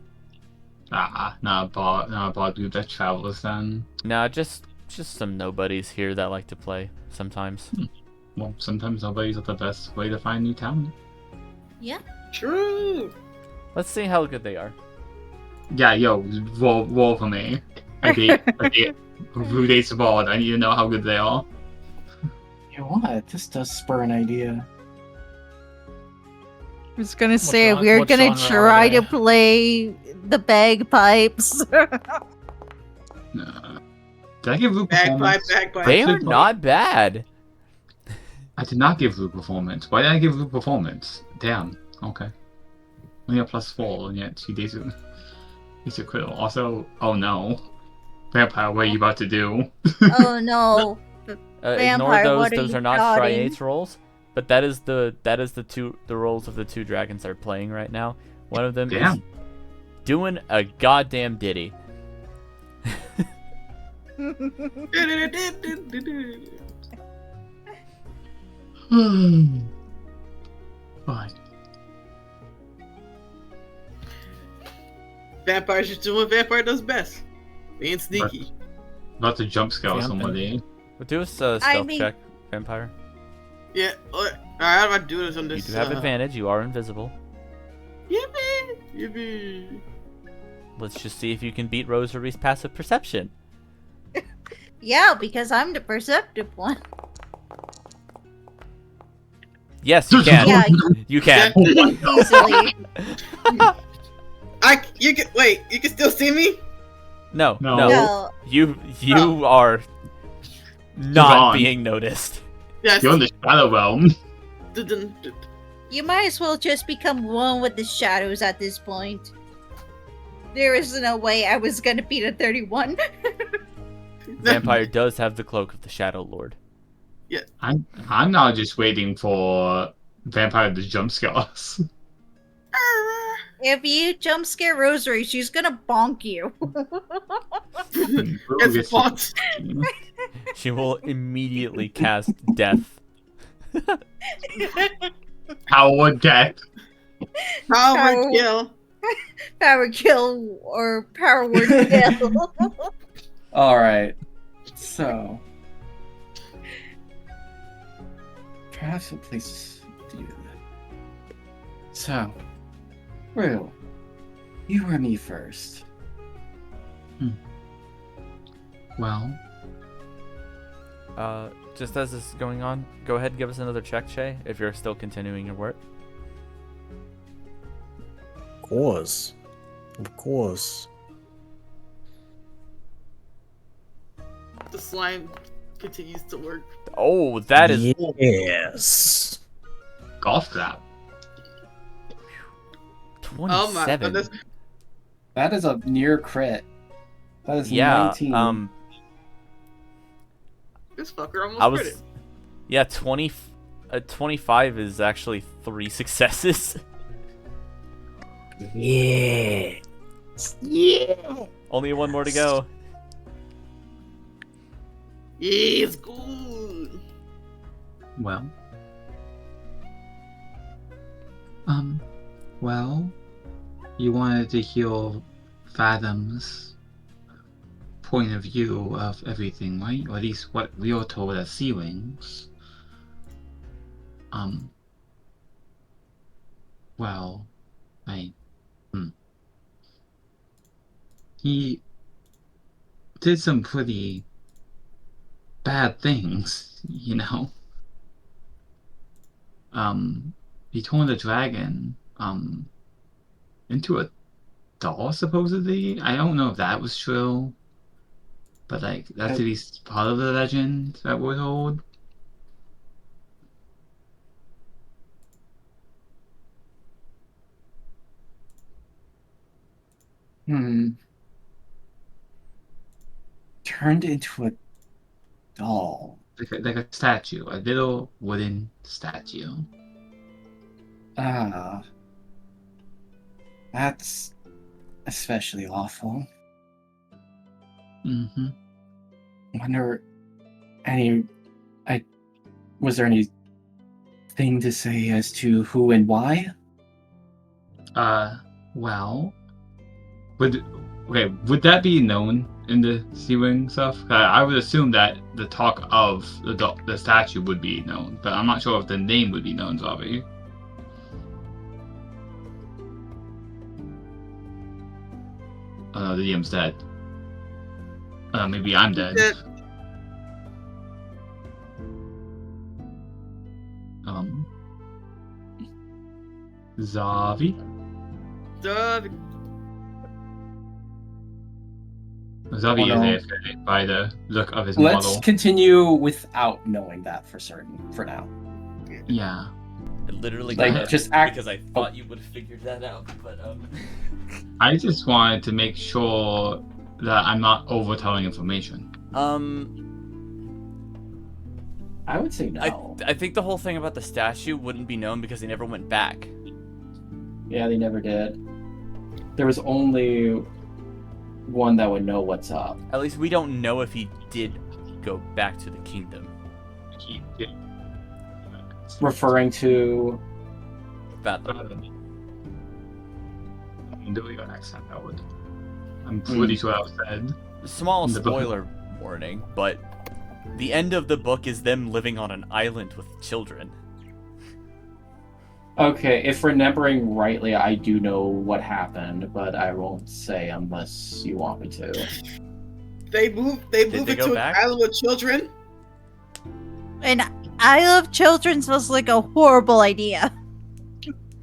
Not a bard group that travels then. No, just some nobodies here that like to play sometimes. Well, sometimes nobody's the best way to find new talent. Yeah. True. Let's see how good they are. Yeah, yo, roll for me. Who dates a bard? I need to know how good they are. You know what? This does spur an idea. I was gonna say genre- we're what gonna genre try are to they? play the bagpipes. Did I give Luke Bagpipe, performance? bagpipe. They are Actually, not bad. I did not give Luke performance. Why did I give Luke performance? Damn. Okay. Only a +4, and yet she dates it. It's a critical. Also, oh no. Vampire, what are you about to do? Oh no. Ignore Vampire, those. what are Those you are not plotting? Striate's roles. But that is the roles of the two dragons that are playing right now. One of them is Damn. doing a goddamn ditty. Fine. Vampire's just doing what Vampire does best. Being sneaky. About to jump scale Vamping. somebody. But do a stealth mean- check, Vampire. Yeah. Alright, how do I do this on You this? do have advantage. You are invisible. Yippee! Yippee! Let's just see if you can beat Rosary's passive perception. Yeah, because I'm the perceptive one. Yes, you can. Yeah, You can. easily. You can wait. You can still see me. No, No. no. No. You are not gone. being noticed. Yes. You're in the shadow realm. You might as well just become one with the shadows at this point. There is no way I was gonna beat a 31. Vampire does have the cloak of the Shadow Lord. I'm now just waiting for Vampire to jump scare us. If you jump scare Rosary, she's gonna bonk you. It's fun. She will immediately cast Death. Power death. Power kill. Power kill or power word kill. Alright. So. Perhaps a place to do that. So. Rue, you or me first? Well, Just as this is going on, go ahead and give us another check, Shay, if you're still continuing your work. Of course. Of course. The slime continues to work. Oh, that is... Yes. golf clap. 27. Oh my goodness. That is a near crit. That is Yeah, 19. This fucker almost I was... crit it. Yeah, 25 is actually 3 successes. Yeah. Yeah. Only one more to go. Yeah, it's good. Well. Well, you wanted to hear Fathom's point of view of everything, right? Or at least what we are told as Sea Wings. Well, he did some pretty bad things, you know. He turned the dragon, into a doll, supposedly. I don't know if that was true, but like that's at least part of the legend that we're told. Turned into a doll. Like a statue, a little wooden statue. Ah. That's especially awful. Mm-hmm. Wonder was there anything to say as to who and why? Well, would that be known in the Sea Wing stuff? I would assume that the talk of the statue would be known, but I'm not sure if the name would be known, Zavi. The DM's dead. Maybe I'm dead. Zavi? Zavi Oh, no. is AFK by the look of his Let's model. continue without knowing that for certain, for now. Yeah. I literally Like, got it just act- because I thought you would have figured that out, but I just wanted to make sure that I'm not overtelling information. I would say no. I think the whole thing about the statue wouldn't be known because they never went back. Yeah, they never did. There was only one that would know what's up. At least we don't know if he did go back to the kingdom. He did. Referring to That I'm doing your accent, that would. I'm pretty sure that was said. small In the book. spoiler warning, but the end of the book is them living on an island with children. Okay, if remembering rightly, I do know what happened, but I won't say unless you want me to. They moved they into go an back? island with children. And Isle of Children was like a horrible idea.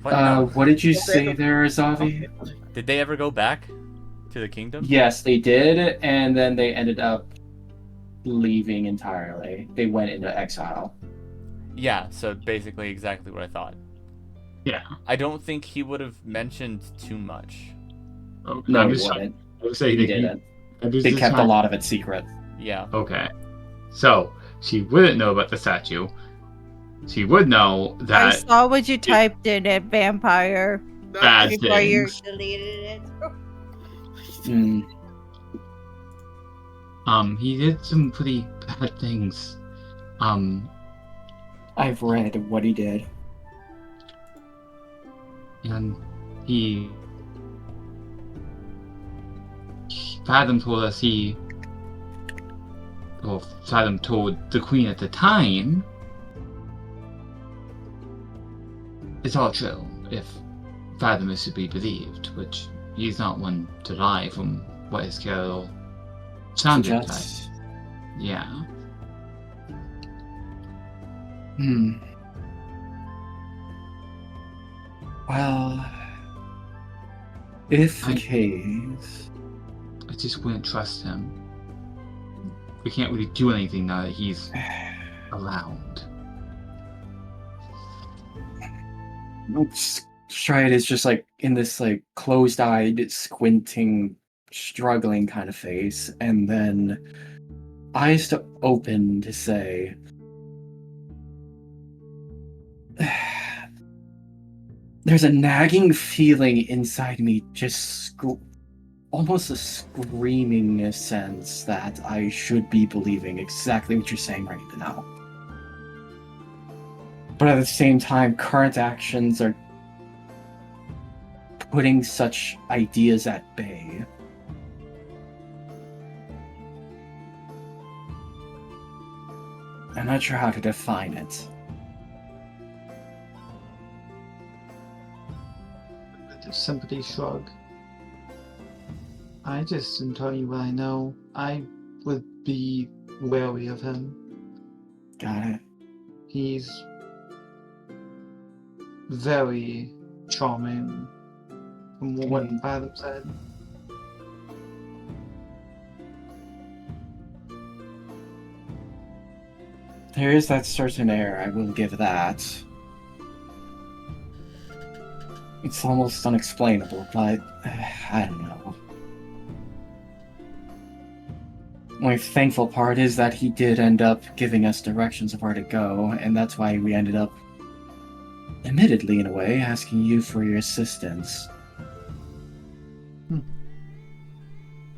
What? No. What did you say there, Zavi? Did they ever go back to the kingdom? Yes, they did, and then they ended up leaving entirely. They went into exile. Yeah, so basically exactly what I thought. Yeah. I don't think he would have mentioned too much. Oh, No, I'm he just trying- wouldn't. I would say He that didn't. I'm just They kept a trying- lot of it secret. Yeah. Okay. So, she wouldn't know about the statue. She would know I that saw what you typed in at vampire bad before you things. deleted it. He did some pretty bad things. I've read what he did. And Fathom told us Fathom told the Queen at the time, it's all true, if Fathom is to be believed, which he's not one to lie from what his character sounded like. Just, Yeah. Well, if the I- case... I just wouldn't trust him. We can't really do anything now that he's around. Stride is just like in this like closed-eyed, squinting, struggling kind of face, and then eyes to open to say, there's a nagging feeling inside me, just almost a screaming sense that I should be believing exactly what you're saying right now. But at the same time, current actions are putting such ideas at bay. I'm not sure how to define it. With a sympathy shrug. I just am telling you what I know. I would be wary of him. Got it. He's very charming, from what Adam said. There is that certain air, I will give that. It's almost unexplainable, but I don't know. My thankful part is that he did end up giving us directions of where to go, and that's why we ended up, admittedly in a way, asking you for your assistance.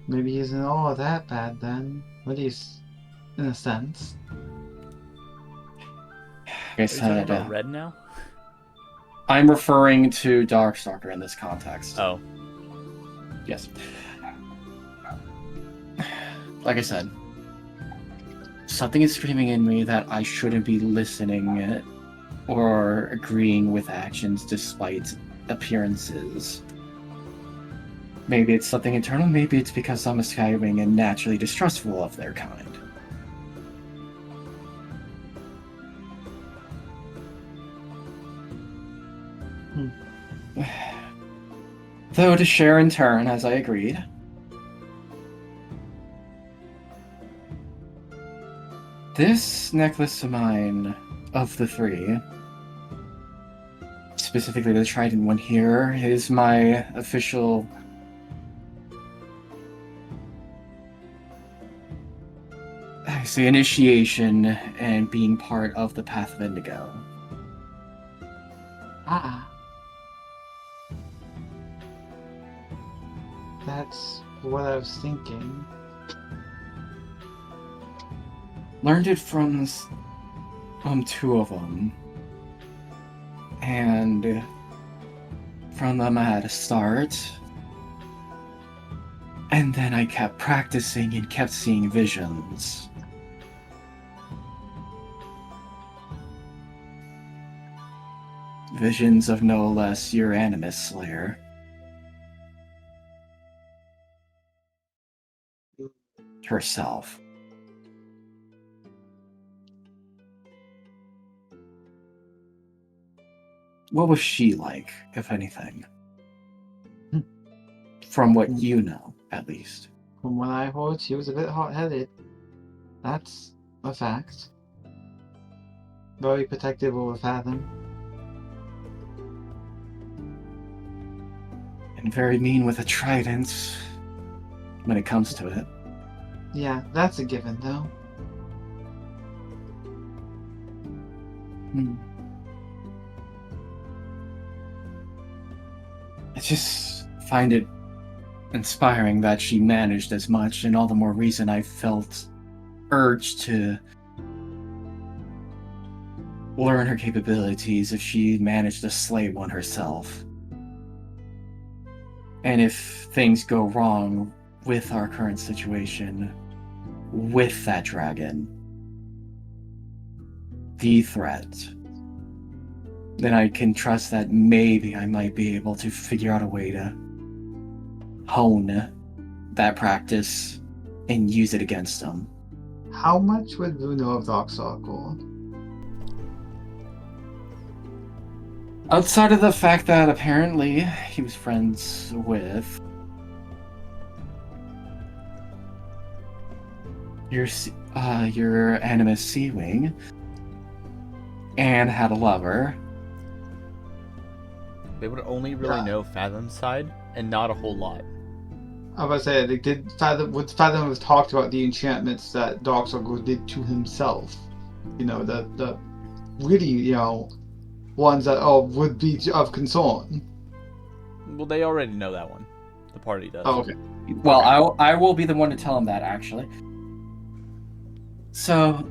Maybe he isn't all that bad then. At least, in a sense. Like I Are you talking said, about Red now? I'm referring to Darkstalker in this context. Oh. Yes. Like I said, something is screaming in me that I shouldn't be listening or agreeing with actions despite appearances. Maybe it's something internal, maybe it's because I'm a Skywing and naturally distrustful of their kind. Though to share in turn, as I agreed. This necklace of mine, of the three, specifically the Trident one here, is my official initiation and being part of the Path of Indigo. Ah. That's what I was thinking. Learned it from two of them. And from them I had a start. And then I kept practicing and kept seeing visions. Visions of no less your Animus Slayer. Herself. What was she like, if anything? From what you know, at least. From what I heard, she was a bit hot-headed. That's a fact. Very protective over Fathom. And very mean with a trident when it comes to it. Yeah, that's a given, though. I just find it inspiring that she managed as much, and all the more reason I felt urged to learn her capabilities if she managed to slay one herself. And if things go wrong with our current situation, with that dragon, the threat, then I can trust that maybe I might be able to figure out a way to hone that practice and use it against him. How much would Rue know of Dark Circle? Outside of the fact that apparently he was friends with your Animus Sea-Wing and had a lover. They would only really know Fathom's side, and not a whole lot. I was about to say, would Fathom have talked about the enchantments that Dark Circle did to himself? You know, the really, you know, ones that would be of concern. Well, they already know that one. The party does. Oh, okay. Well, I will be the one to tell him that, actually. So,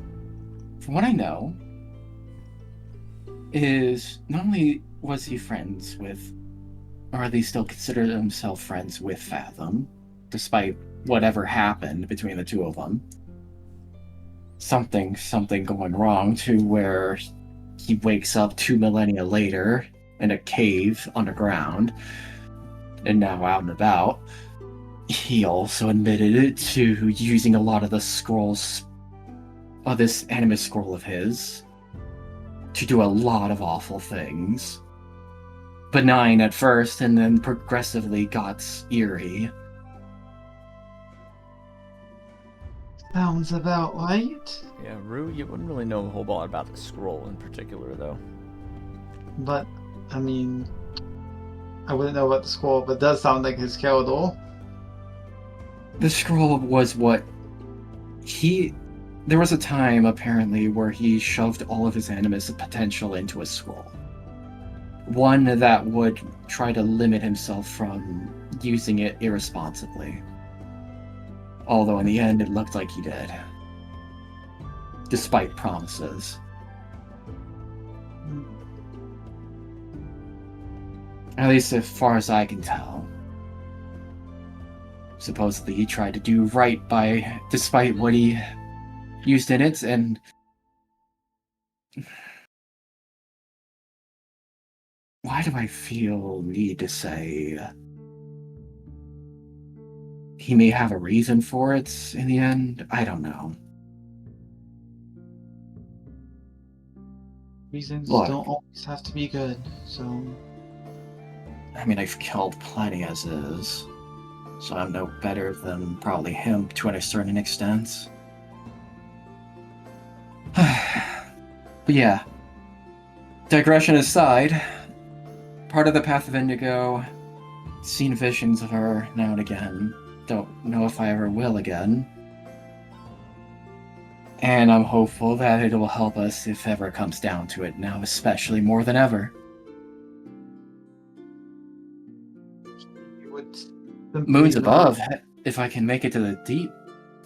from what I know, is not only was he friends with, or at least still considered himself friends with Fathom, despite whatever happened between the two of them. Something going wrong to where he wakes up 2 millennia later in a cave underground and now out and about. He also admitted it to using a lot of the scrolls of this Animus scroll of his to do a lot of awful things. Benign at first, and then progressively got eerie. Sounds about right. Yeah, Rue, you wouldn't really know a whole lot about the scroll in particular, though. But, I mean, I wouldn't know about the scroll, but it does sound like his corridor. The scroll was what there was a time, apparently, where he shoved all of his Animus potential into a scroll. One that would try to limit himself from using it irresponsibly. Although in the end, it looked like he did. Despite promises. At least as far as I can tell. Supposedly he tried to do right despite what he used in it, and why do I feel need to say he may have a reason for it in the end? I don't know. Reasons Look, don't always have to be good, so... I mean, I've killed plenty as is, so I'm no better than probably him to a certain extent. But yeah, digression aside, part of the Path of Indigo, seen visions of her now and again. Don't know if I ever will again. And I'm hopeful that it will help us if ever it comes down to it now, especially more than ever. Moons above, if I can make it to the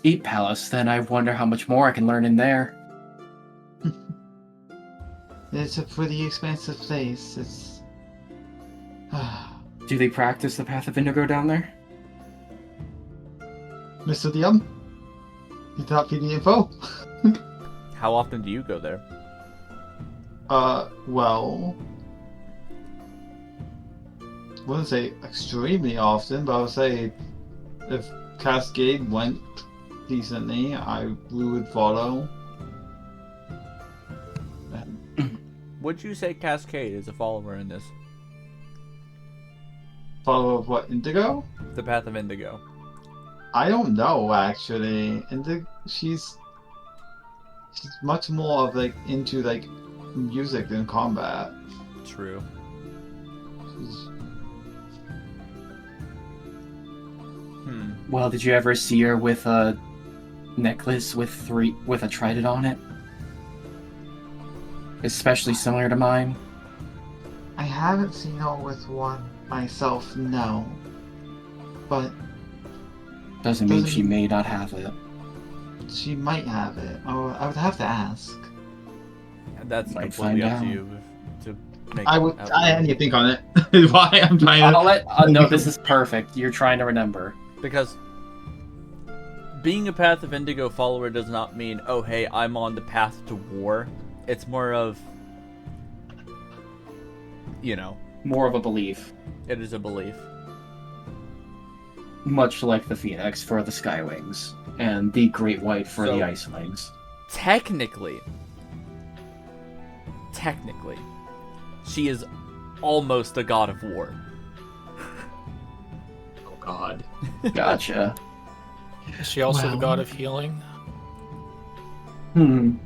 Deep Palace, then I wonder how much more I can learn in there. It's a pretty expansive place. It's... Do they practice the Path of Indigo down there? Mr. DM? You taught me the info? How often do you go there? Well... I wouldn't say extremely often, but I would say if Cascade went decently, we would follow. Would you say Cascade is a follower in this? Follow of what, Indigo? The Path of Indigo. I don't know, actually. She's much more of into music than combat. True. Well, did you ever see her with a necklace with a trident on it? Especially similar to mine? I haven't seen her with one myself, no. But Doesn't mean she may not have it. she might have it. Oh, I would have to ask. And that's Might completely find up to out. you to make. I need to think on it. Why I'm trying to... No, this is perfect. You're trying to remember. Because being a Path of Indigo follower does not mean, oh hey, I'm on the path to war. It's more of, More of a belief. it is a belief. much like the Phoenix for the Sky Wings, and the Great White for So- the Ice Wings. Technically, she is almost a god of war. Oh god. Gotcha. Is she also the Well. god of healing? Hmm.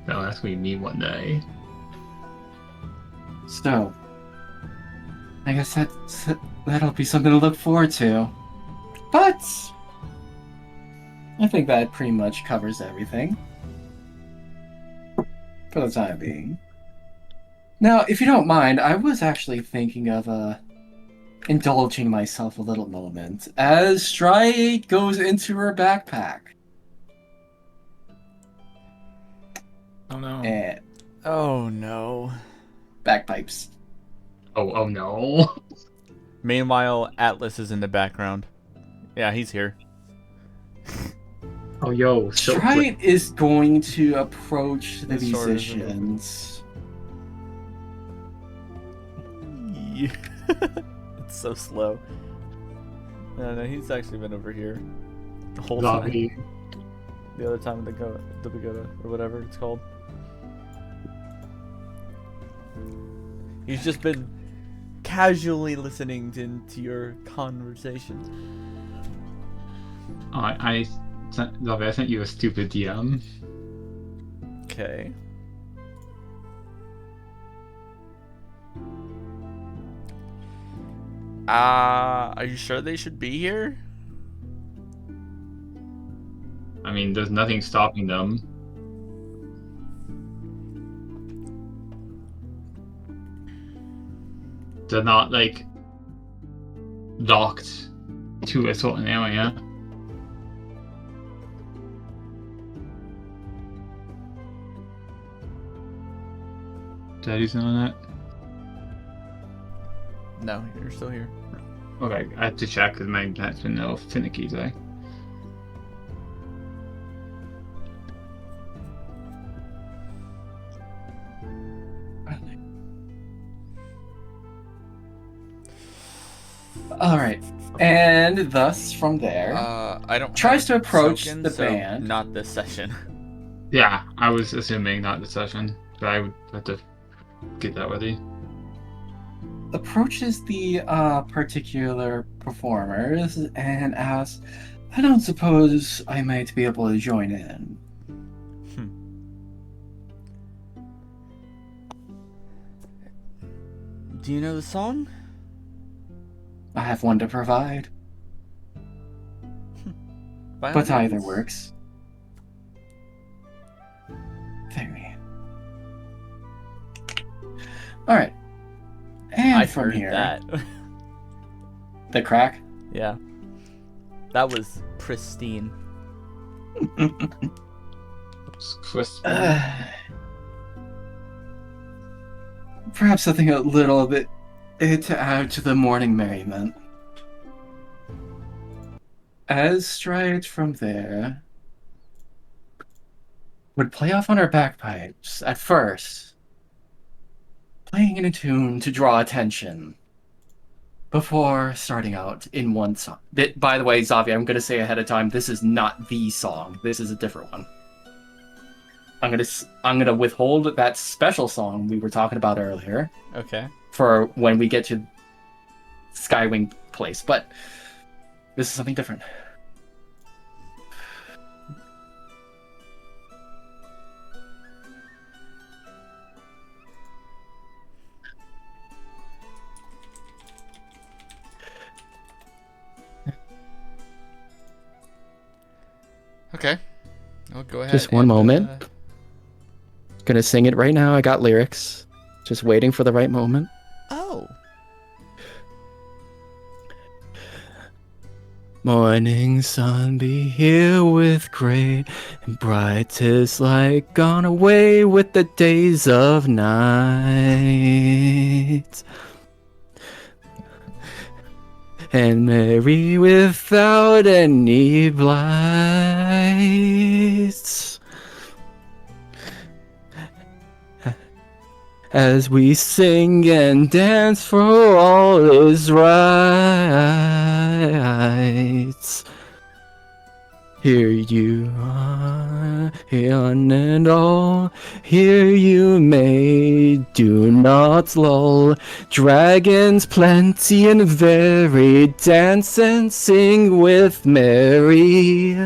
That'll ask me one day. So, I guess that'll be something to look forward to. But I think that pretty much covers everything for the time being. Now, if you don't mind, I was actually thinking of indulging myself a little moment as Stride goes into her backpack. Oh no. And Oh no. bagpipes. Oh no. Meanwhile, Atlas is in the background. Yeah, he's here. Oh yo, so Stride is going to approach the This sword is in the- musicians. It's so slow. No, he's actually been over here the whole Zombie. time. The other time in the pagoda, or whatever it's called. He's just been casually listening to your conversations. I sent you a stupid DM. Okay. Are you sure they should be here? I mean, there's nothing stopping them. They're not, like, docked to a certain area. Did I do something on that? No, you're still here. Okay, I have to check because my internet's been a little finicky today. Alright. And thus, from there, I don't. tries have to approach token, the so band. Not this session. Yeah, I was assuming not the session, but I would have to get that ready. approaches the particular performers and asks, I don't suppose I might be able to join in. Do you know the song? I have one to provide, By all but either means. works. Very. Alright. And I from heard here, that. the crack. Yeah. That was pristine. It's crisp. Perhaps something a little bit to add to the morning merriment. As Stride from there would play off on her bagpipes at first, playing in a tune to draw attention before starting out in one song. By the way, Xavier, I'm going to say ahead of time, this is not the song. This is a different one. I'm gonna withhold that special song we were talking about earlier Okay. for when we get to Skywing Place, but this is something different. Okay. I'll go ahead. Just one moment. Gonna sing it right now. I got lyrics. Just waiting for the right moment. Oh. Morning sun be here with great and bright, 'tis like gone away with the days of night. And merry without any blights. As we sing and dance for all is right. Here you are, one and all. Here you may do not lull. Dragons plenty and varied, dance and sing with merry.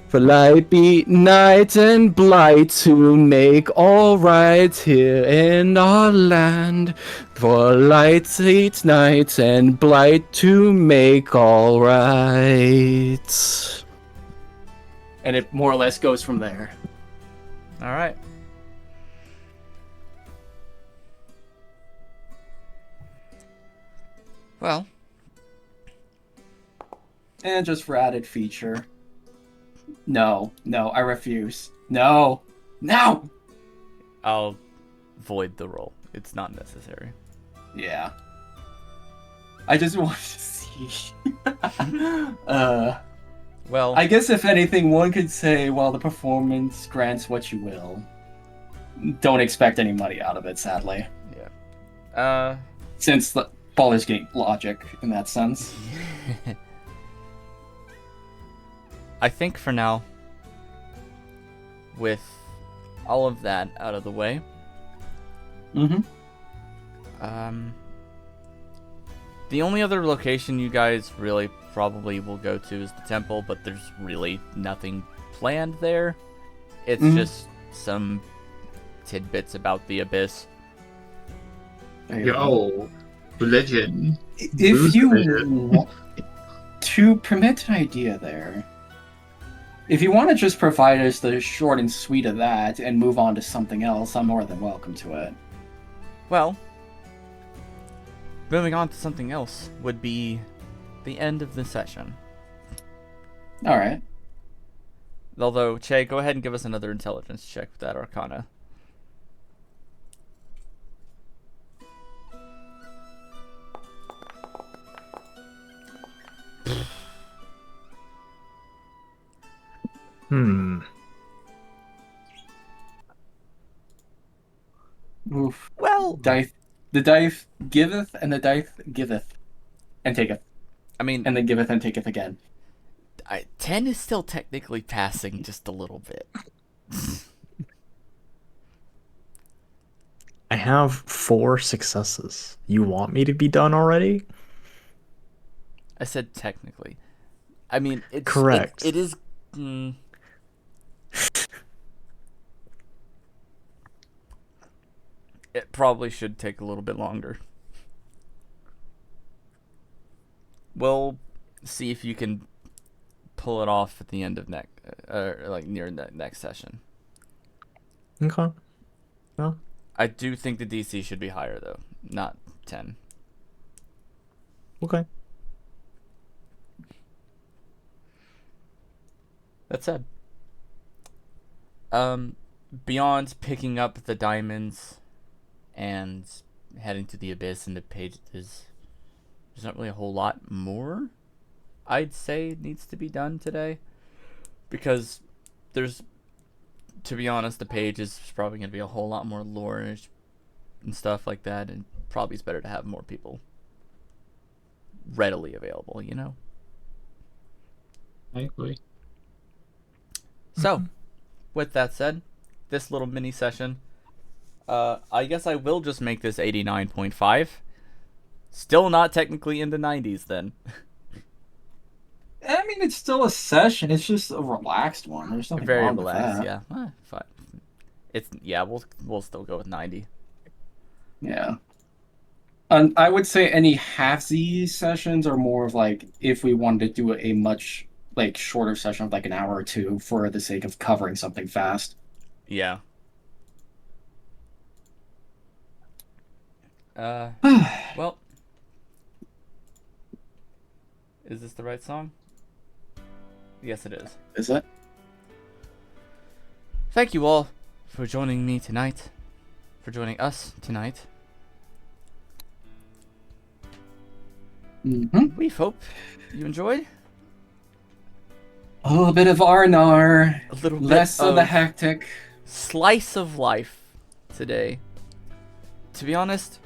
For light be night and blight to make all right here in our land. For light eat night and blight to make all right. And it more or less goes from there. All right. Well, And just for added feature. No, I refuse. No! I'll void the roll. It's not necessary. Yeah. I just wanted to see. Well, I guess if anything, one could say, well, the performance grants what you will. Don't expect any money out of it, sadly. yeah. Since the Baldur's Gate logic in that sense. I think for now, with all of that out of the way, Mm-hmm. the only other location you guys really probably will go to is the temple, but there's really nothing planned there. It's just some tidbits about the abyss. Yo, religion. If you want to permit an idea there, if you want to just provide us the short and sweet of that and move on to something else, I'm more than welcome to it. Well, moving on to something else would be the end of the session. Alright. Although, Che, go ahead and give us another intelligence check with that arcana. Oof. Well, The dice giveth, and the dice giveth, and taketh, I mean, and then giveth and taketh again. 10 is still technically passing just a little bit. I have 4 successes. You want me to be done already? I said technically. I mean, it's Correct. It is. It probably should take a little bit longer. We'll see if you can pull it off at the end of like near the next session. Okay. Well, I do think the DC should be higher though, not 10. okay. That said, beyond picking up the diamonds and heading to the abyss and the pages, there's not really a whole lot more I'd say needs to be done today, because there's, to be honest, the page is probably going to be a whole lot more lore and stuff like that, and probably it's better to have more people readily available, you know? I agree. So, with that said, this little mini session, I guess I will just make this 89.5. Still not technically in the 90s then. I mean, it's still a session. It's just a relaxed one. There's nothing Very wrong relaxed, with that. yeah. Fine. We'll still go with 90. Yeah. I would say any halfsy sessions are more of like if we wanted to do a much like shorter session of like an hour or two for the sake of covering something fast. Yeah. Well, is this the right song? Yes, it is. Is it? Thank you all for joining me tonight, for joining us tonight. Mm-hmm. We hope you enjoyed. A little bit of R&R, A little bit less of the of hectic. slice of life today. To be honest,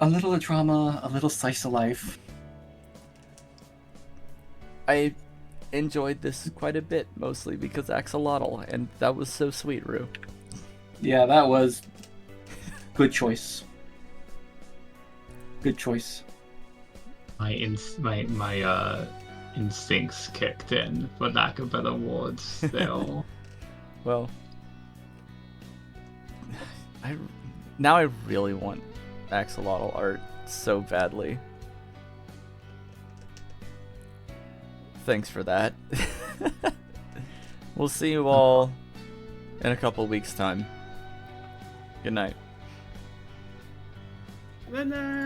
A little of drama, a little slice of life. I enjoyed this quite a bit, mostly because Axolotl, and that was so sweet, Rue. Yeah, that was good choice. Good choice. My instincts kicked in, for lack of better words. Still, Well, now I really want Axolotl art so badly. Thanks for that. We'll see you all in a couple weeks' time. Good night. Good night.